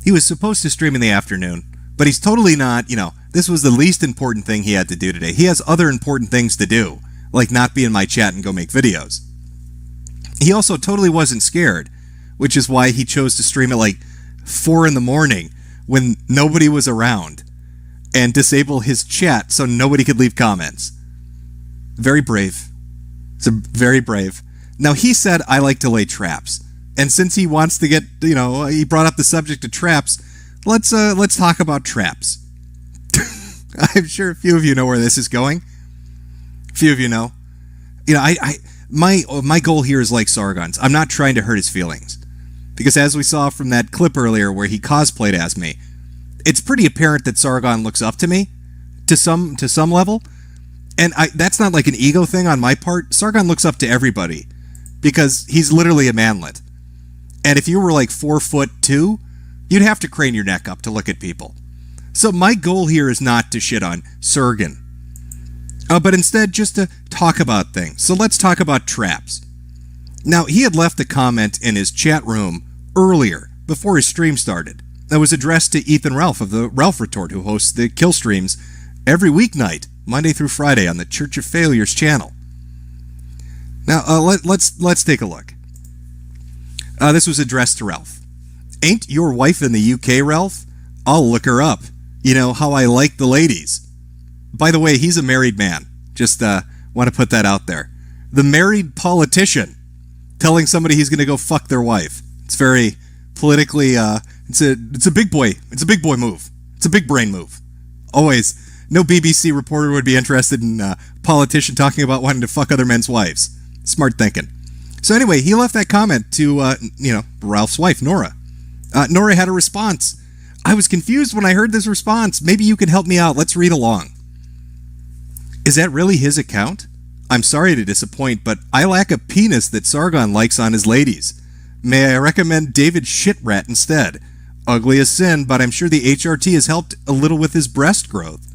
He was supposed to stream in the afternoon, but he's totally not, this was the least important thing he had to do today. He has other important things to do, like not be in my chat and go make videos. He also totally wasn't scared, which is why he chose to stream at like 4 in the morning when nobody was around and disable his chat so nobody could leave comments. Very brave. It's very brave. Now, he said, I like to lay traps. And since he wants to get, he brought up the subject of traps, let's talk about traps. I'm sure a few of you know where this is going. A few of you know. My goal here is like Sargon's. I'm not trying to hurt his feelings. Because as we saw from that clip earlier where he cosplayed as me, it's pretty apparent that Sargon looks up to me to some level. And that's not like an ego thing on my part. Sargon looks up to everybody. Because he's literally a manlet. And if you were like 4'2", you'd have to crane your neck up to look at people. So my goal here is not to shit on Sargon. But instead just to talk about things. So let's talk about traps. Now, he had left a comment in his chat room earlier, before his stream started, that was addressed to Ethan Ralph of the Ralph Retort, who hosts the kill streams every weeknight, Monday through Friday, on the Church of Failures channel. Now, let's take a look. This was addressed to Ralph. Ain't your wife in the UK, Ralph? I'll look her up. You know how I like the ladies. By the way, he's a married man. Just want to put that out there. The married politician telling somebody he's going to go fuck their wife. It's very politically. It's a big boy. It's a big boy move. It's a big brain move. Always. No BBC reporter would be interested in a politician talking about wanting to fuck other men's wives. Smart thinking. So anyway, he left that comment to, Ralph's wife, Nora. Nora had a response. I was confused when I heard this response. Maybe you can help me out. Let's read along. Is that really his account? I'm sorry to disappoint, but I lack a penis that Sargon likes on his ladies. May I recommend David Shitrat instead? Ugly as sin, but I'm sure the HRT has helped a little with his breast growth.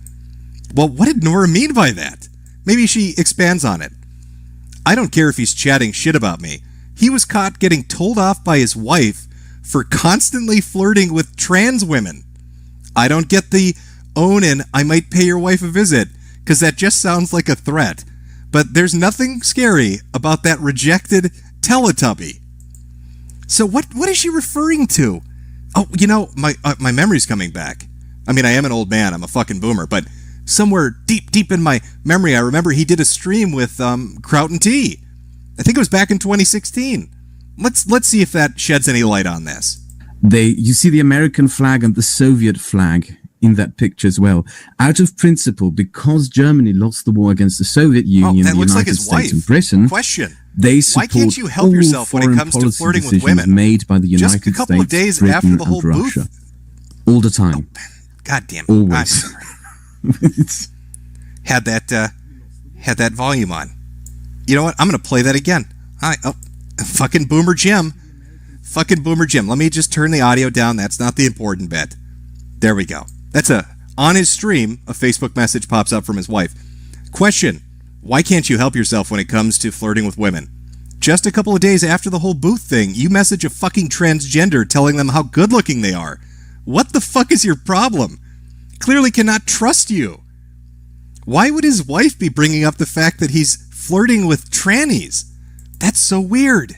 Well, what did Nora mean by that? Maybe she expands on it. I don't care if he's chatting shit about me. He was caught getting told off by his wife for constantly flirting with trans women. I don't get the own in I might pay your wife a visit, because that just sounds like a threat. But there's nothing scary about that rejected Teletubby. So what is she referring to? Oh, my memory's coming back. I mean, I am an old man. I'm a fucking boomer, but somewhere deep in my memory, I remember he did a stream with Kraut and Tea. I think it was back in 2016. Let's see if that sheds any light on this. You see the American flag and the Soviet flag in that picture as well. Out of principle, because Germany lost the war against the Soviet Union, the United States, and Britain. Question. They support why can't you help all yourself when it foreign comes to policy flirting with decisions women? made by the United Just a couple States, of days Britain, after the whole and Russia. booth. All the time. God damn it. Always. Had that volume on. You know what? I'm going to play that again. Fucking Boomer Jim. Fucking Boomer Jim. Let me just turn the audio down. That's not the important bit. There we go. On his stream, a Facebook message pops up from his wife. Question: why can't you help yourself when it comes to flirting with women? Just a couple of days after the whole Booth thing, you message a fucking transgender telling them how good looking they are. What the fuck is your problem? Clearly cannot trust you. Why would his wife be bringing up the fact that he's flirting with trannies? That's so weird.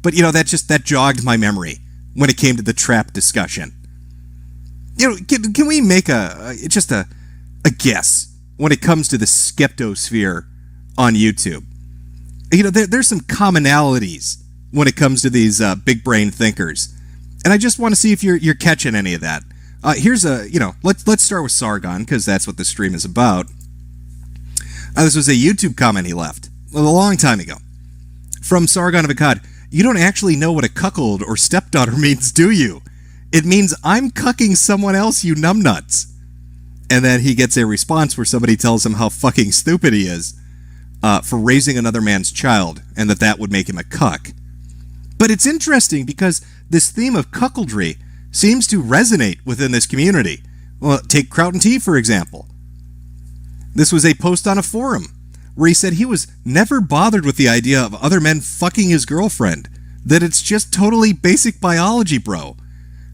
But, that jogged my memory when it came to the trap discussion. Can we make a guess when it comes to the skeptosphere on YouTube? There's some commonalities when it comes to these big brain thinkers. And I just want to see if you're catching any of that. Let's start with Sargon, because that's what the stream is about. This was a YouTube comment he left a long time ago. From Sargon of Akkad: you don't actually know what a cuckold or stepdaughter means, do you? It means I'm cucking someone else, you numbnuts. And then he gets a response where somebody tells him how fucking stupid he is for raising another man's child, and that would make him a cuck. But it's interesting because this theme of cuckoldry seems to resonate within this community. Well, take Crown T, for example. This was a post on a forum where he said he was never bothered with the idea of other men fucking his girlfriend, that it's just totally basic biology, bro.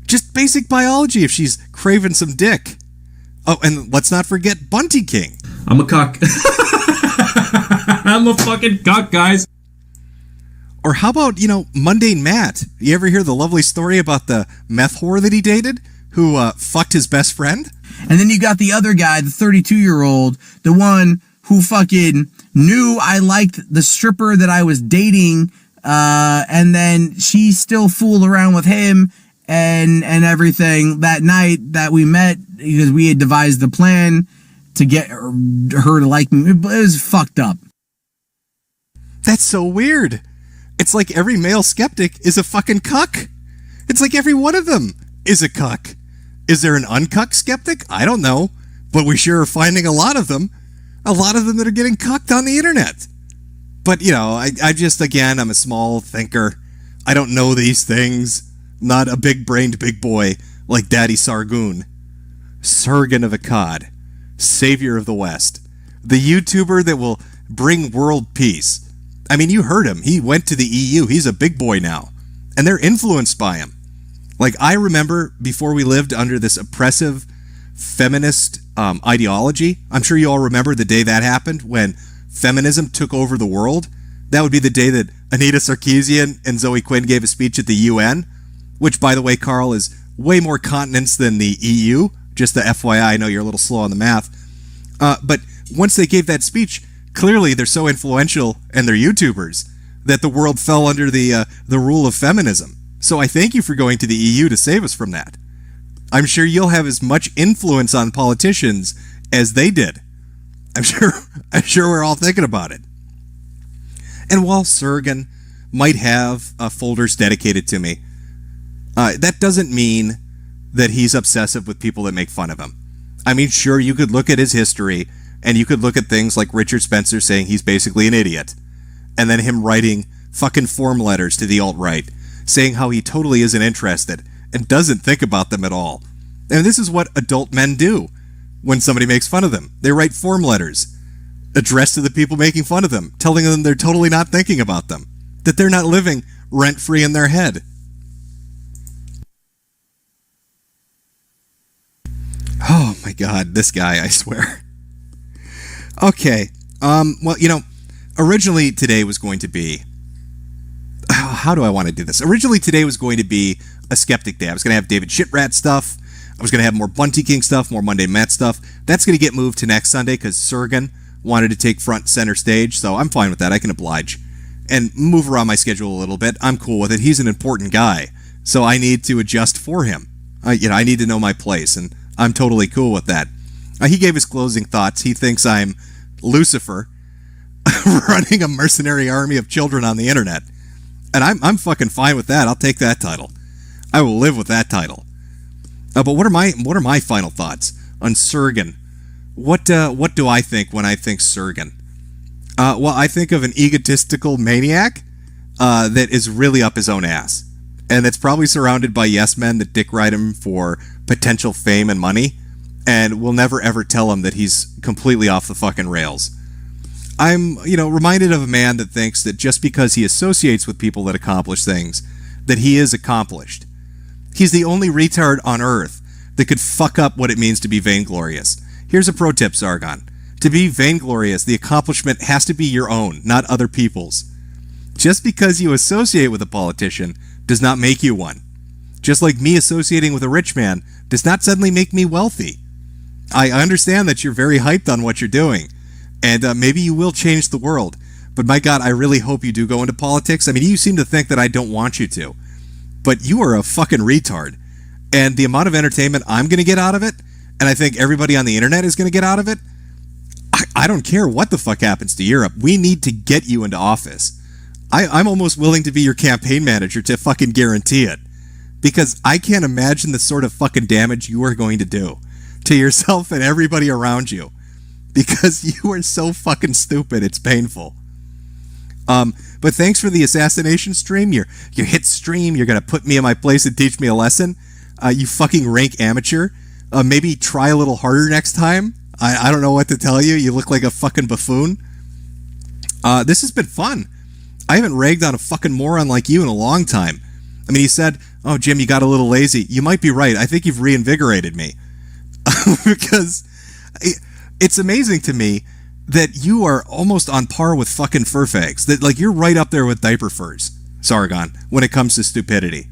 Just basic biology if she's craving some dick. Oh, and let's not forget Bunty King. I'm a cuck. I'm a fucking cuck, guys. Or how about, Mundane Matt? You ever hear the lovely story about the meth whore that he dated who fucked his best friend? And then you got the other guy, the 32-year-old, the one who fucking knew I liked the stripper that I was dating, and then she still fooled around with him and everything that night that we met, because we had devised the plan to get her to like me. It was fucked up. That's so weird. It's like every male skeptic is a fucking cuck. It's like every one of them is a cuck. Is there an uncuck skeptic? I don't know. But we sure are finding a lot of them. A lot of them that are getting cucked on the internet. But, I'm a small thinker. I don't know these things. Not a big-brained big boy like Daddy Sargon. Sargon of Akkad. Savior of the West. The YouTuber that will bring world peace. I mean, you heard him. He went to the EU. He's a big boy now. And they're influenced by him. Like, I remember before we lived under this oppressive feminist ideology, I'm sure you all remember the day that happened when feminism took over the world. That would be the day that Anita Sarkeesian and Zoe Quinn gave a speech at the UN, which, by the way, Carl, is way more continents than the EU. Just the FYI, I know you're a little slow on the math. But once they gave that speech, clearly they're so influential, and they're YouTubers, that the world fell under the rule of feminism. So I thank you for going to the EU to save us from that. I'm sure you'll have as much influence on politicians as they did. I'm sure we're all thinking about it. And while Sargon might have folders dedicated to me, that doesn't mean that he's obsessive with people that make fun of him. I mean, sure, you could look at his history, and you could look at things like Richard Spencer saying he's basically an idiot, and then him writing fucking form letters to the alt-right, saying how he totally isn't interested and doesn't think about them at all. And this is what adult men do when somebody makes fun of them. They write form letters addressed to the people making fun of them, telling them they're totally not thinking about them, that they're not living rent-free in their head. Oh my God, this guy, I swear. Okay, originally today was going to be... How do I want to do this? Originally today was going to be a skeptic day. I was going to have David Shitrat stuff. I was going to have more Bunty King stuff, more Monday Matt stuff. That's going to get moved to next Sunday because Sargon wanted to take front center stage, so I'm fine with that. I can oblige and move around my schedule a little bit. I'm cool with it. He's an important guy, so I need to adjust for him. I need to know my place, and I'm totally cool with that. He gave his closing thoughts. He thinks I'm Lucifer running a mercenary army of children on the internet. And I'm fucking fine with that. I'll take that title. I will live with that title. But what are my final thoughts on Sargon? What do I think when I think Sargon? Well, I think of an egotistical maniac that is really up his own ass, and that's probably surrounded by yes men that dick ride him for potential fame and money. and we'll never ever tell him that he's completely off the fucking rails. I'm, reminded of a man that thinks that just because he associates with people that accomplish things, that he is accomplished. He's the only retard on earth that could fuck up what it means to be vainglorious. Here's a pro tip, Sargon. To be vainglorious, the accomplishment has to be your own, not other people's. Just because you associate with a politician does not make you one. Just like me associating with a rich man does not suddenly make me wealthy. I understand that you're very hyped on what you're doing, and maybe you will change the world. But my God, I really hope you do go into politics. I mean, you seem to think that I don't want you to. But you are a fucking retard. And the amount of entertainment I'm going to get out of it, and I think everybody on the internet is going to get out of it, I don't care what the fuck happens to Europe. We need to get you into office. I'm almost willing to be your campaign manager to fucking guarantee it. Because I can't imagine the sort of fucking damage you are going to do to yourself and everybody around you. Because you are so fucking stupid, it's painful. But thanks for the assassination stream. Your hit stream, you're going to put me in my place and teach me a lesson. You fucking rank amateur. Maybe try a little harder next time. I don't know what to tell you. You look like a fucking buffoon. This has been fun. I haven't ragged on a fucking moron like you in a long time. I mean, he said, "Oh, Jim, you got a little lazy." You might be right. I think you've reinvigorated me. Because it's amazing to me that you are almost on par with fucking furfags. That, like, you're right up there with diaper furs, Sargon, when it comes to stupidity.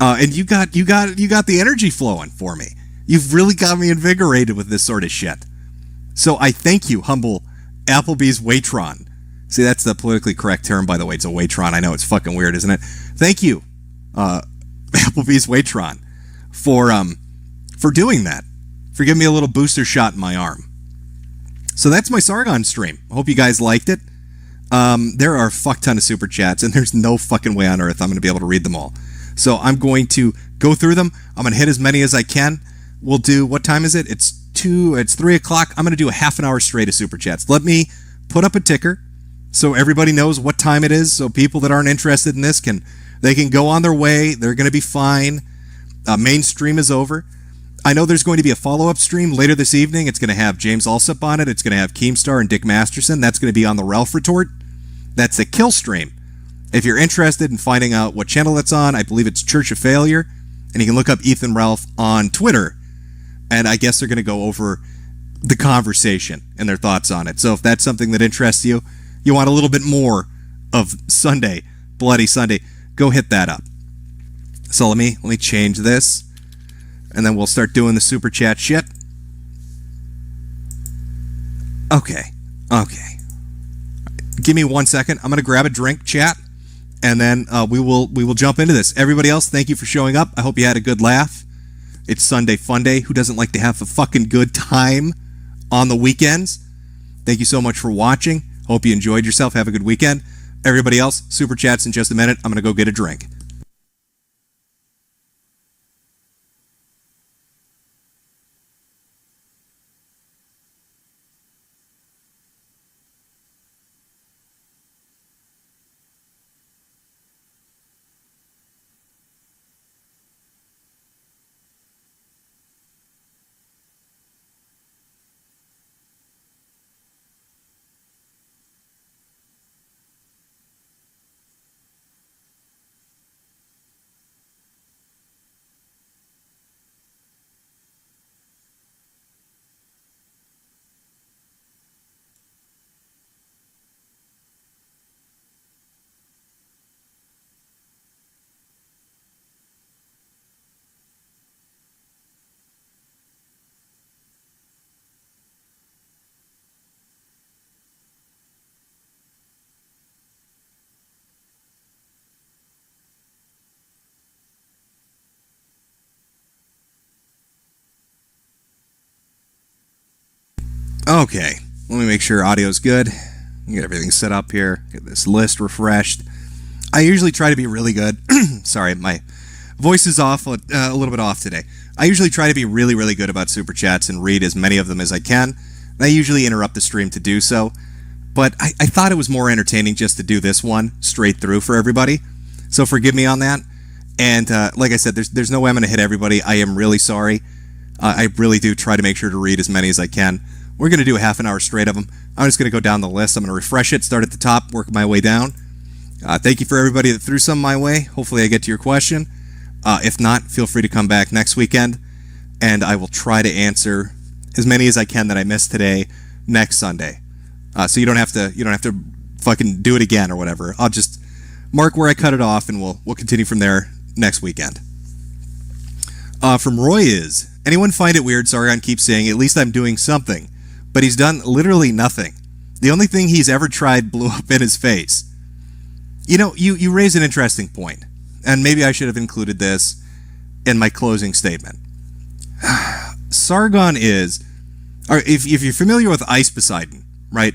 And you got the energy flowing for me. You've really got me invigorated with this sort of shit. So I thank you, humble Applebee's Waitron. See, that's the politically correct term, by the way. It's a Waitron. I know it's fucking weird, isn't it? Thank you, Applebee's Waitron, for doing that. For giving me a little booster shot in my arm. So that's my Sargon stream. I hope you guys liked it. There are a fuck ton of super chats, and there's no fucking way on earth I'm going to be able to read them all. So I'm going to go through them. I'm going to hit as many as I can. We'll do, what time is it? It's 3 o'clock. I'm going to do a half an hour straight of super chats. Let me put up a ticker so everybody knows what time it is, so people that aren't interested in this can go on their way. They're going to be fine. Main stream is over. I know there's going to be a follow-up stream later this evening. It's going to have James Alsop on it. It's going to have Keemstar and Dick Masterson. That's going to be on the Ralph Retort. That's the kill stream. If you're interested in finding out what channel that's on, I believe it's Church of Failure. And you can look up Ethan Ralph on Twitter. And I guess they're going to go over the conversation and their thoughts on it. So if that's something that interests you, you want a little bit more of Sunday, Bloody Sunday, go hit that up. So let me change this. And then we'll start doing the super chat shit. Okay. Give me 1 second. I'm going to grab a drink, chat. And then we will jump into this. Everybody else, thank you for showing up. I hope you had a good laugh. It's Sunday Fun Day. Who doesn't like to have a fucking good time on the weekends? Thank you so much for watching. Hope you enjoyed yourself. Have a good weekend. Everybody else, super chats in just a minute. I'm going to go get a drink. Okay, let me make sure audio's good. Get everything set up here. Get this list refreshed. I usually try to be really good. Sorry, my voice is off, a little bit off today. I usually try to be really, really good about super chats and read as many of them as I can. I usually interrupt the stream to do so, but I thought it was more entertaining just to do this one straight through for everybody. So forgive me on that. And like I said, there's no way I'm going to hit everybody. I am really sorry. I really do try to make sure to read as many as I can. We're going to do a half an hour straight of them. I'm just going to go down the list. I'm going to refresh it, start at the top, work my way down. Thank you for everybody that threw some my way. Hopefully I get to your question. If not, feel free to come back next weekend, and I will try to answer as many as I can that I missed today next Sunday. So you don't have to fucking do it again or whatever. I'll just mark where I cut it off, and we'll continue from there next weekend. From Roy is, anyone find it weird Sargon keeps saying, at least I'm doing something, but he's done literally nothing. The only thing he's ever tried blew up in his face. You know, you raise an interesting point, and maybe I should have included this in my closing statement. Sargon is, or if you're familiar with Ice Poseidon, right?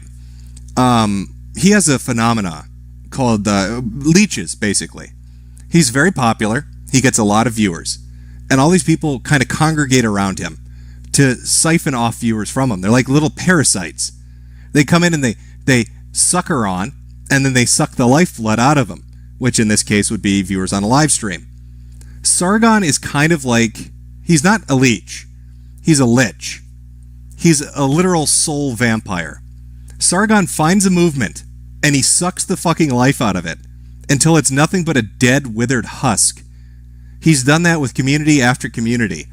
He has a phenomena called leeches, basically. He's very popular. He gets a lot of viewers. And all these people kind of congregate around him to siphon off viewers from him. They're like little parasites. They come in and they sucker on, and then they suck the lifeblood out of them, which in this case would be viewers on a live stream. Sargon is kind of like, he's not a leech. He's a lich. He's a literal soul vampire. Sargon finds a movement, and he sucks the fucking life out of it until it's nothing but a dead, withered husk. He's done that with community after community.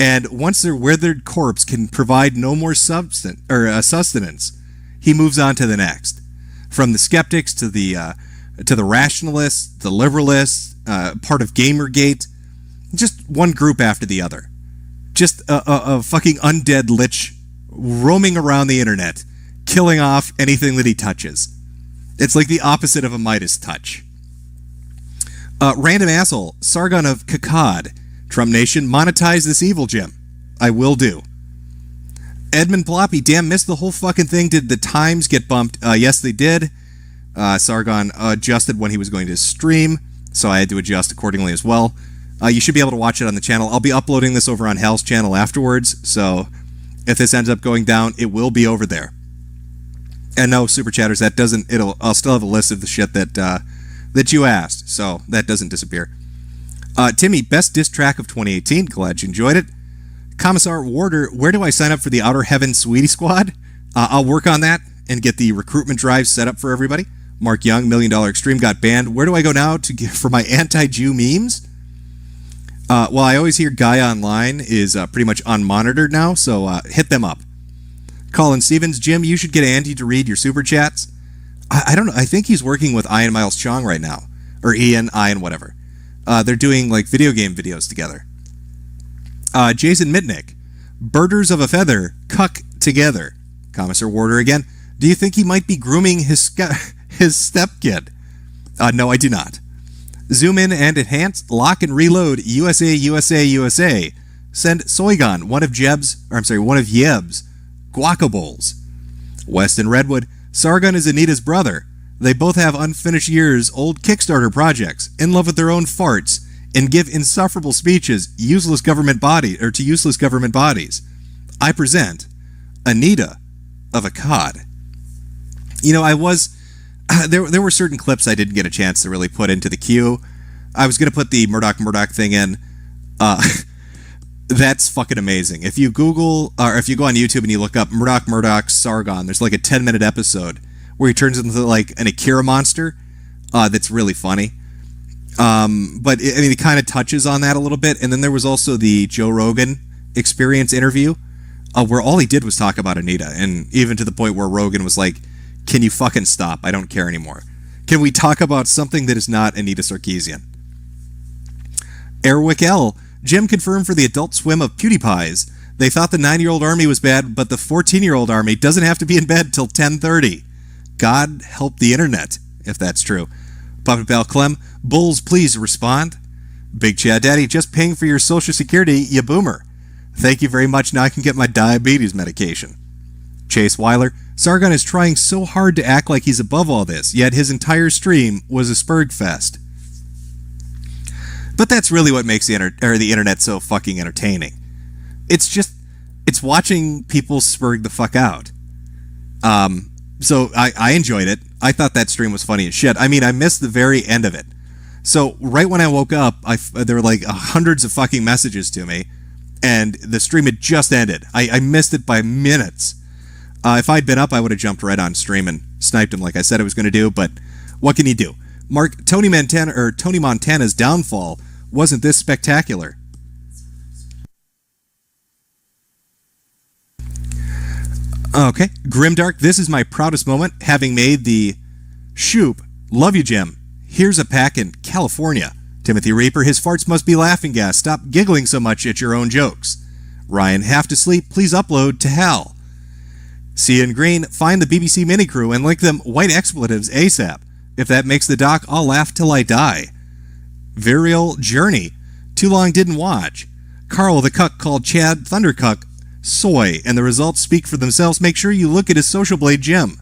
And once their withered corpse can provide no more sustenance, he moves on to the next. From the skeptics to the rationalists, the liberalists, part of Gamergate, just one group after the other. Just a fucking undead lich roaming around the internet, killing off anything that he touches. It's like the opposite of a Midas touch. Random asshole, Sargon of Akkad, Trump Nation, monetize this evil, Jim. I will do. Edmund Ploppy, damn, missed the whole fucking thing. Did the times get bumped? Yes, they did. Sargon adjusted when he was going to stream, so I had to adjust accordingly as well. You should be able to watch it on the channel. I'll be uploading this over on Hal's channel afterwards, so if this ends up going down, it will be over there. And no, Super Chatters, that doesn't, I'll still have a list of the shit that you asked, so that doesn't disappear. Timmy, best diss track of 2018. Glad you enjoyed it. Commissar Warder, where do I sign up for the Outer Heaven Sweetie Squad? I'll work on that and get the recruitment drive set up for everybody. Mark Young, $1 Million Extreme, got banned. Where do I go now for my anti-Jew memes? Well, I always hear Guy Online is pretty much unmonitored now, so hit them up. Colin Stevens, Jim, you should get Andy to read your super chats. I don't know. I think he's working with Ian Miles Chong right now. Or Ian, whatever. They're doing like video game videos together. Jason Mitnick, birders of a feather, cuck together. Commissar Warder again. Do you think he might be grooming his stepkid? No, I do not. Zoom in and enhance, lock and reload, USA, USA, USA. Send Soygon, one of Yeb's guacaboles. Weston Redwood, Sargon is Anita's brother. They both have unfinished years old Kickstarter projects, in love with their own farts, and give insufferable speeches to useless government bodies. I present Anita of Akkad. You know, I was there were certain clips I didn't get a chance to really put into the queue. I was going to put the Murdoch thing in. That's fucking amazing. If you Google, or if you go on YouTube and you look up Murdoch Sargon, there's like a 10-minute episode where he turns into like an Akira monster. That's really funny. But it kind of touches on that a little bit. And then there was also the Joe Rogan Experience interview, where all he did was talk about Anita, and even to the point where Rogan was like, "Can you fucking stop? I don't care anymore. Can we talk about something that is not Anita Sarkeesian?" Airwick L. Jim confirmed for the Adult Swim of PewDiePie's. They thought the 9-year-old army was bad, but the 14-year-old army doesn't have to be in bed till 10:30. God help the internet, if that's true. Puppet Bell Clem, Bulls, please respond. Big Chad Daddy, just paying for your Social Security, you boomer. Thank you very much, now I can get my diabetes medication. Chase Weiler, Sargon is trying so hard to act like he's above all this, yet his entire stream was a Spurg fest. But that's really what makes the internet so fucking entertaining. It's watching people Spurg the fuck out. So I enjoyed it. I thought that stream was funny as shit. I mean, I missed the very end of it. So right when I woke up, there were like hundreds of fucking messages to me. and the stream had just ended. I missed it by minutes. If I'd been up, I would have jumped right on stream and sniped him like I said I was going to do, but what can you do? Mark, Tony Montana's downfall wasn't this spectacular. Okay, Grimdark, this is my proudest moment, having made the Shoop. Love you, Jim. Here's a pack in California. Timothy Reaper, his farts must be laughing gas. Stop giggling so much at your own jokes. Ryan, half to sleep, please upload to hell. Cian Green, find the BBC mini crew and link them white expletives ASAP. If that makes the doc, I'll laugh till I die. Virial Journey, too long didn't watch. Carl the Cuck called Chad Thundercuck soy, and the results speak for themselves. Make sure you look at his Social Blade Jim.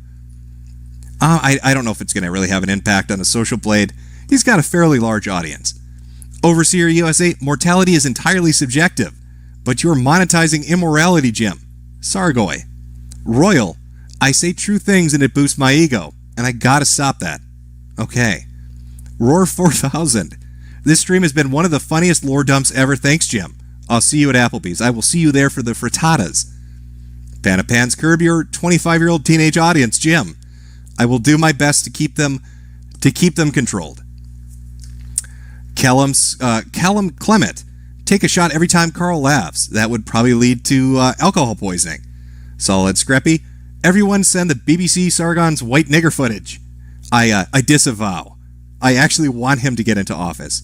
I don't know if it's going to really have an impact on a Social Blade. He's got a fairly large audience. Overseer USA, mortality is entirely subjective, but you're monetizing immorality, Jim. Sargoy. Royal, I say true things and it boosts my ego, and I gotta stop that. Okay. Roar 4000, this stream has been one of the funniest lore dumps ever. Thanks, Jim. I'll see you at Applebee's. I will see you there for the frittatas. Panapans, curb your 25-year-old teenage audience, Jim. I will do my best to keep them controlled. Callum Clement, take a shot every time Carl laughs. That would probably lead to alcohol poisoning. Solid Scrappy, everyone send the BBC Sargon's white nigger footage. I disavow. I actually want him to get into office.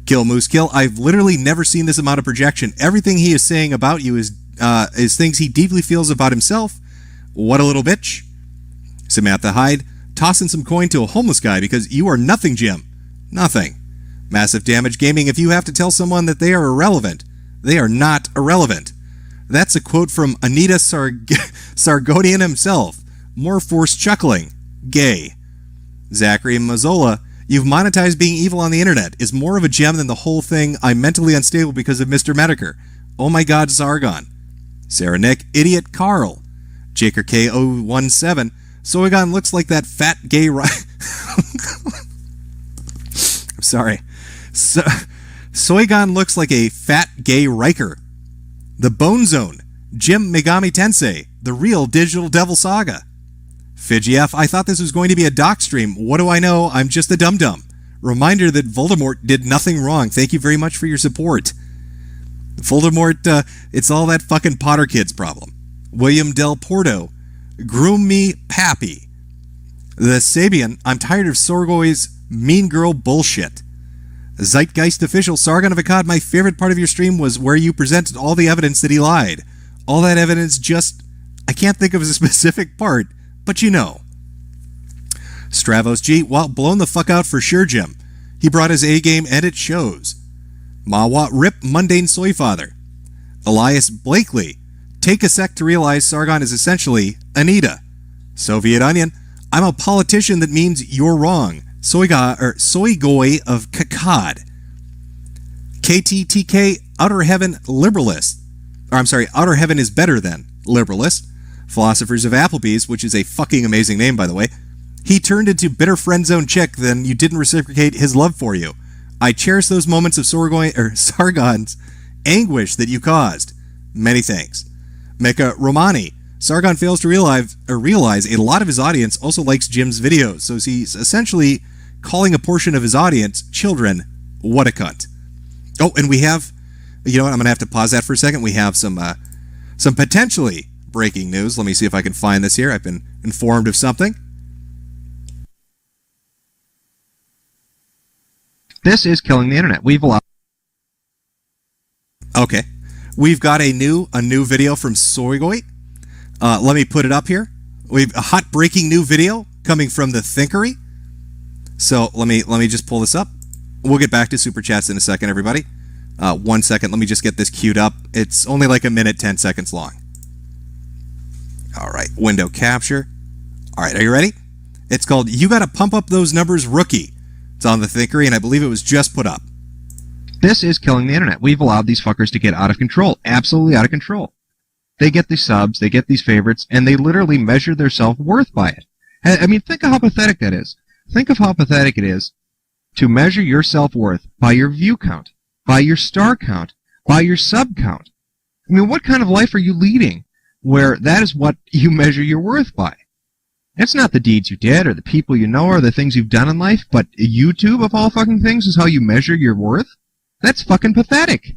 Kill Moose Kill, I've literally never seen this amount of projection. Everything he is saying about you is things he deeply feels about himself. What a little bitch. Samantha Hyde, tossing some coin to a homeless guy because you are nothing, Jim. Nothing. Massive Damage Gaming, if you have to tell someone that they are irrelevant, they are not irrelevant. That's a quote from Anita Sargonian himself. More forced chuckling. Gay. Zachary Mazzola, you've monetized being evil on the internet. Is more of a gem than the whole thing. I'm mentally unstable because of Mr. Metokur. Oh my god, Sargon. Sarah Nick, Idiot Carl. Jaker K017, Soigon looks like that fat gay I'm sorry. Soigon looks like a fat gay Riker. The Bone Zone, Jim Megami Tensei, the real Digital Devil Saga. Fidgy F, I thought this was going to be a doc stream. What do I know? I'm just a dum-dum. Reminder that Voldemort did nothing wrong. Thank you very much for your support. Voldemort, it's all that fucking Potter Kids problem. William Del Porto, Groom Me Pappy. The Sabian, I'm tired of Sorgoy's mean girl bullshit. Zeitgeist Official, Sargon of Akkad, my favorite part of your stream was where you presented all the evidence that he lied. All that evidence just... I can't think of a specific part, but you know. Stravos G, well, blown the fuck out for sure, Jim. He brought his A-game and it shows. Mawa Rip Mundane Soy Father. Elias Blakely, take a sec to realize Sargon is essentially Anita. Soviet Onion, I'm a politician that means you're wrong. Soygoy of Kakad. KTTK, Outer Heaven Liberalist. Outer Heaven is better than Liberalist. Philosophers of Applebee's, which is a fucking amazing name, by the way. He turned into bitter friend zone chick, then you didn't reciprocate his love for you. I cherish those moments of Sargon's anguish that you caused. Many thanks. Mecca Romani, Sargon fails to realize a lot of his audience also likes Jim's videos, so he's essentially calling a portion of his audience children. What a cunt. Oh, and we have, you know what, I'm going to have to pause that for a second. We have some potentially breaking news. Let me see if I can find this here. I've been informed of something. This is killing the internet. Okay. We've got a new video from Soygoy. Let me put it up here. We've a hot breaking new video coming from the Thinkery. So let me just pull this up. We'll get back to super chats in a second, everybody. 1 second. Let me just get this queued up. It's only like a minute 10 seconds long. All right. Window capture. All right. Are you ready? It's called "You Gotta Pump Up Those Numbers, Rookie." It's on the Thinkery, and I believe it was just put up. This is killing the internet. We've allowed these fuckers to get out of control. Absolutely out of control. They get these subs, they get these favorites, and they literally measure their self-worth by it. I mean, think of how pathetic that is. Think of how pathetic it is to measure your self-worth by your view count, by your star count, by your sub count. I mean, what kind of life are you leading where that is what you measure your worth by? It's not the deeds you did or the people you know or the things you've done in life, but YouTube, of all fucking things, is how you measure your worth? That's fucking pathetic.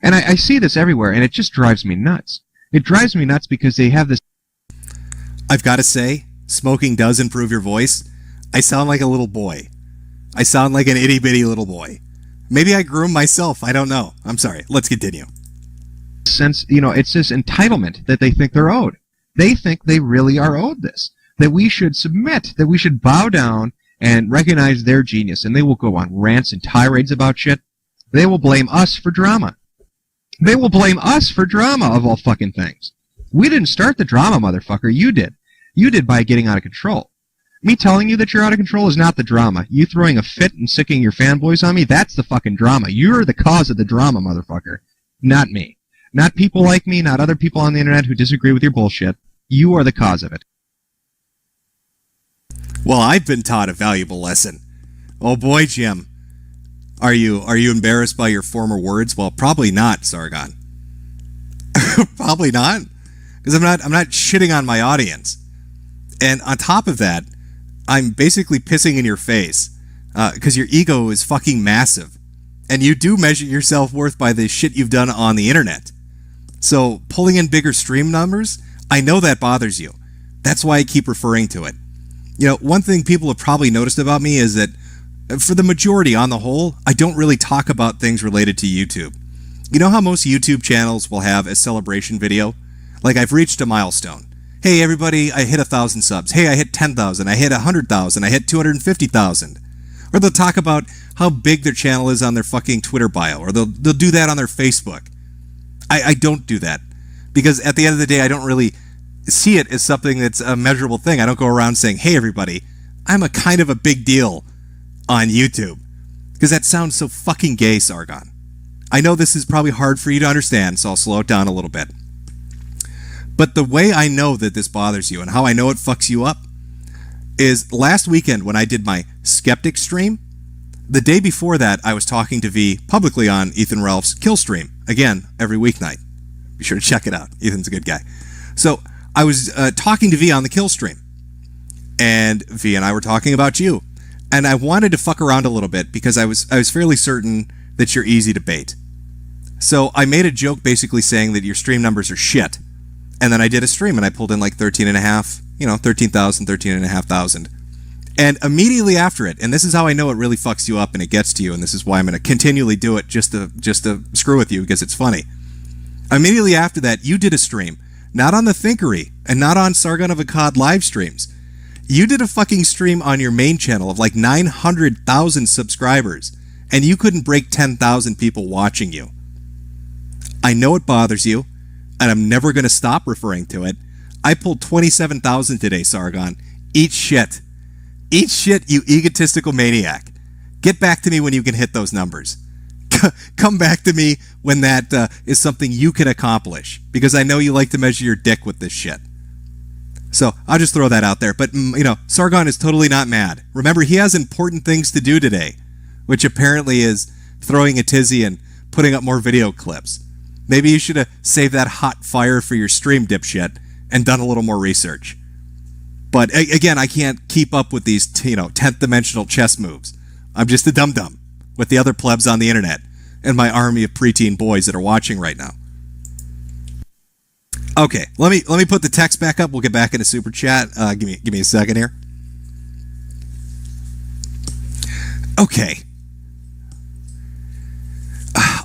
And I see this everywhere, and it just drives me nuts. It drives me nuts because they have this... I've got to say, smoking does improve your voice. I sound like a little boy. I sound like an itty-bitty little boy. Maybe I grew myself. I don't know. I'm sorry. Let's continue. Sense, it's this entitlement that they think they're owed. They think they really are owed this. That we should submit, that we should bow down and recognize their genius, and they will go on rants and tirades about shit. They will blame us for drama. They will blame us for drama, of all fucking things. We didn't start the drama, motherfucker. You did. You did by getting out of control. Me telling you that you're out of control is not the drama. You throwing a fit and sicking your fanboys on me, that's the fucking drama. You're the cause of the drama, motherfucker. Not me. Not people like me, not other people on the internet who disagree with your bullshit. You are the cause of it. Well, I've been taught a valuable lesson. Oh boy, Jim. Are you embarrassed by your former words? Well, probably not, Sargon. Probably not. Because I'm not shitting on my audience. And on top of that, I'm basically pissing in your face. Because your ego is fucking massive. And you do measure your self-worth by the shit you've done on the internet. So, pulling in bigger stream numbers, I know that bothers you. That's why I keep referring to it. One thing people have probably noticed about me is that, for the majority, on the whole, I don't really talk about things related to YouTube. You know how most YouTube channels will have a celebration video? Like, I've reached a milestone. Hey, everybody, I hit 1,000 subs. Hey, I hit 10,000. I hit 100,000. I hit 250,000. Or they'll talk about how big their channel is on their fucking Twitter bio. Or they'll do that on their Facebook. I don't do that. Because at the end of the day, I don't really see it as something that's a measurable thing. I don't go around saying, hey, everybody, I'm a kind of a big deal on YouTube. Because that sounds so fucking gay, Sargon. I know this is probably hard for you to understand, so I'll slow it down a little bit. But the way I know that this bothers you and how I know it fucks you up is last weekend when I did my Skeptic stream, the day before that I was talking to V publicly on Ethan Ralph's Kill stream. Again, every weeknight. Be sure to check it out. Ethan's a good guy. So I was talking to V on the Kill stream. And V and I were talking about you. And I wanted to fuck around a little bit because I was fairly certain that you're easy to bait. So I made a joke basically saying that your stream numbers are shit. And then I did a stream and I pulled in like 13,000, 13,500. And immediately after it, and this is how I know it really fucks you up and it gets to you, and this is why I'm going to continually do it just to screw with you because it's funny. Immediately after that, you did a stream, not on the Thinkery and not on Sargon of Akkad live streams. You did a fucking stream on your main channel of like 900,000 subscribers, and you couldn't break 10,000 people watching you. I know it bothers you, and I'm never going to stop referring to it. I pulled 27,000 today, Sargon. Eat shit. Eat shit, you egotistical maniac. Get back to me when you can hit those numbers. Come back to me when that is something you can accomplish, because I know you like to measure your dick with this shit. So I'll just throw that out there. But, Sargon is totally not mad. Remember, he has important things to do today, which apparently is throwing a tizzy and putting up more video clips. Maybe you should have saved that hot fire for your stream, dipshit, and done a little more research. But again, I can't keep up with these, 10th dimensional chess moves. I'm just a dum-dum with the other plebs on the internet and my army of preteen boys that are watching right now. Okay, let me put the text back up. We'll get back into super chat. Give me a second here. Okay.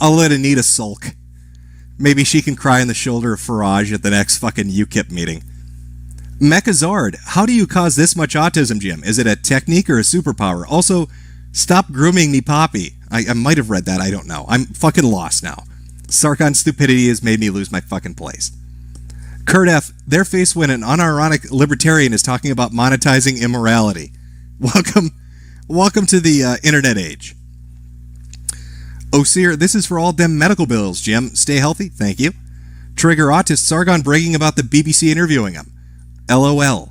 I'll let Anita sulk. Maybe she can cry on the shoulder of Faraj at the next fucking UKIP meeting. Mechazard, how do you cause this much autism, Jim? Is it a technique or a superpower? Also, stop grooming me, Poppy. I might have read that, I don't know. I'm fucking lost now. Sargon's stupidity has made me lose my fucking place. Kurt F., their face when an unironic libertarian is talking about monetizing immorality. Welcome to the internet age. Osir, this is for all them medical bills, Jim. Stay healthy, thank you. Trigger Autist, Sargon bragging about the BBC interviewing him. LOL.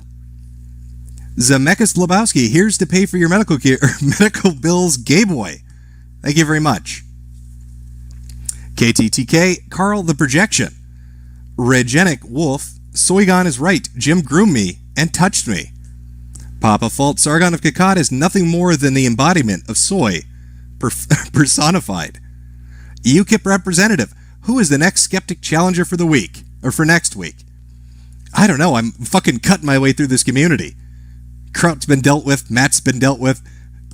Zemeckis Lebowski, here's to pay for your medical bills, gay boy. Thank you very much. KTTK, Carl the Projection. Regenic Wolf, Soygon is right. Jim groomed me and touched me. Papa Fault, Sargon of Akkad is nothing more than the embodiment of soy personified. UKIP representative, who is the next skeptic challenger for the week? Or for next week? I don't know. I'm fucking cutting my way through this community. Kraut's been dealt with. Matt's been dealt with.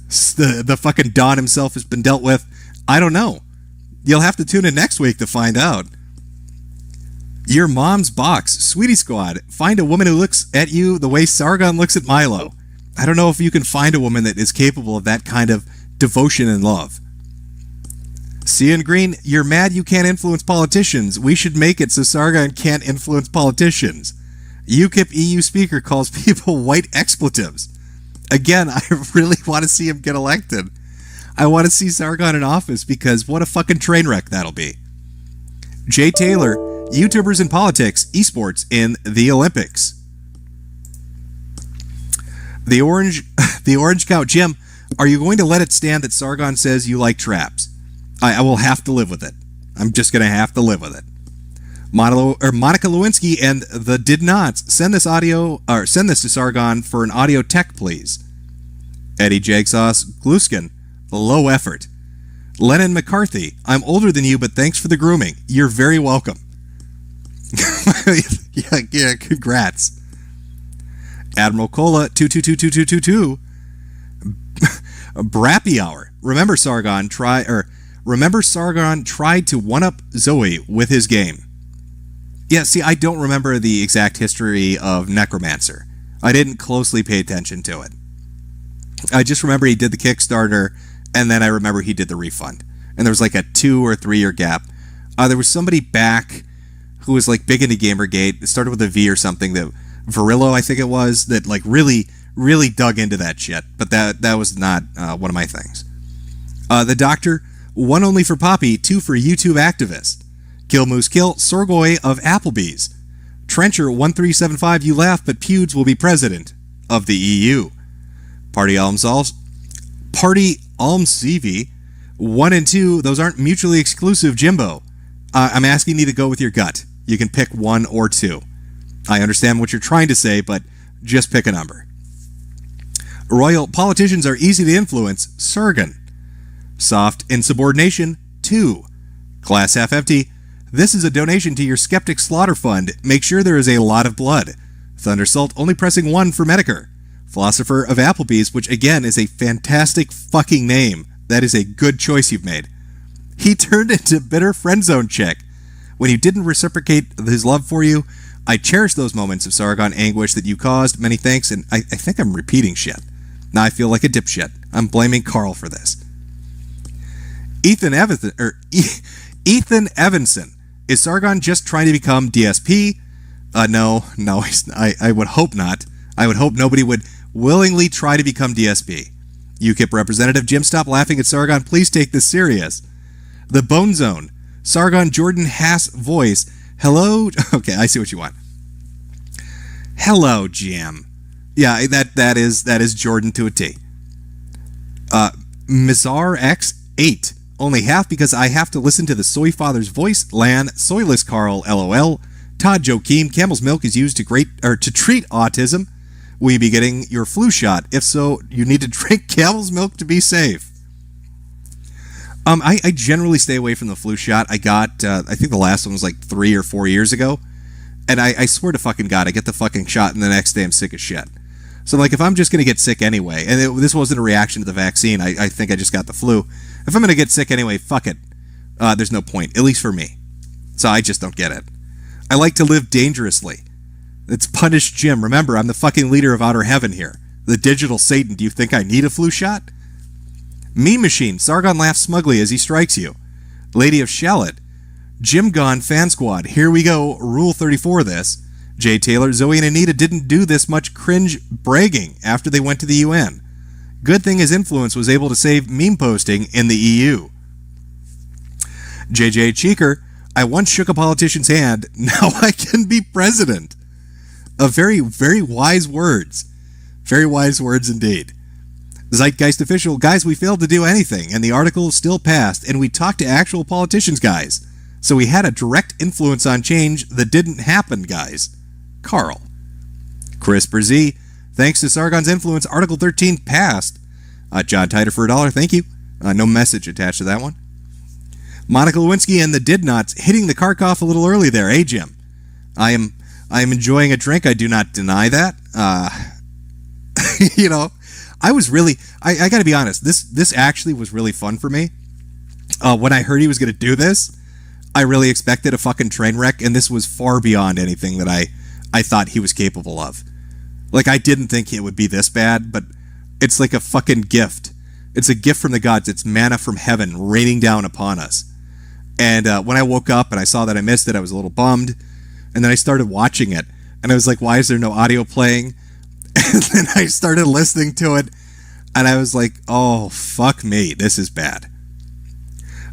The fucking Don himself has been dealt with. I don't know. You'll have to tune in next week to find out. Your mom's box, Sweetie Squad. Find a woman who looks at you the way Sargon looks at Milo. I don't know if you can find a woman that is capable of that kind of devotion and love. Cian Green, you're mad you can't influence politicians. We should make it so Sargon can't influence politicians. UKIP EU speaker calls people white expletives. Again, I really want to see him get elected. I want to see Sargon in office because what a fucking train wreck that'll be. Jay Taylor, YouTubers in politics, esports in the Olympics. The Orange Cow, Jim, are you going to let it stand that Sargon says you like traps? I will have to live with it. I'm just going to have to live with it. Monica Lewinsky and the Did Nots, send this to Sargon for an audio tech, please. Eddie Jagsauce Gluskin, low effort. Lennon McCarthy, I'm older than you, but thanks for the grooming. You're very welcome. yeah, congrats. Admiral Cola 222222. Brappy Hour. Remember Sargon tried to one-up Zoe with his game. Yeah, see, I don't remember the exact history of Necromancer. I didn't closely pay attention to it. I just remember he did the Kickstarter, and then I remember he did the refund. And there was like a 2 or 3 year gap. There was somebody back who was like big into Gamergate. It started with a V or something. That Varillo, I think it was, that like really dug into that shit. But that was not one of my things. The Doctor, 1 only for Poppy, 2 for YouTube activist. Kill Moose Kill, Sorgoy of Applebee's. Trencher 1375, you laugh, but Pewds will be president of the EU. Party Almsevy, 1 and 2, those aren't mutually exclusive, Jimbo. I'm asking you to go with your gut. You can pick 1 or 2. I understand what you're trying to say, but just pick a number. Royal, politicians are easy to influence, Sargon. Soft insubordination, 2. Glass half empty, this is a donation to your Skeptic Slaughter Fund. Make sure there is a lot of blood. Thundersalt only pressing 1 for Metokur. Philosopher of Applebee's, which again is a fantastic fucking name. That is a good choice you've made. He turned into bitter friendzone chick. When you didn't reciprocate his love for you, I cherish those moments of Sargon anguish that you caused. Many thanks, and I think I'm repeating shit. Now I feel like a dipshit. I'm blaming Carl for this. Ethan Evanson. Is Sargon just trying to become DSP? No, I would hope not. I would hope nobody would willingly try to become DSP. UKIP representative Jim, stop laughing at Sargon. Please take this serious. The Bone Zone. Sargon Jordan Haas voice. Hello. Okay, I see what you want. Hello, Jim. Yeah, that is Jordan to a T. Mizar X8. Only half because I have to listen to the Soy Father's voice. Lan, Soyless Carl, LOL. Todd Joachim, camel's milk is used to treat autism. Will you be getting your flu shot? If so, you need to drink camel's milk to be safe. I generally stay away from the flu shot. I got, I think the last one was like 3 or 4 years ago. And I swear to fucking God, I get the fucking shot and the next day I'm sick as shit. So like, if I'm just going to get sick anyway, and this wasn't a reaction to the vaccine, I think I just got the flu. If I'm going to get sick anyway, fuck it. There's no point, at least for me. So I just don't get it. I like to live dangerously. It's Punish Jim. Remember, I'm the fucking leader of Outer Heaven here. The digital Satan. Do you think I need a flu shot? Meme Machine. Sargon laughs smugly as he strikes you. Lady of Shallot. Jim Gone Fan Squad. Here we go. Rule 34 this. Jay Taylor. Zoe and Anita didn't do this much cringe bragging after they went to the UN. Good thing his influence was able to save meme posting in the EU. JJ Cheeker. I once shook a politician's hand. Now I can be president. Very, very wise words. Very wise words indeed. Zeitgeist Official. Guys, we failed to do anything, and the article still passed, and we talked to actual politicians, guys. So he had a direct influence on change that didn't happen, guys. Carl. CRISPR Z. Thanks to Sargon's influence, Article 13 passed. John Titer for $1. Thank you. No message attached to that one. Monica Lewinsky and the Did Nots hitting the Kharkov a little early there, eh, Jim? I am enjoying a drink. I do not deny that. You know, I was really, I got to be honest, this actually was really fun for me. When I heard he was going to do this, I really expected a fucking train wreck, and this was far beyond anything that I thought he was capable of. Like, I didn't think it would be this bad, but it's like a fucking gift. It's a gift from the gods. It's manna from heaven raining down upon us. And when I woke up and I saw that I missed it, I was a little bummed. And then I started watching it, and I was like, why is there no audio playing? And then I started listening to it, and I was like, oh, fuck me, this is bad.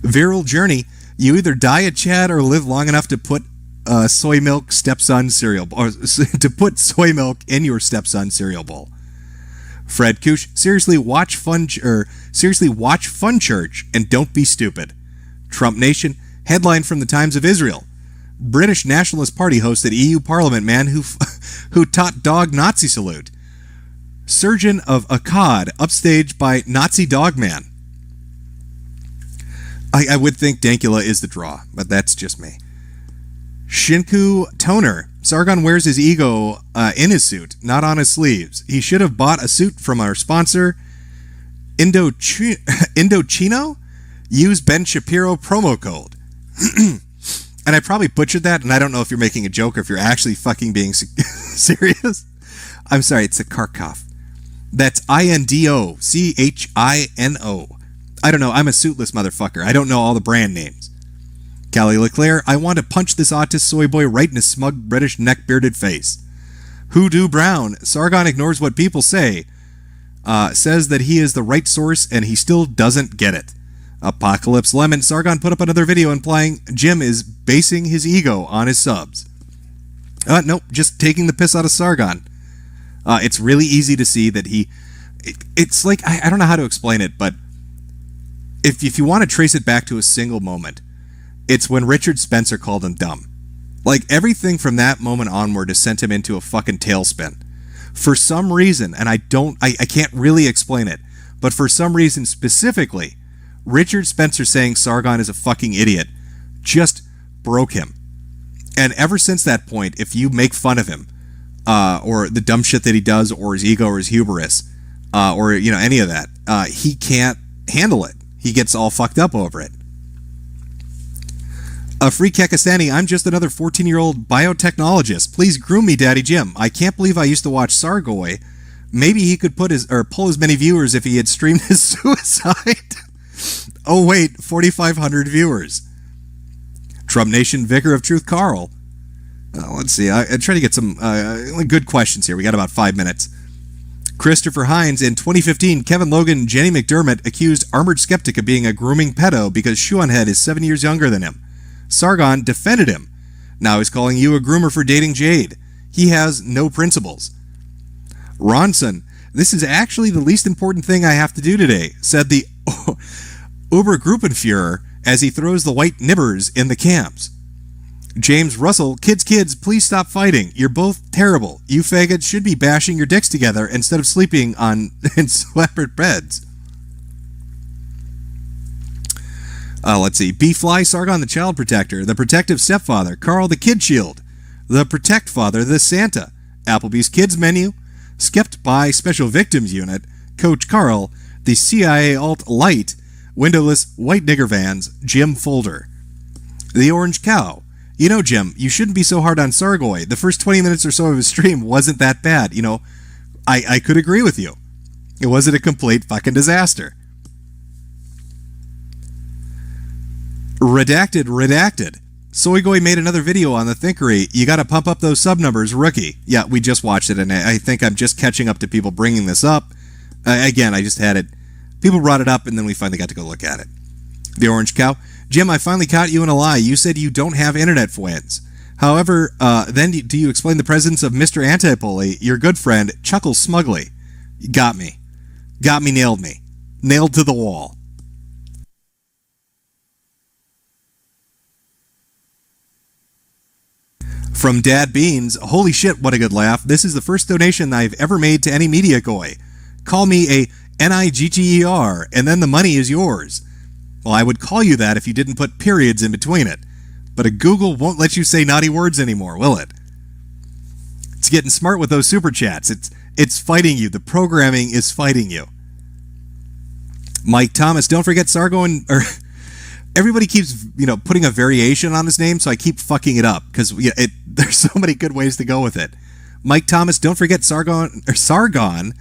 Viral Journey, you either die a Chad or live long enough to put soy milk stepson cereal, or to put soy milk in your stepson cereal bowl. Fred Koosh, seriously watch Fun Church and don't be stupid. Trump Nation, headline from the Times of Israel. British Nationalist Party hosted EU Parliament man who taught dog Nazi salute. Surgeon of Akkad upstaged by Nazi dog man. I would think Dankula is the draw, but that's just me. Shinku Toner. Sargon wears his ego in his suit, not on his sleeves. He should have bought a suit from our sponsor, Indochino. Use Ben Shapiro promo code. And I probably butchered that, and I don't know if you're making a joke or if you're actually fucking being serious. I'm sorry, it's a Kharkov. That's INDOCHINO. I don't know, I'm a suitless motherfucker. I don't know all the brand names. Callie Leclerc, I want to punch this autist soy boy right in his smug British neck-bearded face. Hoodoo Brown, Sargon ignores what people say. Says that he is the right source and he still doesn't get it. Apocalypse Lemon, Sargon put up another video implying Jim is basing his ego on his subs. Nope, just taking the piss out of Sargon. It's really easy to see that it's like, I don't know how to explain it, but if you want to trace it back to a single moment, it's when Richard Spencer called him dumb. Like, everything from that moment onward has sent him into a fucking tailspin. For some reason, and I can't really explain it, but for some reason specifically, Richard Spencer saying Sargon is a fucking idiot just broke him. And ever since that point, if you make fun of him, or the dumb shit that he does, or his ego, or his hubris, or, you know, any of that, he can't handle it. He gets all fucked up over it. Free Kekistani, I'm just another 14-year-old biotechnologist. Please groom me, Daddy Jim. I can't believe I used to watch Sargoy. Maybe he could pull as many viewers if he had streamed his suicide. Oh wait, 4,500 viewers. Trump Nation, Vicar of Truth, Carl. Let's see. I try to get some good questions here. We got about 5 minutes. Christopher Hines, in 2015, Kevin Logan and Jenny McDermott accused Armored Skeptic of being a grooming pedo because Shuanhead is 7 years younger than him. Sargon defended him. Now he's calling you a groomer for dating Jade. He has no principles. Ronson, this is actually the least important thing I have to do today, said the Obergruppenführer as he throws the white nibbers in the camps. James Russell, kids, please stop fighting. You're both terrible. You faggots should be bashing your dicks together instead of sleeping in separate beds. Let's see. B-Fly, Sargon the Child Protector, the Protective Stepfather, Carl the Kid Shield, the Protect Father, the Santa, Applebee's Kids Menu, Skept by Special Victims Unit, Coach Carl, the CIA Alt-Light, Windowless White Nigger Vans, Jim Folder. The Orange Cow. You know, Jim, you shouldn't be so hard on Sargoy. The first 20 minutes or so of his stream wasn't that bad. You know, I could agree with you. It wasn't a complete fucking disaster. Redacted. Soygoy made another video on the Thinkery. You gotta pump up those sub numbers, rookie. Yeah, we just watched it, and I think I'm just catching up to people bringing this up. Again, I just had it. People brought it up, and then we finally got to go look at it. The Orange Cow. Jim, I finally caught you in a lie. You said you don't have internet friends. However, then do you explain the presence of Mr. Antipoli, your good friend, chuckles smugly. You got me. Nailed me. Nailed to the wall. From Dad Beans, holy shit, what a good laugh. This is the first donation I've ever made to any media goy. Call me a NIGGER, and then the money is yours. Well, I would call you that if you didn't put periods in between it. But a Google won't let you say naughty words anymore, will it? It's getting smart with those super chats. It's fighting you. The programming is fighting you. Mike Thomas, don't forget Sargon, or everybody keeps, putting a variation on his name, so I keep fucking it up because there's so many good ways to go with it. Mike Thomas, don't forget Sargon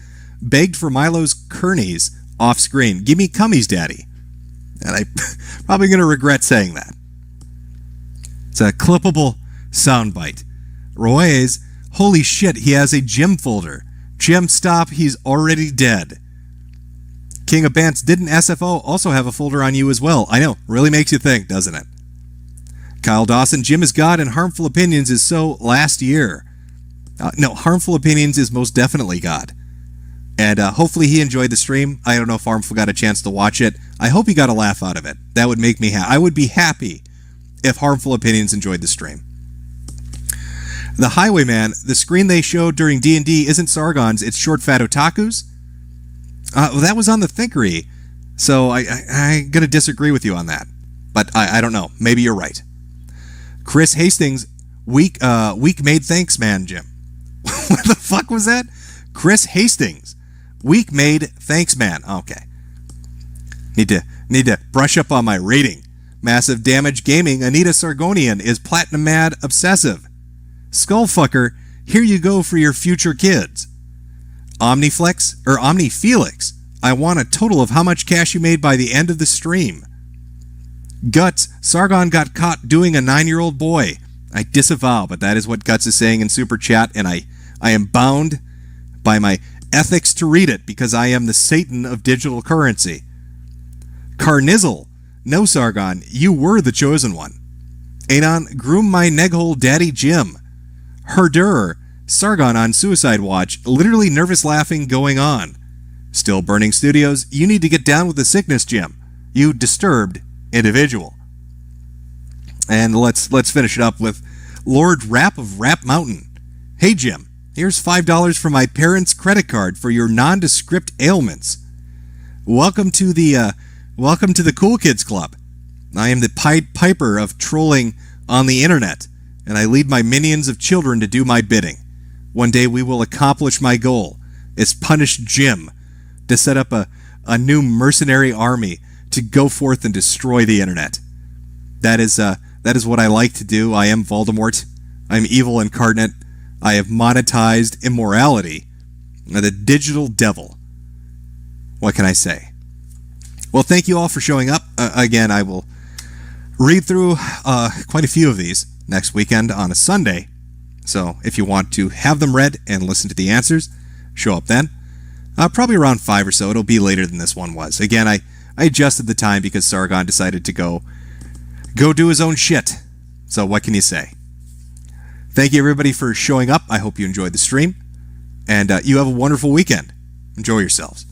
begged for Milo's Kearneys off screen. Give me cummies, daddy. And I'm probably going to regret saying that. It's a clippable soundbite. Ruiz, holy shit, he has a Jim folder. Jim, stop, he's already dead. King of Bants, didn't SFO also have a folder on you as well? I know, really makes you think, doesn't it? Kyle Dawson, Jim is God and Harmful Opinions is so last year. No, Harmful Opinions is most definitely God. And hopefully he enjoyed the stream. I don't know if Harmful got a chance to watch it. I hope he got a laugh out of it. That would make me happy. I would be happy if Harmful Opinions enjoyed the stream. The Highwayman, the screen they showed during D&D isn't Sargon's, it's Short Fat Otaku's. Well, that was on the Thinkery, so I'm going to disagree with you on that. But I don't know. Maybe you're right. Chris Hastings, weak made thanks man, Jim. What the fuck was that? Chris Hastings, weak made thanks man. Okay. Need to brush up on my rating. Massive Damage Gaming, Anita Sargonian is platinum mad obsessive. Skullfucker, here you go for your future kids. Omnifelix, I want a total of how much cash you made by the end of the stream. Guts, Sargon got caught doing a 9-year-old boy. I disavow, but that is what Guts is saying in Super Chat, and I am bound by my ethics to read it because I am the Satan of digital currency. Carnizzle, no Sargon, you were the chosen one. Anon, groom my neghole daddy Jim. Herder, Sargon on suicide watch, literally nervous laughing going on. Still Burning Studios, you need to get down with the sickness, Jim. You disturbed individual. And let's finish it up with Lord Rap of Rap Mountain. Hey Jim, here's $5 from my parents' credit card for your nondescript ailments. Welcome to the Cool Kids Club. I am the Pied Piper of trolling on the internet, and I lead my minions of children to do my bidding. One day we will accomplish my goal. It's punish Jim to set up a new mercenary army to go forth and destroy the internet. That is what I like to do. I am Voldemort. I'm evil incarnate. I have monetized immorality. The digital devil. What can I say? Well, thank you all for showing up. Again, I will read through quite a few of these next weekend on a Sunday. So if you want to have them read and listen to the answers, show up then. Probably around 5 or so. It'll be later than this one was. Again, I adjusted the time because Sargon decided to go do his own shit. So what can you say? Thank you everybody for showing up. I hope you enjoyed the stream. And you have a wonderful weekend. Enjoy yourselves.